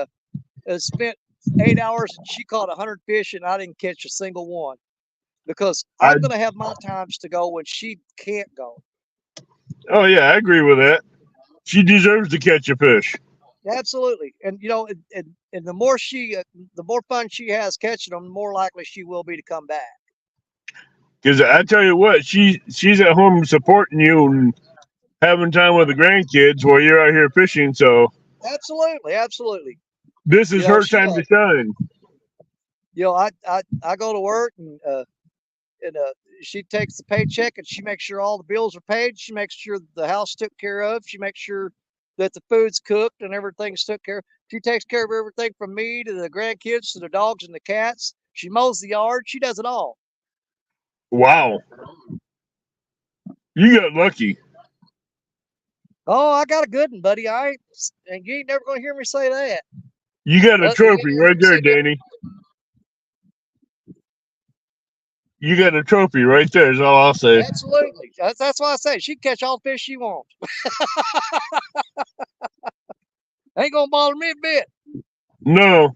spent 8 hours and she caught 100 fish and I didn't catch a single one, because I'm going to have my times to go when she can't go. Oh yeah, I agree with that. She deserves to catch a fish. Absolutely. And you know, and the more the more fun she has catching them, the more likely she will be to come back. Because I tell you what, she's at home supporting you and having time with the grandkids while you're out here fishing. So absolutely. This is her time to shine. You know, I go to work and she takes the paycheck and she makes sure all the bills are paid. She makes sure the house took care of. She makes sure that the food's cooked and everything's took care of. She takes care of everything from me to the grandkids to the dogs and the cats. She mows the yard. She does it all. Wow. You got lucky. Oh, I got a good one, buddy. And you ain't never going to hear me say that. You got a trophy right there, Danny. You got a trophy right there is all I'll say. Absolutely. That's why I say she can catch all the fish she wants. Ain't going to bother me a bit. No.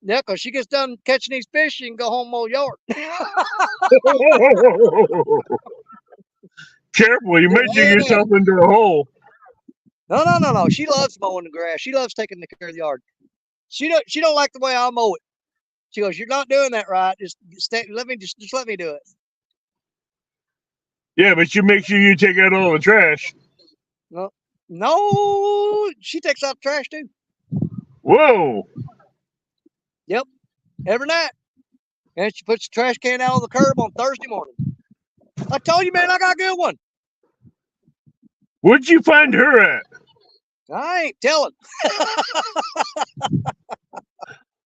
Yeah, because she gets done catching these fish, she can go home mow yard. Careful, you may dig yourself into a hole. No. She loves mowing the grass. She loves taking care of the yard. She don't like the way I mow it. She goes, "You're not doing that right. Just let me do it." Yeah, but you make sure you take out all the trash. No, she takes out the trash too. Whoa. Yep, every night. And she puts the trash can out on the curb on Thursday morning. I told you, man, I got a good one. Where'd you find her at? I ain't telling.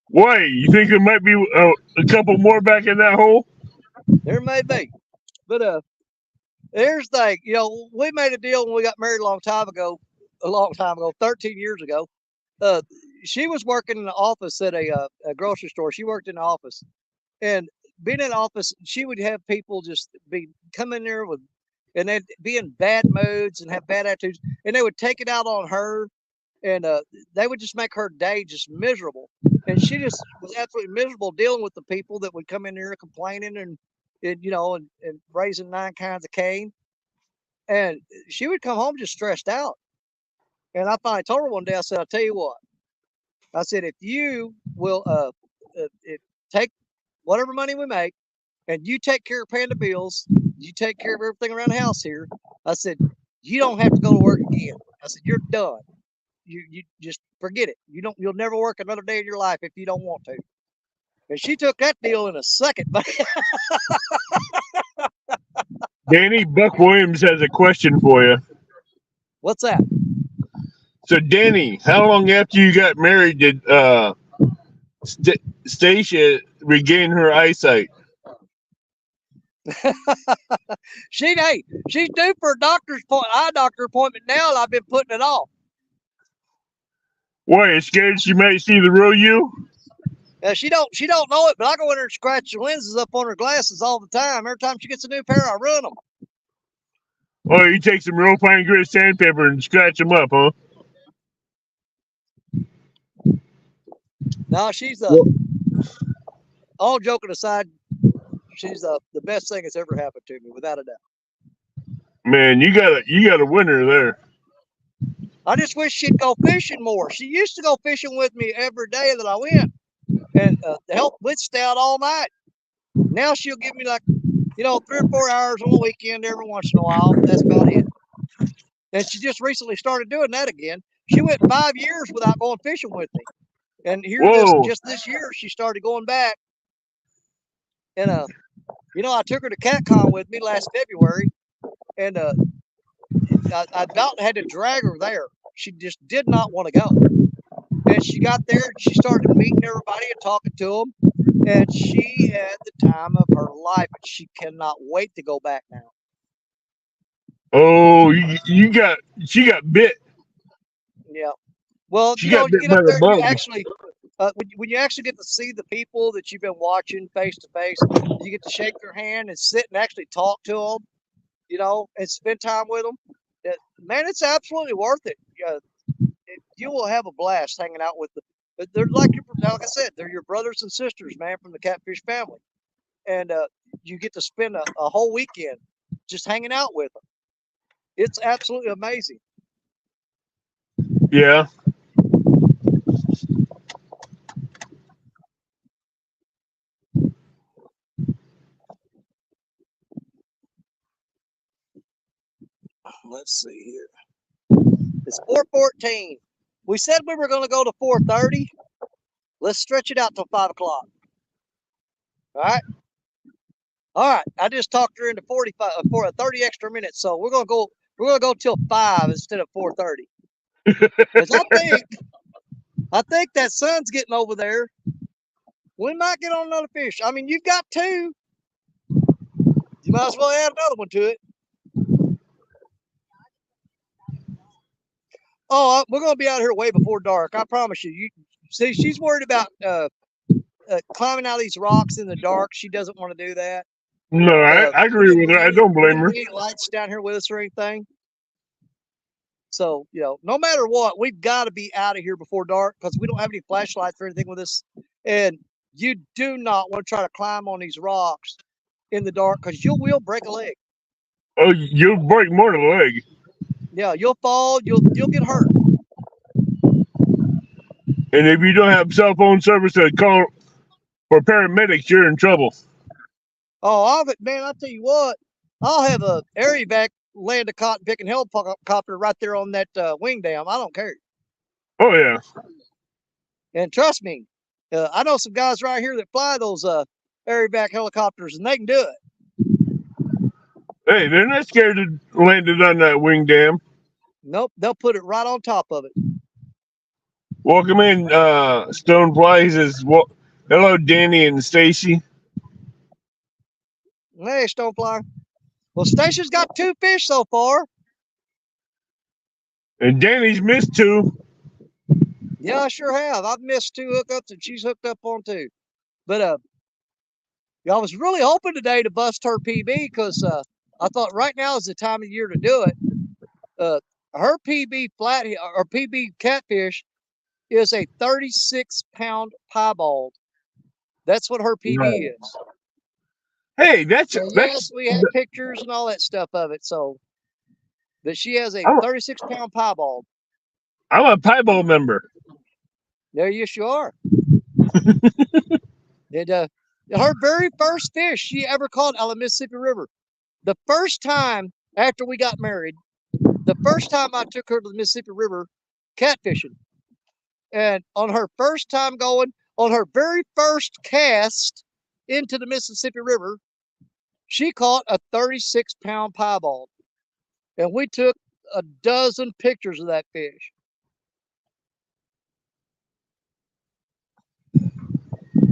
Why? You think there might be a couple more back in that hole? There may be. But here's the thing. You know, we made a deal when we got married a long time ago, 13 years ago. She was working in the office at a grocery store. She worked in the office. And being in the office, she would have people just come in there and they'd be in bad moods and have bad attitudes. And they would take it out on her. And they would just make her day just miserable. And she just was absolutely miserable dealing with the people that would come in there complaining and raising 9 kinds of Cain. And she would come home just stressed out. And I finally told her one day, I said, "I'll tell you what." I said, "If you will take whatever money we make and you take care of paying the bills, you take care of everything around the house here," I said, "you don't have to go to work again." I said, "You're done." you just forget it. You'll never work another day in your life if you don't want to. And she took that deal in a second. Danny, Buck Williams has a question for you. What's that? So, Danny, how long after you got married did Stacia regain her eyesight? She's due for a eye doctor appointment now, and I've been putting it off. Why, you scared she might see the real you? She don't know it, but I go in there and scratch the lenses up on her glasses all the time. Every time she gets a new pair, I run them. Oh, you take some real fine grit sandpaper and scratch them up, huh? No, she's all joking aside, she's the best thing that's ever happened to me, without a doubt. Man, you got a winner there. I just wish she'd go fishing more. She used to go fishing with me every day that I went, and help with stout all night. Now she'll give me 3 or 4 hours on the weekend every once in a while. That's about it. And she just recently started doing that again. She went 5 years without going fishing with me, and just this year she started going back. And I took her to CatCon with me last February, and I about had to drag her there. She just did not want to go. And she got there and she started meeting everybody and talking to them. And she had the time of her life, and she cannot wait to go back now. Oh, she got bit. Yeah. Well, she got bit you get by up the there, bug. you actually, when you actually get to see the people that you've been watching face to face, you get to shake their hand and sit and actually talk to them, and spend time with them. Man, it's absolutely worth it. You will have a blast hanging out with them. They're like I said, they're your brothers and sisters, man, from the catfish family. And you get to spend a whole weekend just hanging out with them. It's absolutely amazing. Yeah. Let's see here. It's 4:14. We said we were going to go to 4:30. Let's stretch it out till 5 o'clock. All right. All right. I just talked her into 30 extra minutes, so we're gonna go till 5 instead of 4:30. Because I think that sun's getting over there. We might get on another fish. I mean, you've got 2. You might as well add another one to it. Oh, we're gonna be out here way before dark. I promise you. You see, she's worried about climbing out of these rocks in the dark. She doesn't want to do that. No, I agree with her. I don't blame her. Any lights down here with us or anything. So, no matter what, we've got to be out of here before dark because we don't have any flashlights or anything with us. And you do not want to try to climb on these rocks in the dark because you will break a leg. Oh, you'll break more than a leg. Yeah, you'll fall. You'll get hurt. And if you don't have cell phone service to call for paramedics, you're in trouble. Oh, man, I'll tell you what. I'll have a air evac land a cotton picking helicopter right there on that wing dam. I don't care. Oh, yeah. And trust me, I know some guys right here that fly those air evac helicopters, and they can do it. Hey, they're not scared to land it on that wing dam. Nope, they'll put it right on top of it. Welcome in, Stonefly. He says, well, hello, Danny and Stacy. Hey, Stonefly. Well, Stacia's got 2 fish so far. And Danny's missed 2. Yeah, I sure have. I've missed 2 hookups, and she's hooked up on 2. But I was really hoping today to bust her PB because I thought right now is the time of year to do it. Her PB or PB catfish is a 36-pound piebald. That's what her PB is. Hey, yes, we have pictures and all that stuff of it. So, but she has a 36-pound piebald. I'm a piebald member. There you are. And her very first fish she ever caught out of the Mississippi River. The first time after we got married, the first time I took her to the Mississippi River, catfishing. And on her first time going, on her very first cast into the Mississippi River, she caught a 36-pound piebald. And we took a dozen pictures of that fish.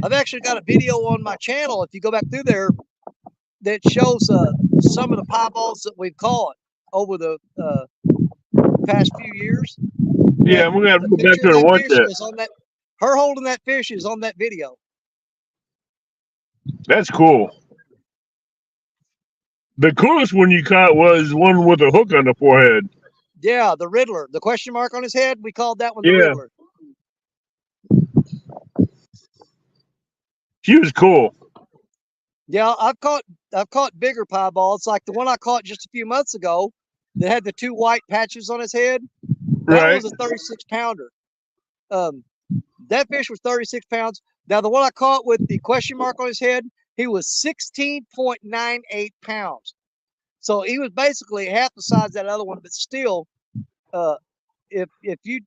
I've actually got a video on my channel, if you go back through there, that shows some of the piebalds that we've caught over the past few years. Yeah, I'm gonna have to go back there and watch that. Her holding that fish is on that video. That's cool. The coolest one you caught was one with a hook on the forehead. Yeah, the Riddler, the question mark on his head. We called that one the Riddler. She was cool. Yeah, I've caught bigger piebalds, like the one I caught just a few months ago that had the 2 white patches on his head. That was a 36-pounder. That fish was 36 pounds. Now, the one I caught with the question mark on his head, he was 16.98 pounds. So he was basically half the size of that other one, but still, if you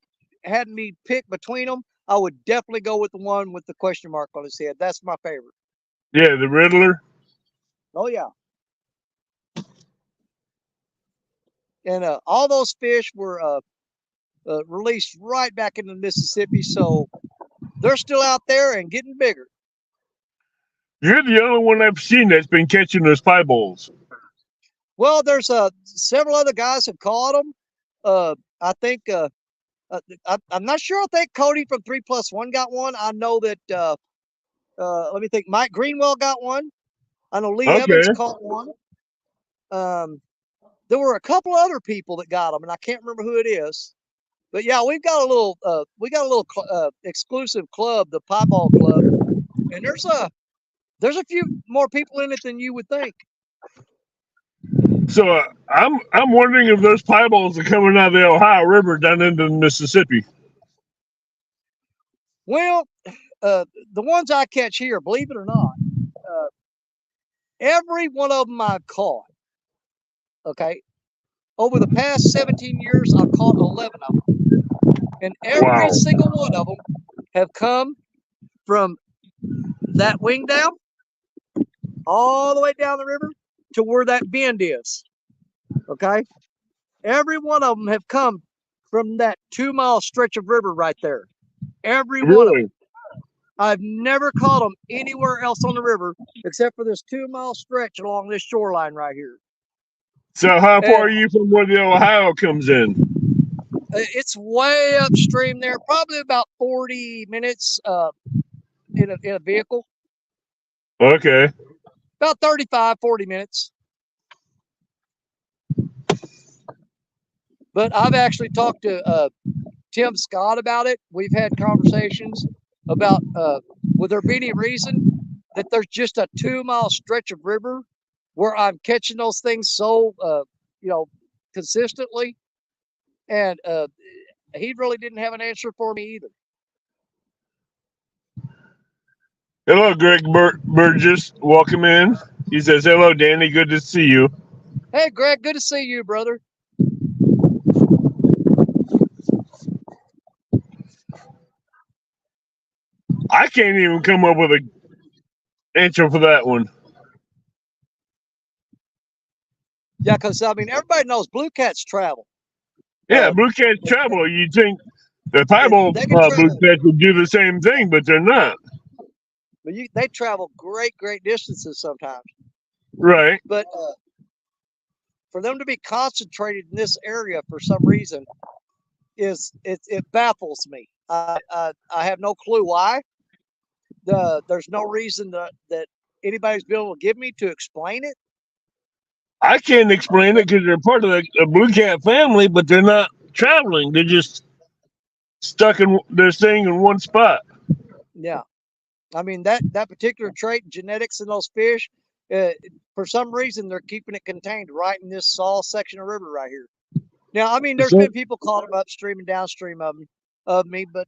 had me pick between them, I would definitely go with the one with the question mark on his head. That's my favorite. Yeah, the Riddler. Oh, yeah. And all those fish were released right back into Mississippi, so they're still out there and getting bigger. You're the only one I've seen that's been catching those piebalds. Well, there's several other guys have caught them. I think I'm not sure. I think Cody from 3+1 got one. I know that. Let me think. Mike Greenwell got one. I know Lee Evans caught one. There were a couple other people that got them, and I can't remember who it is. But yeah, we got a little exclusive club, the Piebald Club, and there's a few more people in it than you would think. So I'm wondering if those piebalds are coming out of the Ohio River down into Mississippi. Well, the ones I catch here, believe it or not, every one of them I've caught. Okay, over the past 17 years, I've caught 11 of them, and every single one of them have come from that wing down all the way down the river to where that bend is. Okay, every one of them have come from that 2-mile stretch of river right there. Every one of them. I've never caught them anywhere else on the river except for this 2-mile stretch along this shoreline right here. So how far are you from where the Ohio comes in? It's way upstream there, probably about 40 minutes in a vehicle. Okay. About 35, 40 minutes. But I've actually talked to Tim Scott about it. We've had conversations about would there be any reason that there's just a 2-mile stretch of river where I'm catching those things so consistently, and he really didn't have an answer for me either. Hello, Greg Burgess. Welcome in. He says, hello, Danny. Good to see you. Hey, Greg. Good to see you, brother. I can't even come up with an answer for that one. Yeah, because, I mean, everybody knows blue cats travel. Yeah, blue cats travel. You'd think the piebald blue cats would do the same thing, but they're not. But they travel great distances sometimes. Right. But for them to be concentrated in this area for some reason it baffles me. I have no clue why. There's no reason that anybody's been able to give me to explain it. I can't explain it because they're part of the blue cat family, but they're not traveling. They're just they're staying in one spot. Yeah. I mean, that particular trait and genetics in those fish, for some reason, they're keeping it contained right in this small section of river right here. Now, I mean, there's been people caught them upstream and downstream of me, but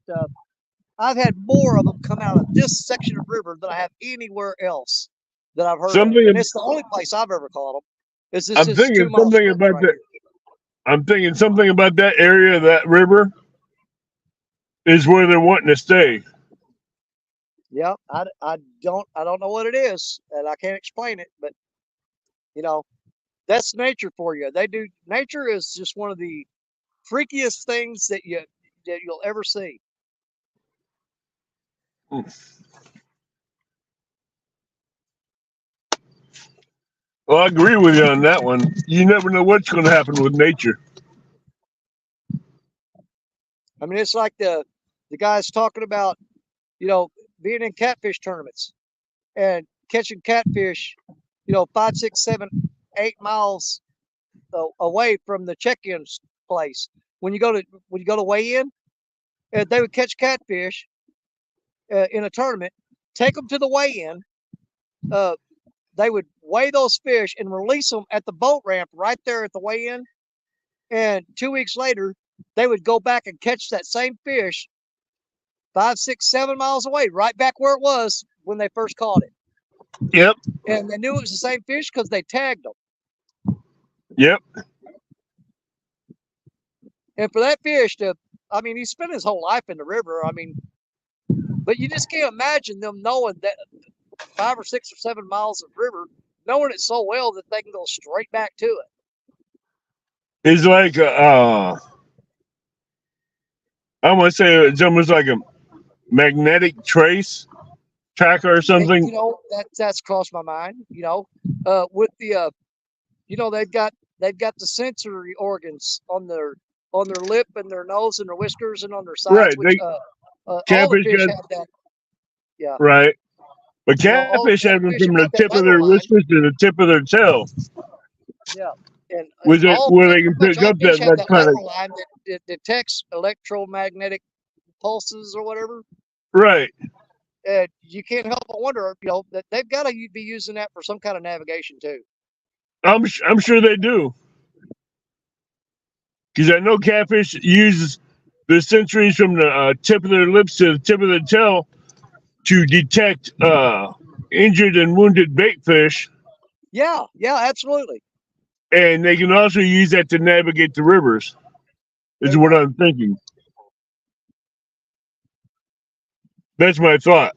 I've had more of them come out of this section of river than I have anywhere else that I've heard of. And it's the only place I've ever caught them. I'm thinking something about that. I'm thinking something about that area of that river is where they're wanting to stay. Yeah, I don't know what it is, and I can't explain it, but you know, that's nature for you. Nature is just one of the freakiest things that you'll ever see. Well, I agree with you on that one. You never know what's going to happen with nature. I mean, it's like the guys talking about, being in catfish tournaments and catching catfish, 5, 6, 7, 8 miles away from the check-in place. When you go to weigh in, they would catch catfish in a tournament, take them to the weigh-in. They would weigh those fish and release them at the boat ramp right there at the weigh-in. And 2 weeks later, they would go back and catch that same fish 5, 6, 7 miles away, right back where it was when they first caught it. Yep. And they knew it was the same fish because they tagged them. Yep. And for that fish he spent his whole life in the river. But you just can't imagine them knowing that 5 or 6 or 7 miles of river, knowing it so well that they can go straight back to it. It's like I want to say it's almost like a magnetic trace tracker or something. That's crossed my mind. With the they've got the sensory organs on their lip and their nose and their whiskers and on their sides. Right. Which all the fish have that. Yeah. Right. But catfish have them from the tip of their whiskers to the tip of their tail. Yeah. And where they can pick up that kind of line that detects electromagnetic pulses or whatever. Right. And you can't help but wonder, that they've got to be using that for some kind of navigation too. I'm sure they do, because I know catfish use the sensories from the tip of their lips to the tip of their tail to detect injured and wounded bait fish. Yeah, absolutely. And they can also use that to navigate the rivers, is what I'm thinking. That's my thought.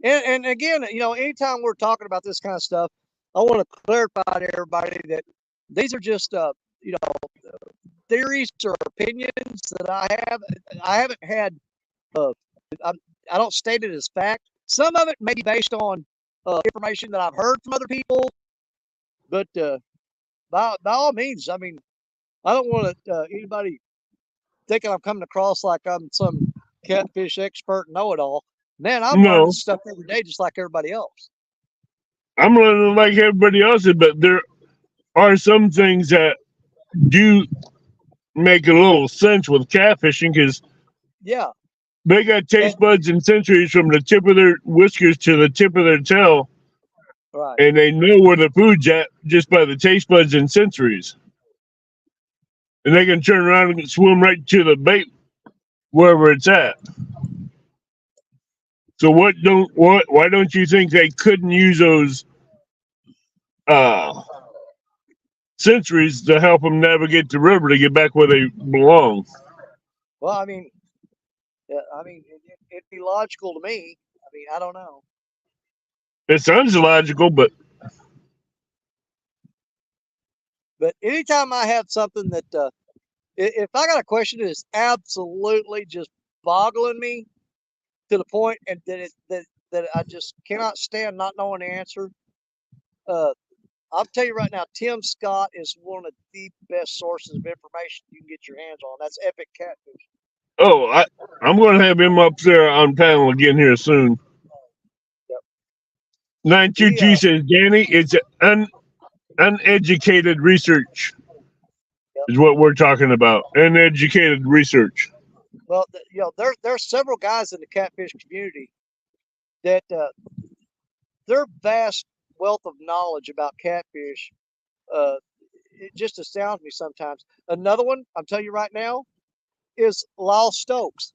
And again, anytime we're talking about this kind of stuff, I want to clarify to everybody that these are just, theories or opinions that I have. I haven't had, I don't state it as fact. Some of it may be based on information that I've heard from other people, but by all means, I don't want anybody thinking I'm coming across like I'm some catfish expert know-it-all. Man, I'm learning stuff every day just like everybody else. I'm learning like everybody else, but there are some things that do make a little sense with catfishing, because they got taste buds and sensories from the tip of their whiskers to the tip of their tail. Right. And they know where the food's at just by the taste buds and sensories. And they can turn around and swim right to the bait wherever it's at. So why don't you think they couldn't use those sensories to help them navigate the river to get back where they belong? Well, it'd be logical to me. I don't know. It sounds illogical, but anytime I have something that, if I got a question that is absolutely just boggling me to the point, and that I just cannot stand not knowing the answer, I'll tell you right now, Tim Scott is one of the best sources of information you can get your hands on. That's Epic Catfish. Oh, I'm going to have him up there on panel again here soon. Yep. 922 says, Danny, it's uneducated research is what we're talking about. Uneducated research. Well, there's several guys in the catfish community that their vast wealth of knowledge about catfish, it just astounds me sometimes. Another one, I'm telling you right now, is Lyle Stokes.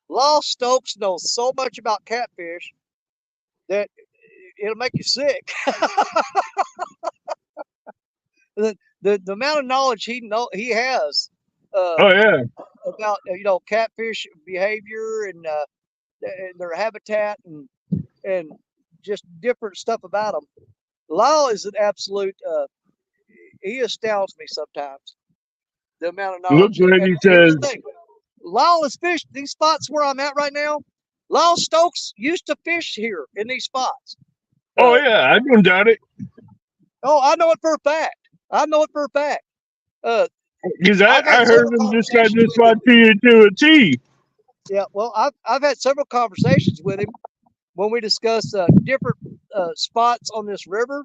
Lyle Stokes knows so much about catfish that it'll make you sick. the amount of knowledge he has about catfish behavior and their habitat and just different stuff about them. Lyle is an absolute. He astounds me sometimes. The amount of Look knowledge. what he says. Lyle has fished these spots where I'm at right now. Lyle Stokes used to fish here in these spots. Oh yeah, I don't doubt it. Oh, I know it for a fact. I know it for a fact. Because I heard him describe this spot to you to a T. Yeah, well, I've had several conversations with him when we discuss different spots on this river,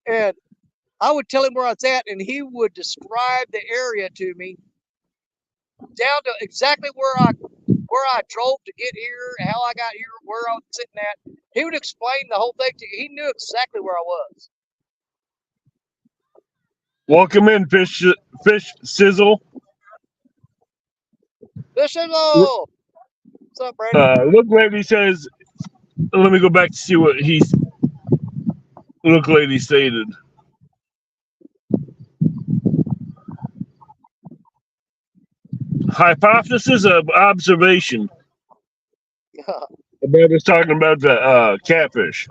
and I would tell him where I was at, and he would describe the area to me down to exactly where I drove to get here, how I got here, where I was sitting at. He would explain the whole thing to you. He knew exactly where I was. Welcome in, Fish Sizzle. Fish Sizzle! What's up, Brandon? Look Lady says, let me go back to see what Look Lady stated. Hypothesis of observation. About us talking about the catfish.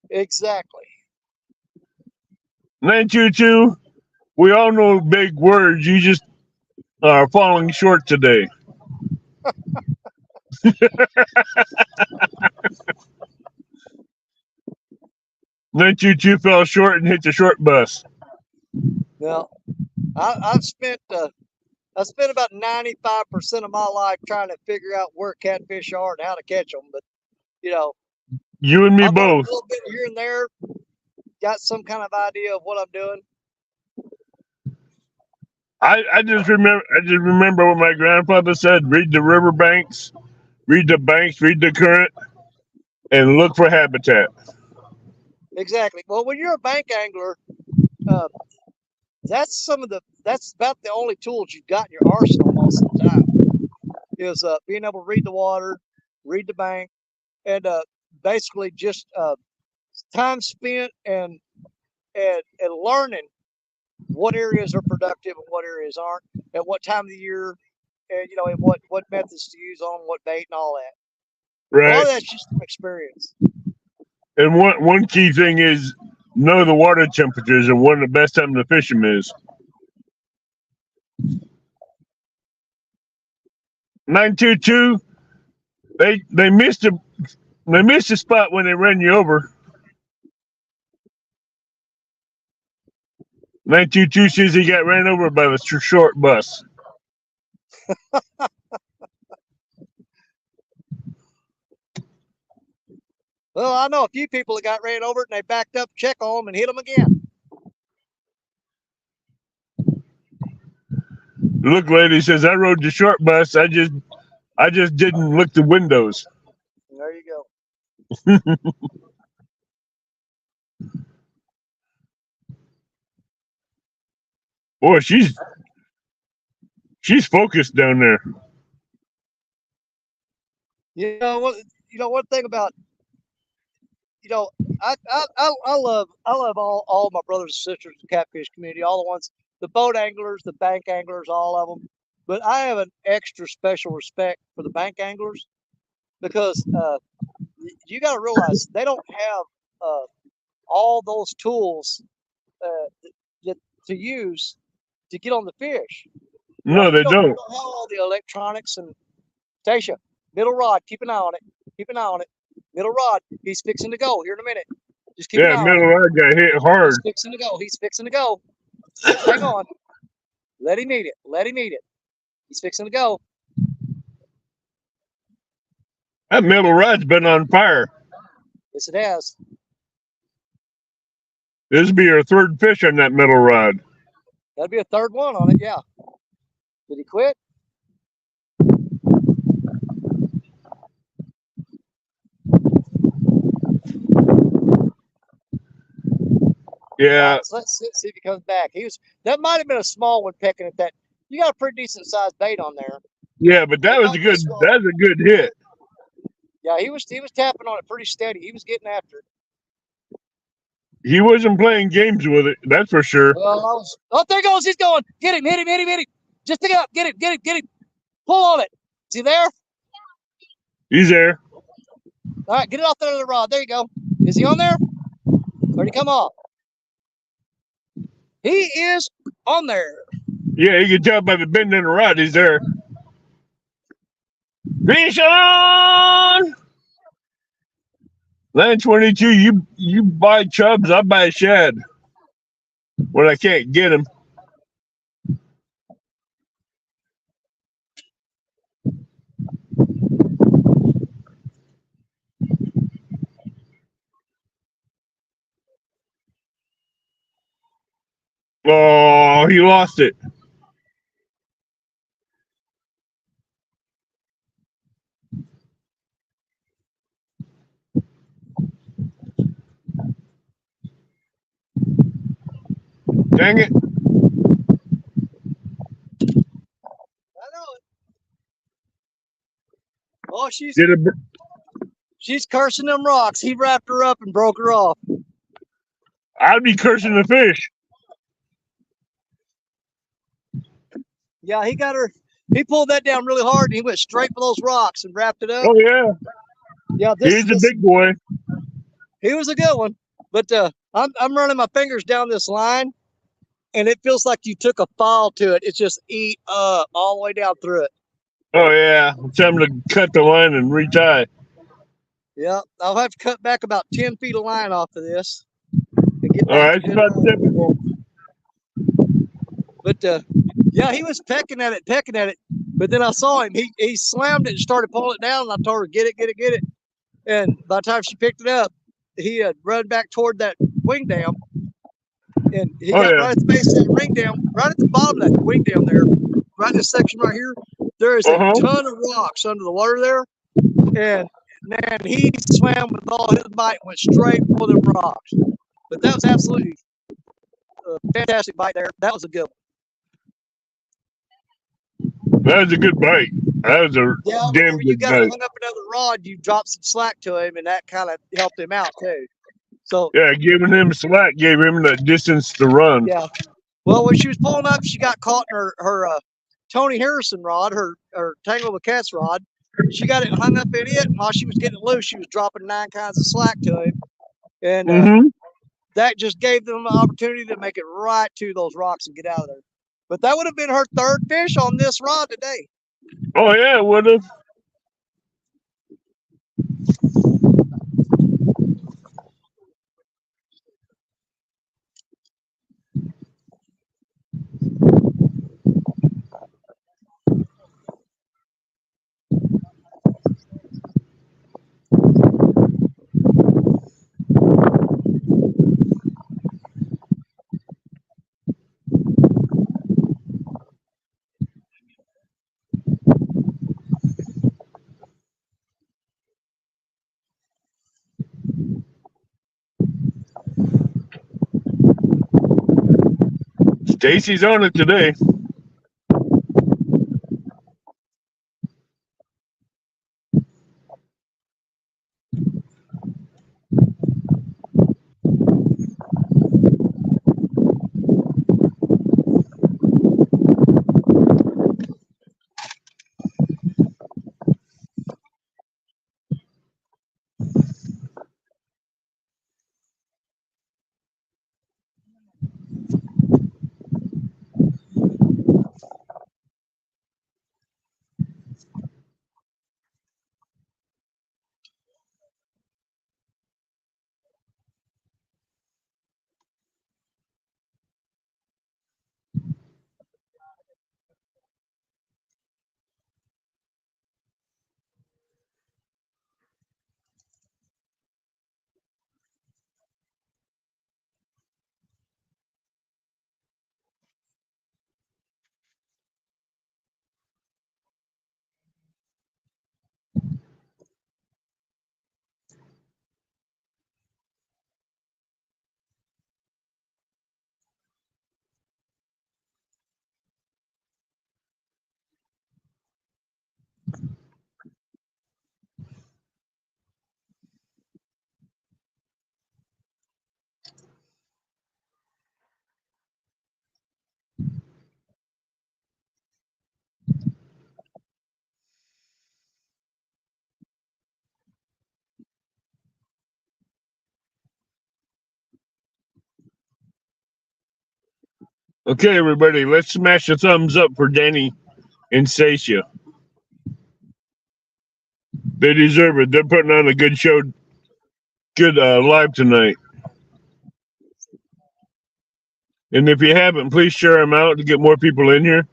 Exactly. 922, we all know big words. You just are falling short today. 922 fell short and hit the short bus. Now, I've spent about 95% of my life trying to figure out where catfish are and how to catch them. But you and me I've both. a little bit here and there. Got some kind of idea of what I'm doing. I just remember what my grandfather said: read the riverbanks, read the banks, read the current, and look for habitat. Exactly. Well, when you're a bank angler, that's about the only tools you've got in your arsenal most of the time. Is being able to read the water, read the bank, and basically just time spent and learning what areas are productive and what areas aren't, at what time of the year, and and what methods to use on what bait and all that. Right. A lot of that's just experience. And one key thing is know the water temperatures and when the best time to fish them is. 922, they missed a spot when they ran you over. 922 says he got ran over by the short bus. Well, I know a few people that got ran over and they backed up, check on them, and hit them again. Look, lady says I rode the short bus. I just didn't look the windows. There you go. Boy, she's focused down there. One thing about I love all my brothers and sisters in the catfish community, all the ones, the boat anglers, the bank anglers, all of them. But I have an extra special respect for the bank anglers because you got to realize they don't have all those tools to use to get on the fish. No, they don't. They don't have all the electronics. And Stacia, middle rod, keep an eye on it. Keep an eye on it. Middle rod, he's fixing to go here in a minute. Just keep an eye on it. Middle rod got hit hard. He's fixing to go. He's fixing to go. Hang on. Let him eat it. Let him eat it. He's fixing to go. That middle rod's been on fire. Yes, it has. This will be your third fish on that middle rod. That'll be a third one on it, yeah. Did he quit? Yeah. Right, so let's see if he comes back. That might have been a small one pecking at that. You got a pretty decent sized bait on there. Yeah, but that's a good hit. Yeah, he was tapping on it pretty steady. He was getting after it. he wasn't playing games with it. That's for sure. Well, oh, there he goes. He's going. Get him, hit him, hit him, hit him. Just pick it up. Get him, get him, get him. Pull on it. Is he there? He's there. All right, get it off the other rod. There you go. Is he on there? Or did he come off? He is on there. Yeah, you can tell by the bend in the rod. He's there. Fish on! Land 22, you buy chubs, I buy shad. When I can't get him. Oh, he lost it. Dang it. I know it. Oh, she's cursing them rocks. He wrapped her up and broke her off. I'd be cursing the fish. Yeah, he got her. He pulled that down really hard and he went straight for those rocks and wrapped it up. Oh, yeah. Yeah, He's a big boy. He was a good one. But I'm running my fingers down this line and it feels like you took a file to it. It's just eat up all the way down through it. Oh, yeah. Time to cut the line and retie. Yeah, I'll have to cut back about 10 feet of line off of this. And get All right, it's about typical. But yeah, he was pecking at it. But then I saw him. He slammed it and started pulling it down. And I told her, get it. And by the time she picked it up, he had run back toward that wing dam. And he got right at the base of that ring dam, right at the bottom of that wing dam there, right in this section right here. There is a ton of rocks under the water there. And man, he swam with all his might and went straight for them rocks. But that was absolutely a fantastic bite there. That was a good one. That was a good bite. That was a damn you good got bite. hung up another rod, you dropped some slack to him, and that kind of helped him out too. So yeah, giving him slack gave him that distance to run. Yeah. Well, when she was pulling up, she got caught in her Tony Harrison rod, her Tangle with Cats rod. She got it hung up in it, and while she was getting it loose, she was dropping 9 kinds of slack to him, and that just gave them an opportunity to make it right to those rocks and get out of there. But that would have been her 3rd fish on this rod today. Oh yeah, it would have. Stacy's on it today. Okay, everybody, let's smash a thumbs up for Danny and Stacia. They deserve it. They're putting on a good show, good live tonight. And if you haven't, please share them out to get more people in here.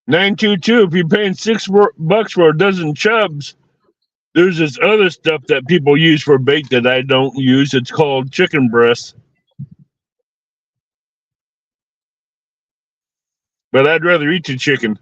$922. If you're paying $6 for a dozen chubs, there's this other stuff that people use for bait that I don't use. It's called chicken breast. But I'd rather eat the chicken.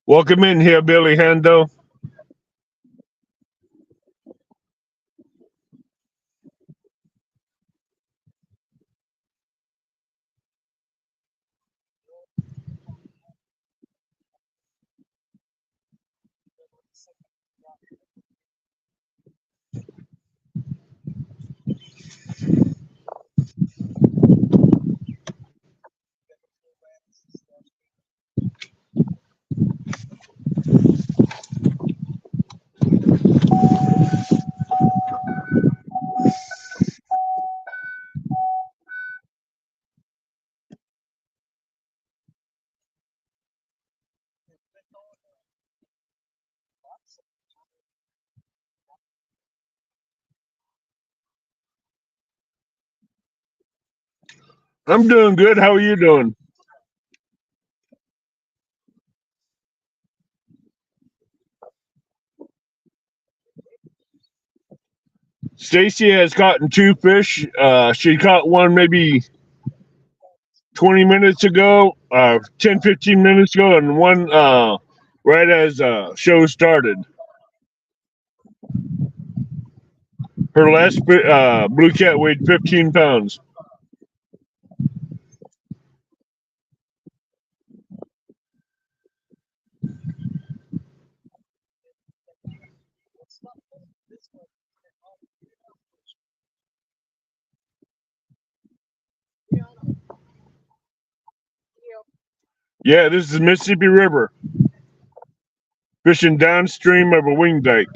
Welcome in here, Billy Hando. I'm doing good. How are you doing? Stacy has caught two fish. She caught one maybe 20 minutes ago, 10, 15 minutes ago, and one right as show started. Her last blue cat weighed 15 pounds. Yeah, this is the Mississippi River, fishing downstream of a wing dike.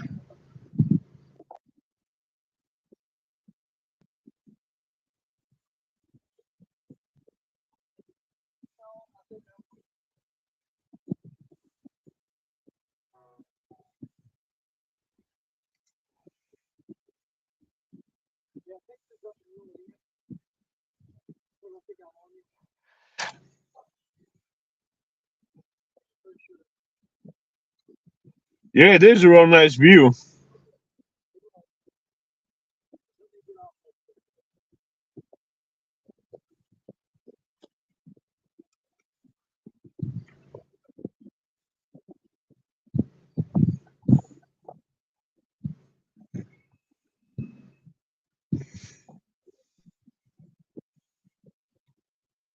Yeah, it is a real nice view.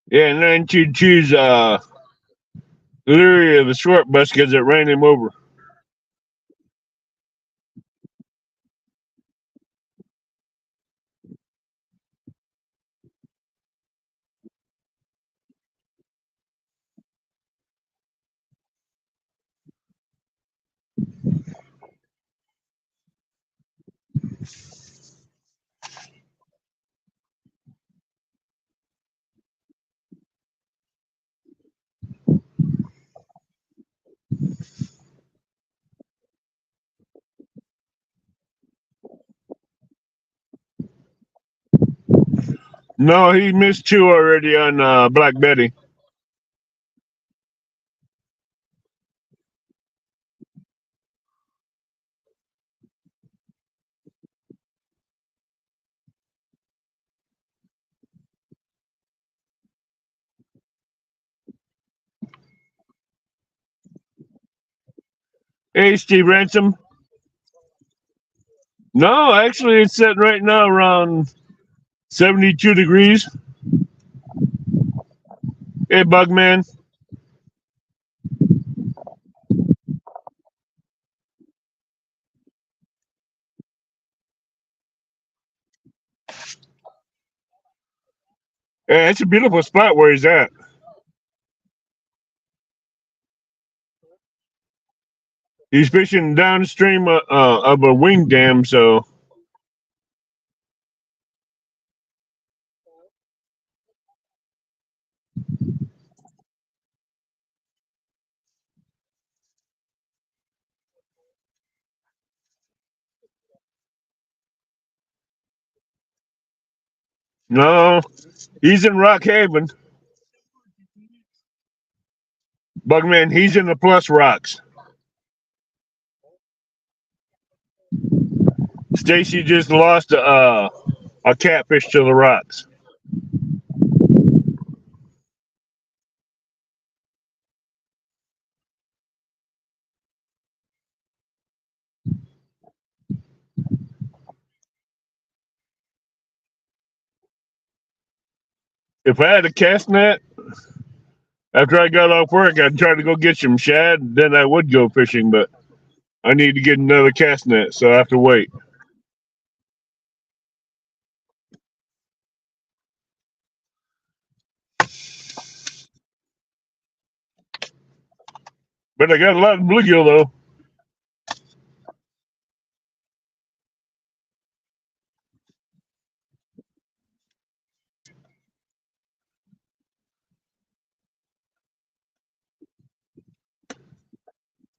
Yeah, and then to choose Leary of the short bus because it ran him over. No, he missed two already on Black Betty. Hey, Steve Ransom. No, actually, it's sitting right now around 72 degrees. Hey, Bugman. Yeah, it's a beautiful spot where he's at. He's fishing downstream of a wing dam, so no, he's in Rock Haven. Bugman, he's in the Plus Rocks. Stacy just lost a catfish to the rocks. If I had a cast net, after I got off work, I'd try to go get some shad. Then I would go fishing, but I need to get another cast net, so I have to wait. But I got a lot of bluegill though.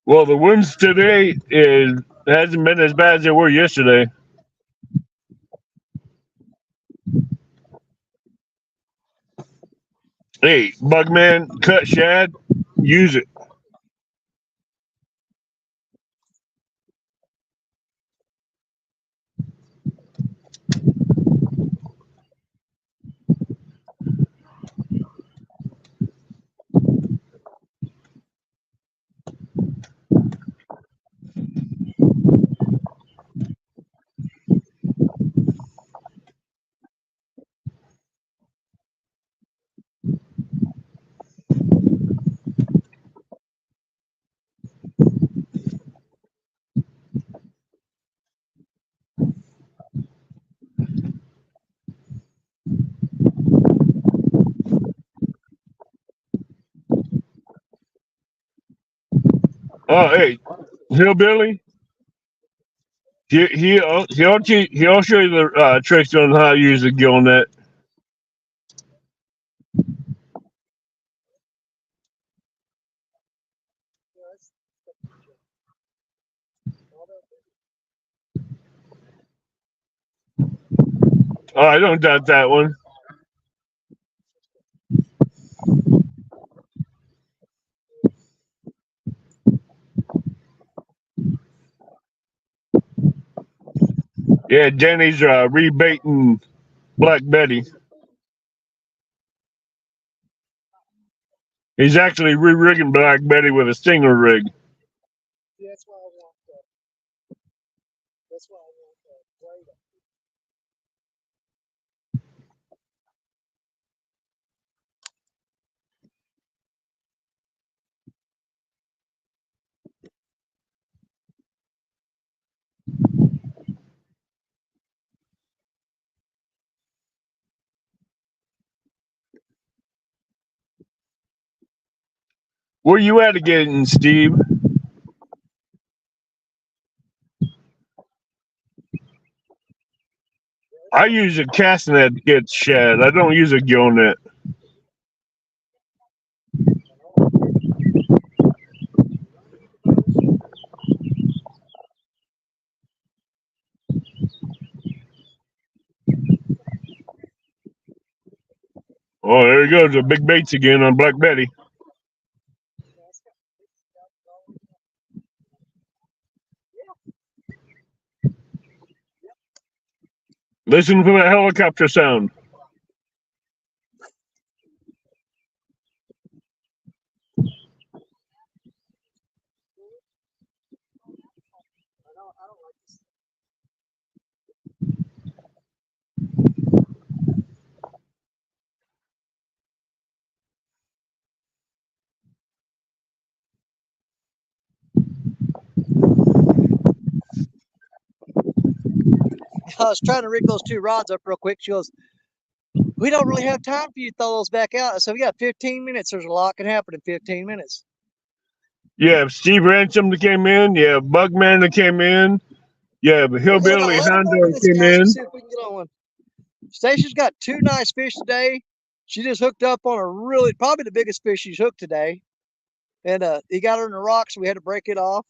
Well, the winds today hasn't been as bad as they were yesterday. Hey, Bugman, cut shad, use it. Oh, hey, Hillbilly, he'll show you the tricks on how to use the gill net. Oh, I don't doubt that one. Yeah, Danny's rebaiting Black Betty. He's actually re-rigging Black Betty with a stinger rig. Where you at again, Steve? I use a cast net to get shad. I don't use a gill net. Oh, there he goes. The big baits again on Black Betty. Listen for that helicopter sound. I was trying to rig those two rods up real quick. She goes, "We don't really have time for you to throw those back out." I said, "We got 15 minutes. There's a lot can happen in 15 minutes." Yeah, Steve Ransom that came in. Yeah, Bugman that came in. Yeah, but We got about Hillbilly 11 more Honda minutes, came guys. in. Let's see if we can get on one. Stacia's got two nice fish today. She just hooked up on probably the biggest fish she's hooked today. And he got her in the rocks. So we had to break it off.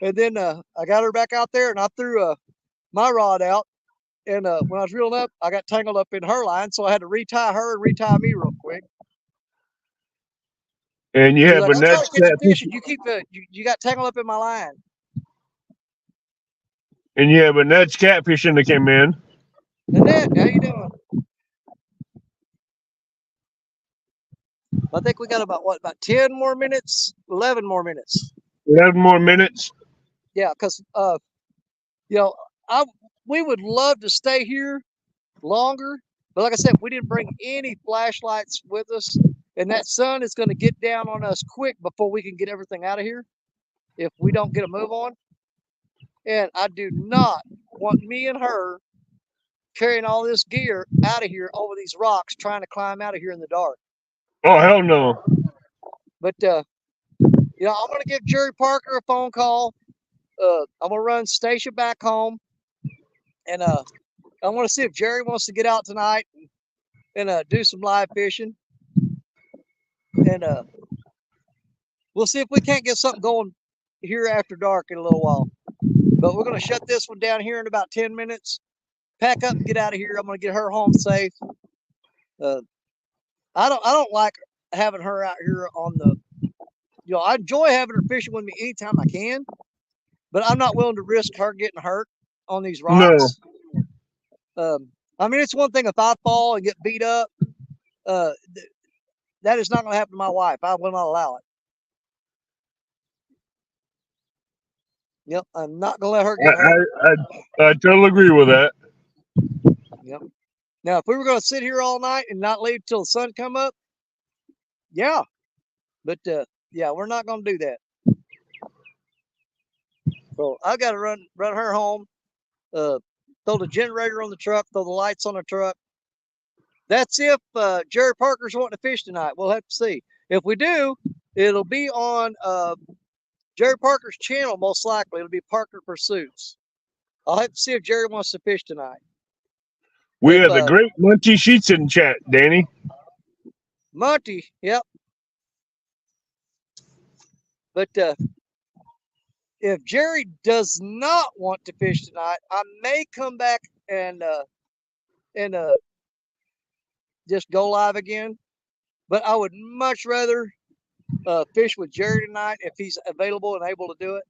And then I got her back out there and I threw my rod out. And when I was reeling up, I got tangled up in her line. So I had to retie her and retie me real quick. And you She's have like, a "I'm net trying to catch a catfish. fish and you keep you got tangled up in my line." And you have a Nets catfishing that came in. Annette, how you doing? I think we got about 10 more minutes, 11 more minutes. 11 more minutes. Yeah, because you know, we would love to stay here longer, but like I said, we didn't bring any flashlights with us, and that sun is going to get down on us quick before we can get everything out of here if we don't get a move on. And I do not want me and her carrying all this gear out of here over these rocks trying to climb out of here in the dark. Oh, hell no. But I'm going to give Jerry Parker a phone call. I'm going to run Stacia back home, and I want to see if Jerry wants to get out tonight and do some live fishing. And we'll see if we can't get something going here after dark in a little while. But we're going to shut this one down here in about 10 minutes. Pack up and get out of here. I'm going to get her home safe. I don't like having her out here on the. I enjoy having her fishing with me anytime I can, but I'm not willing to risk her getting hurt on these rocks. No. I mean, it's one thing if I fall and get beat up. That is not going to happen to my wife. I will not allow it. Yep, I'm not going to let her get hurt. I totally agree with that. Yep. Now, if we were going to sit here all night and not leave till the sun come up, yeah. But yeah, we're not going to do that. So I got to run her home, throw the generator on the truck, throw the lights on the truck. That's if Jerry Parker's wanting to fish tonight. We'll have to see. If we do, it'll be on Jerry Parker's channel, most likely. It'll be Parker Pursuits. I'll have to see if Jerry wants to fish tonight. We have the great Monty Sheets in chat, Danny. Monty, yep. But if Jerry does not want to fish tonight, I may come back and just go live again. But I would much rather fish with Jerry tonight if he's available and able to do it.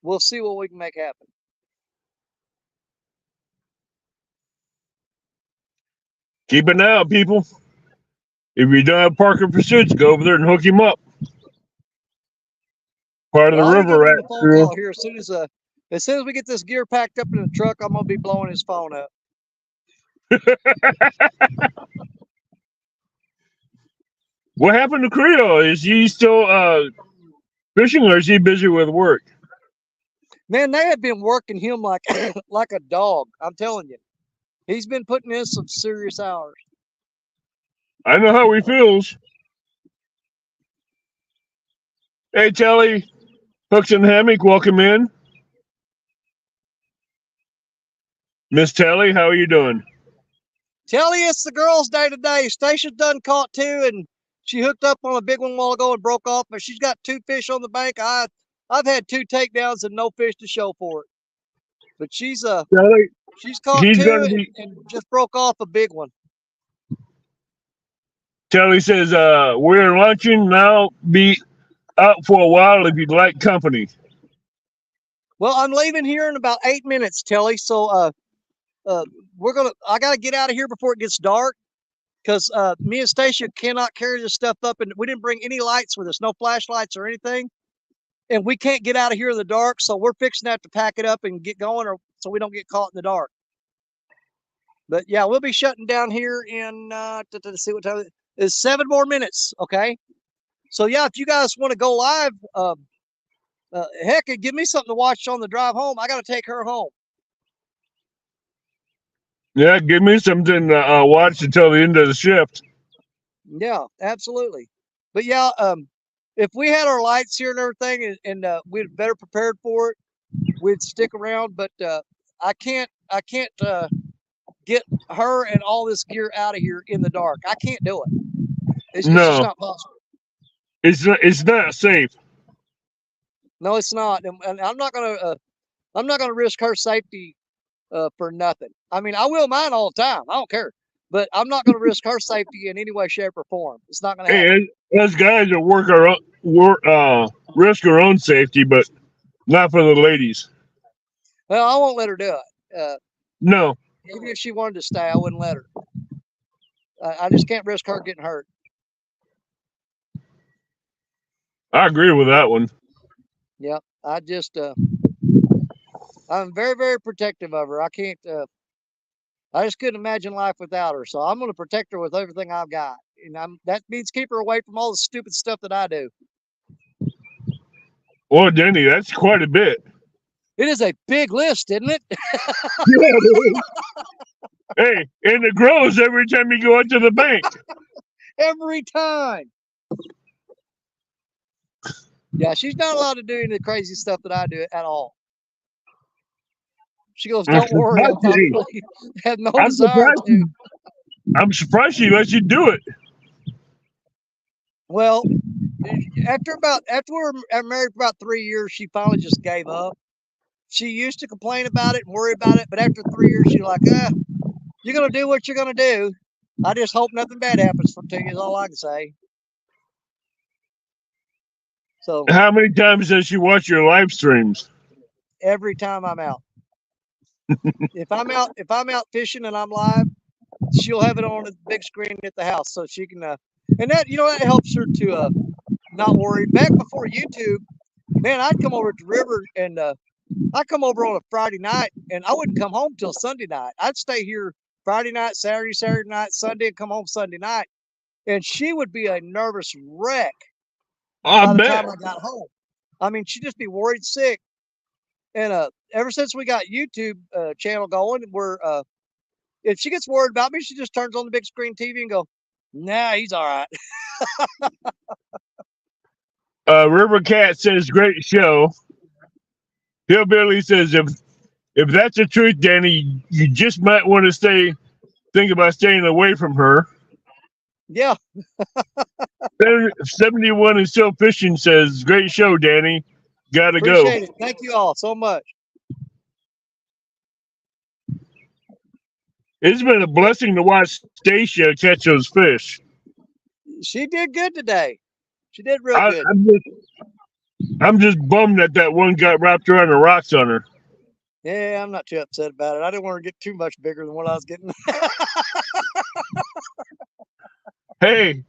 We'll see what we can make happen. Keep an eye out, people. If you don't have Parker Pursuits, go over there and hook him up. Part of the river rat crew. Here as soon as we get this gear packed up in the truck, I'm gonna be blowing his phone up. What happened to Creole? Is he still fishing, or is he busy with work? Man, they have been working him like like a dog. I'm telling you, he's been putting in some serious hours. I know how he feels. Hey, Telly, Hooks and Hammock, welcome in. Miss Telly, how are you doing? Telly, it's the girls' day today. Stacia's done caught two, and she hooked up on a big one a while ago and broke off, but she's got 2 fish on the bank. I've had 2 takedowns and no fish to show for it. But she's Telly, caught he's 2 going to be. and just broke off a big one. Telly says, we're lunching now. Be out for a while if you'd like company. Well, I'm leaving here in about 8 minutes, Telly. So I gotta get out of here before it gets dark, because me and Stacia cannot carry this stuff up, and we didn't bring any lights with us, no flashlights or anything, and we can't get out of here in the dark. So we're fixing to have to pack it up and get going, or so we don't get caught in the dark. But yeah, we'll be shutting down here in to see what time it is. 7 more minutes. Okay. So yeah, if you guys want to go live, heck, give me something to watch on the drive home. I got to take her home. Yeah, give me something to watch until the end of the shift. Yeah, absolutely. But yeah, if we had our lights here and everything, and we'd better prepared for it, we'd stick around. But I can't get her and all this gear out of here in the dark. I can't do it. It's just not possible. It's not safe. No, it's not, and I'm not gonna risk her safety for nothing. I mean, I will mine all the time. I don't care, but I'm not gonna risk her safety in any way, shape, or form. It's not gonna happen. Hey, us guys will risk our own safety, but not for the ladies. Well, I won't let her do it. No. Even if she wanted to stay, I wouldn't let her. I just can't risk her getting hurt. I agree with that one. Yep. I'm very, very protective of her. I can't, I just couldn't imagine life without her. So I'm going to protect her with everything I've got. And that means keep her away from all the stupid stuff that I do. Well, Denny, that's quite a bit. It is a big list, isn't it? Hey, and it grows every time you go out to the bank. Every time. Yeah, she's not allowed to do any of the crazy stuff that I do at all. She goes, "Don't worry, I really have no desire to." I'm surprised she lets you do it. Well, after we're married for about 3 years, she finally just gave up. She used to complain about it and worry about it, but after 3 years, she's like, "You're gonna do what you're gonna do. I just hope nothing bad happens to you." Is all I can say. So, how many times does she watch your live streams? Every time I'm out. if I'm out fishing and I'm live, she'll have it on the big screen at the house, so she can. And that that helps her to not worry. Back before YouTube, man, I'd come over to the river and I'd come over on a Friday night, and I wouldn't come home till Sunday night. I'd stay here Friday night, Saturday night, Sunday, and come home Sunday night. And she would be a nervous wreck by the time I got home. I mean, she'd just be worried sick. And ever since we got YouTube channel going, where if she gets worried about me, she just turns on the big screen TV and go, "Nah, he's all right." River Cat says, "Great show." Hillbilly says, "If that's the truth, Danny, you just might want to think about staying away from her." Yeah. 71 and still fishing says, "Great show, Danny. Gotta go." Appreciate it. Thank you all so much. It's been a blessing to watch Stacia catch those fish. She did good today. She did real good. I'm just bummed that one got wrapped around the rocks on her. Yeah, I'm not too upset about it. I didn't want to get too much bigger than what I was getting. Hey,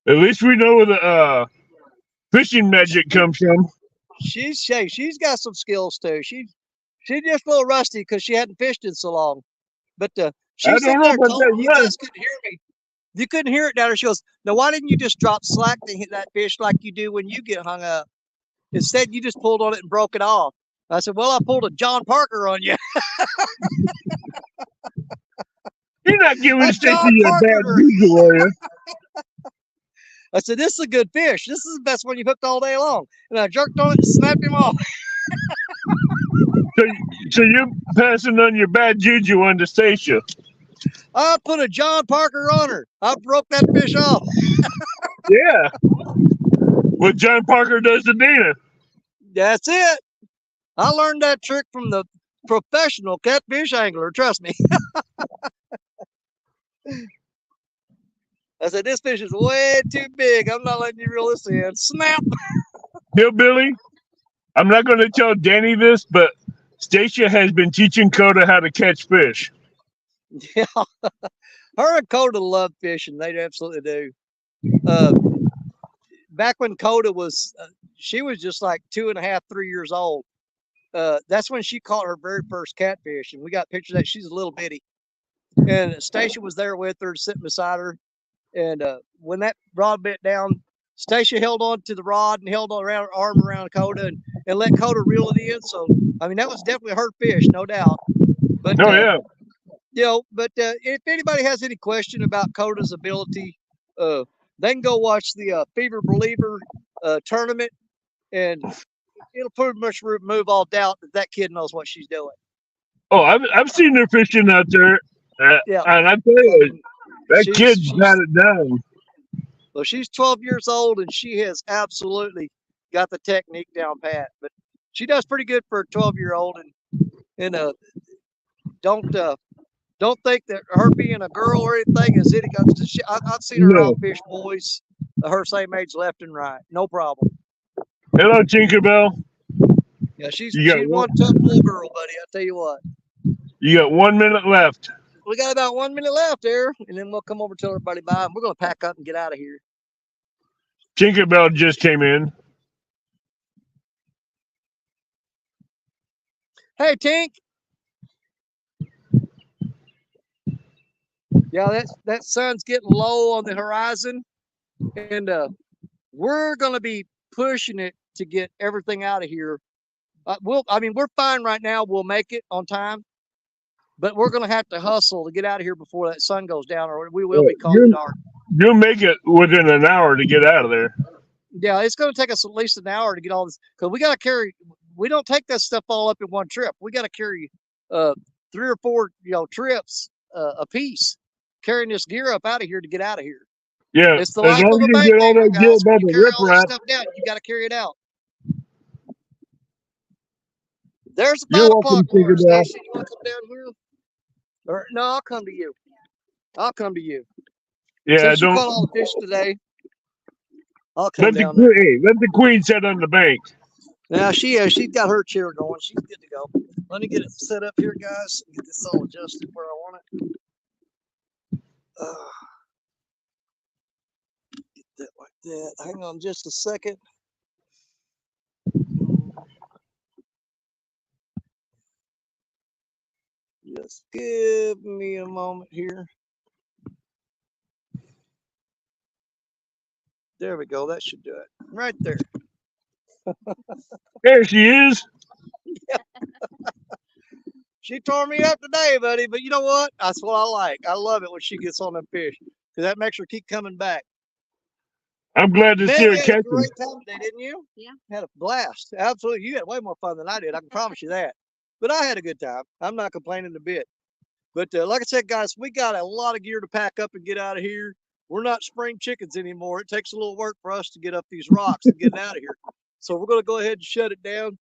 at least we know where the fishing magic comes from. She's got some skills too. She's just a little rusty because she hadn't fished in so long. But she said, "You guys couldn't hear me. You couldn't hear it down there." She goes, "Now why didn't you just drop slack to hit that fish like you do when you get hung up? Instead, you just pulled on it and broke it off." I said, "Well, I pulled a John Parker on you." You're not giving Stacia a bad visual, are you? I said, this is a good fish. This is the best one you've hooked all day long. And I jerked on it and snapped him off. So you're passing on your bad juju on the Stacia. I put a John Parker on her. I broke that fish off. Yeah. What John Parker does to Dana. That's it. I learned that trick from the professional catfish angler. Trust me. I said, this fish is way too big. I'm not letting you reel this in. Snap. Hillbilly, I'm not going to tell Danny this, but Stacia has been teaching Coda how to catch fish. Yeah. Her and Coda love fishing. They absolutely do. Back when Coda was, she was just like 2.5, 3 years old. That's when she caught her very first catfish. And we got pictures of that. She's a little bitty. And Stacia was there with her, sitting beside her. And when that rod bit down, Stacia held on to the rod and held on around her arm around Coda and let Coda reel it in. So, I mean, that was definitely her fish, no doubt. But, yeah. You know, but if anybody has any question about Coda's ability, they can go watch the Fever Believer tournament, and it'll pretty much remove all doubt that that kid knows what she's doing. Oh, I've seen her fishing out there. Yeah. And I tell you, that kid's got it down. Well, she's 12 years old, and she has absolutely got the technique down pat. But she does pretty good for a 12-year-old, and don't think that her being a girl or anything is any. I've seen her outfish boys her same age left and right, no problem. Hello, Tinkerbell. Yeah, she's one tough little girl, buddy. I tell you what. You got 1 minute left. We got about 1 minute left there, and then we'll come over and tell everybody bye. We're going to pack up and get out of here. Tinkerbell just came in. Hey, Tink. Yeah, that sun's getting low on the horizon, and we're going to be pushing it to get everything out of here. We're fine right now. We'll make it on time, but we're going to have to hustle to get out of here before that sun goes down, or we will be caught in the dark. You'll make it within an hour to get out of there. Yeah, it's going to take us at least an hour to get all this, because we got to carry. We don't take that stuff all up in one trip. We got to carry 3 or 4 trips a piece, carrying this gear up out of here to get out of here. Yeah, it's the life of a bank maker, guys. When you carry all this stuff down, you got to carry it out. There's a 5 o'clock mark, Stacia. You want to come down here? Or no, I'll come to you. I'll come to you. Yeah, since you caught all the fish today, I'll come down there. Hey, let the queen sit on the bank. Now she's got her chair going. She's good to go. Let me get it set up here, guys. Get this all adjusted where I want it. Get that like that. Hang on just a second. Just give me a moment here. There we go. That should do it. Right there. There she is. Yeah. She tore me up today, buddy. But you know what? That's what I like. I love it when she gets on them fish, because that makes her keep coming back. I'm glad to see her catch. You had a great time today, didn't you? Yeah. Had a blast. Absolutely. You had way more fun than I did. I can promise you that. But I had a good time. I'm not complaining a bit. But like I said, guys, we got a lot of gear to pack up and get out of here. We're not spring chickens anymore. It takes a little work for us to get up these rocks and get out of here. So we're going to go ahead and shut it down.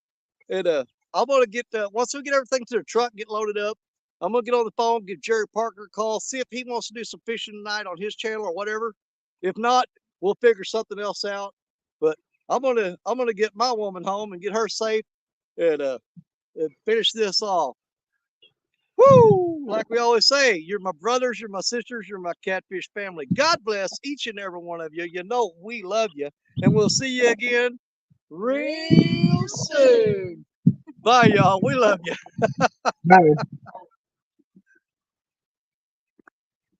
And I'm going to get, once we get everything to the truck, get loaded up, I'm going to get on the phone, give Jerry Parker a call, see if he wants to do some fishing tonight on his channel or whatever. If not, we'll figure something else out. But I'm going to get my woman home and get her safe and finish this off. Woo! Like we always say, you're my brothers, you're my sisters, you're my catfish family. God bless each and every one of you. You know we love you. And we'll see you again real soon. Bye, y'all. We love you. Bye.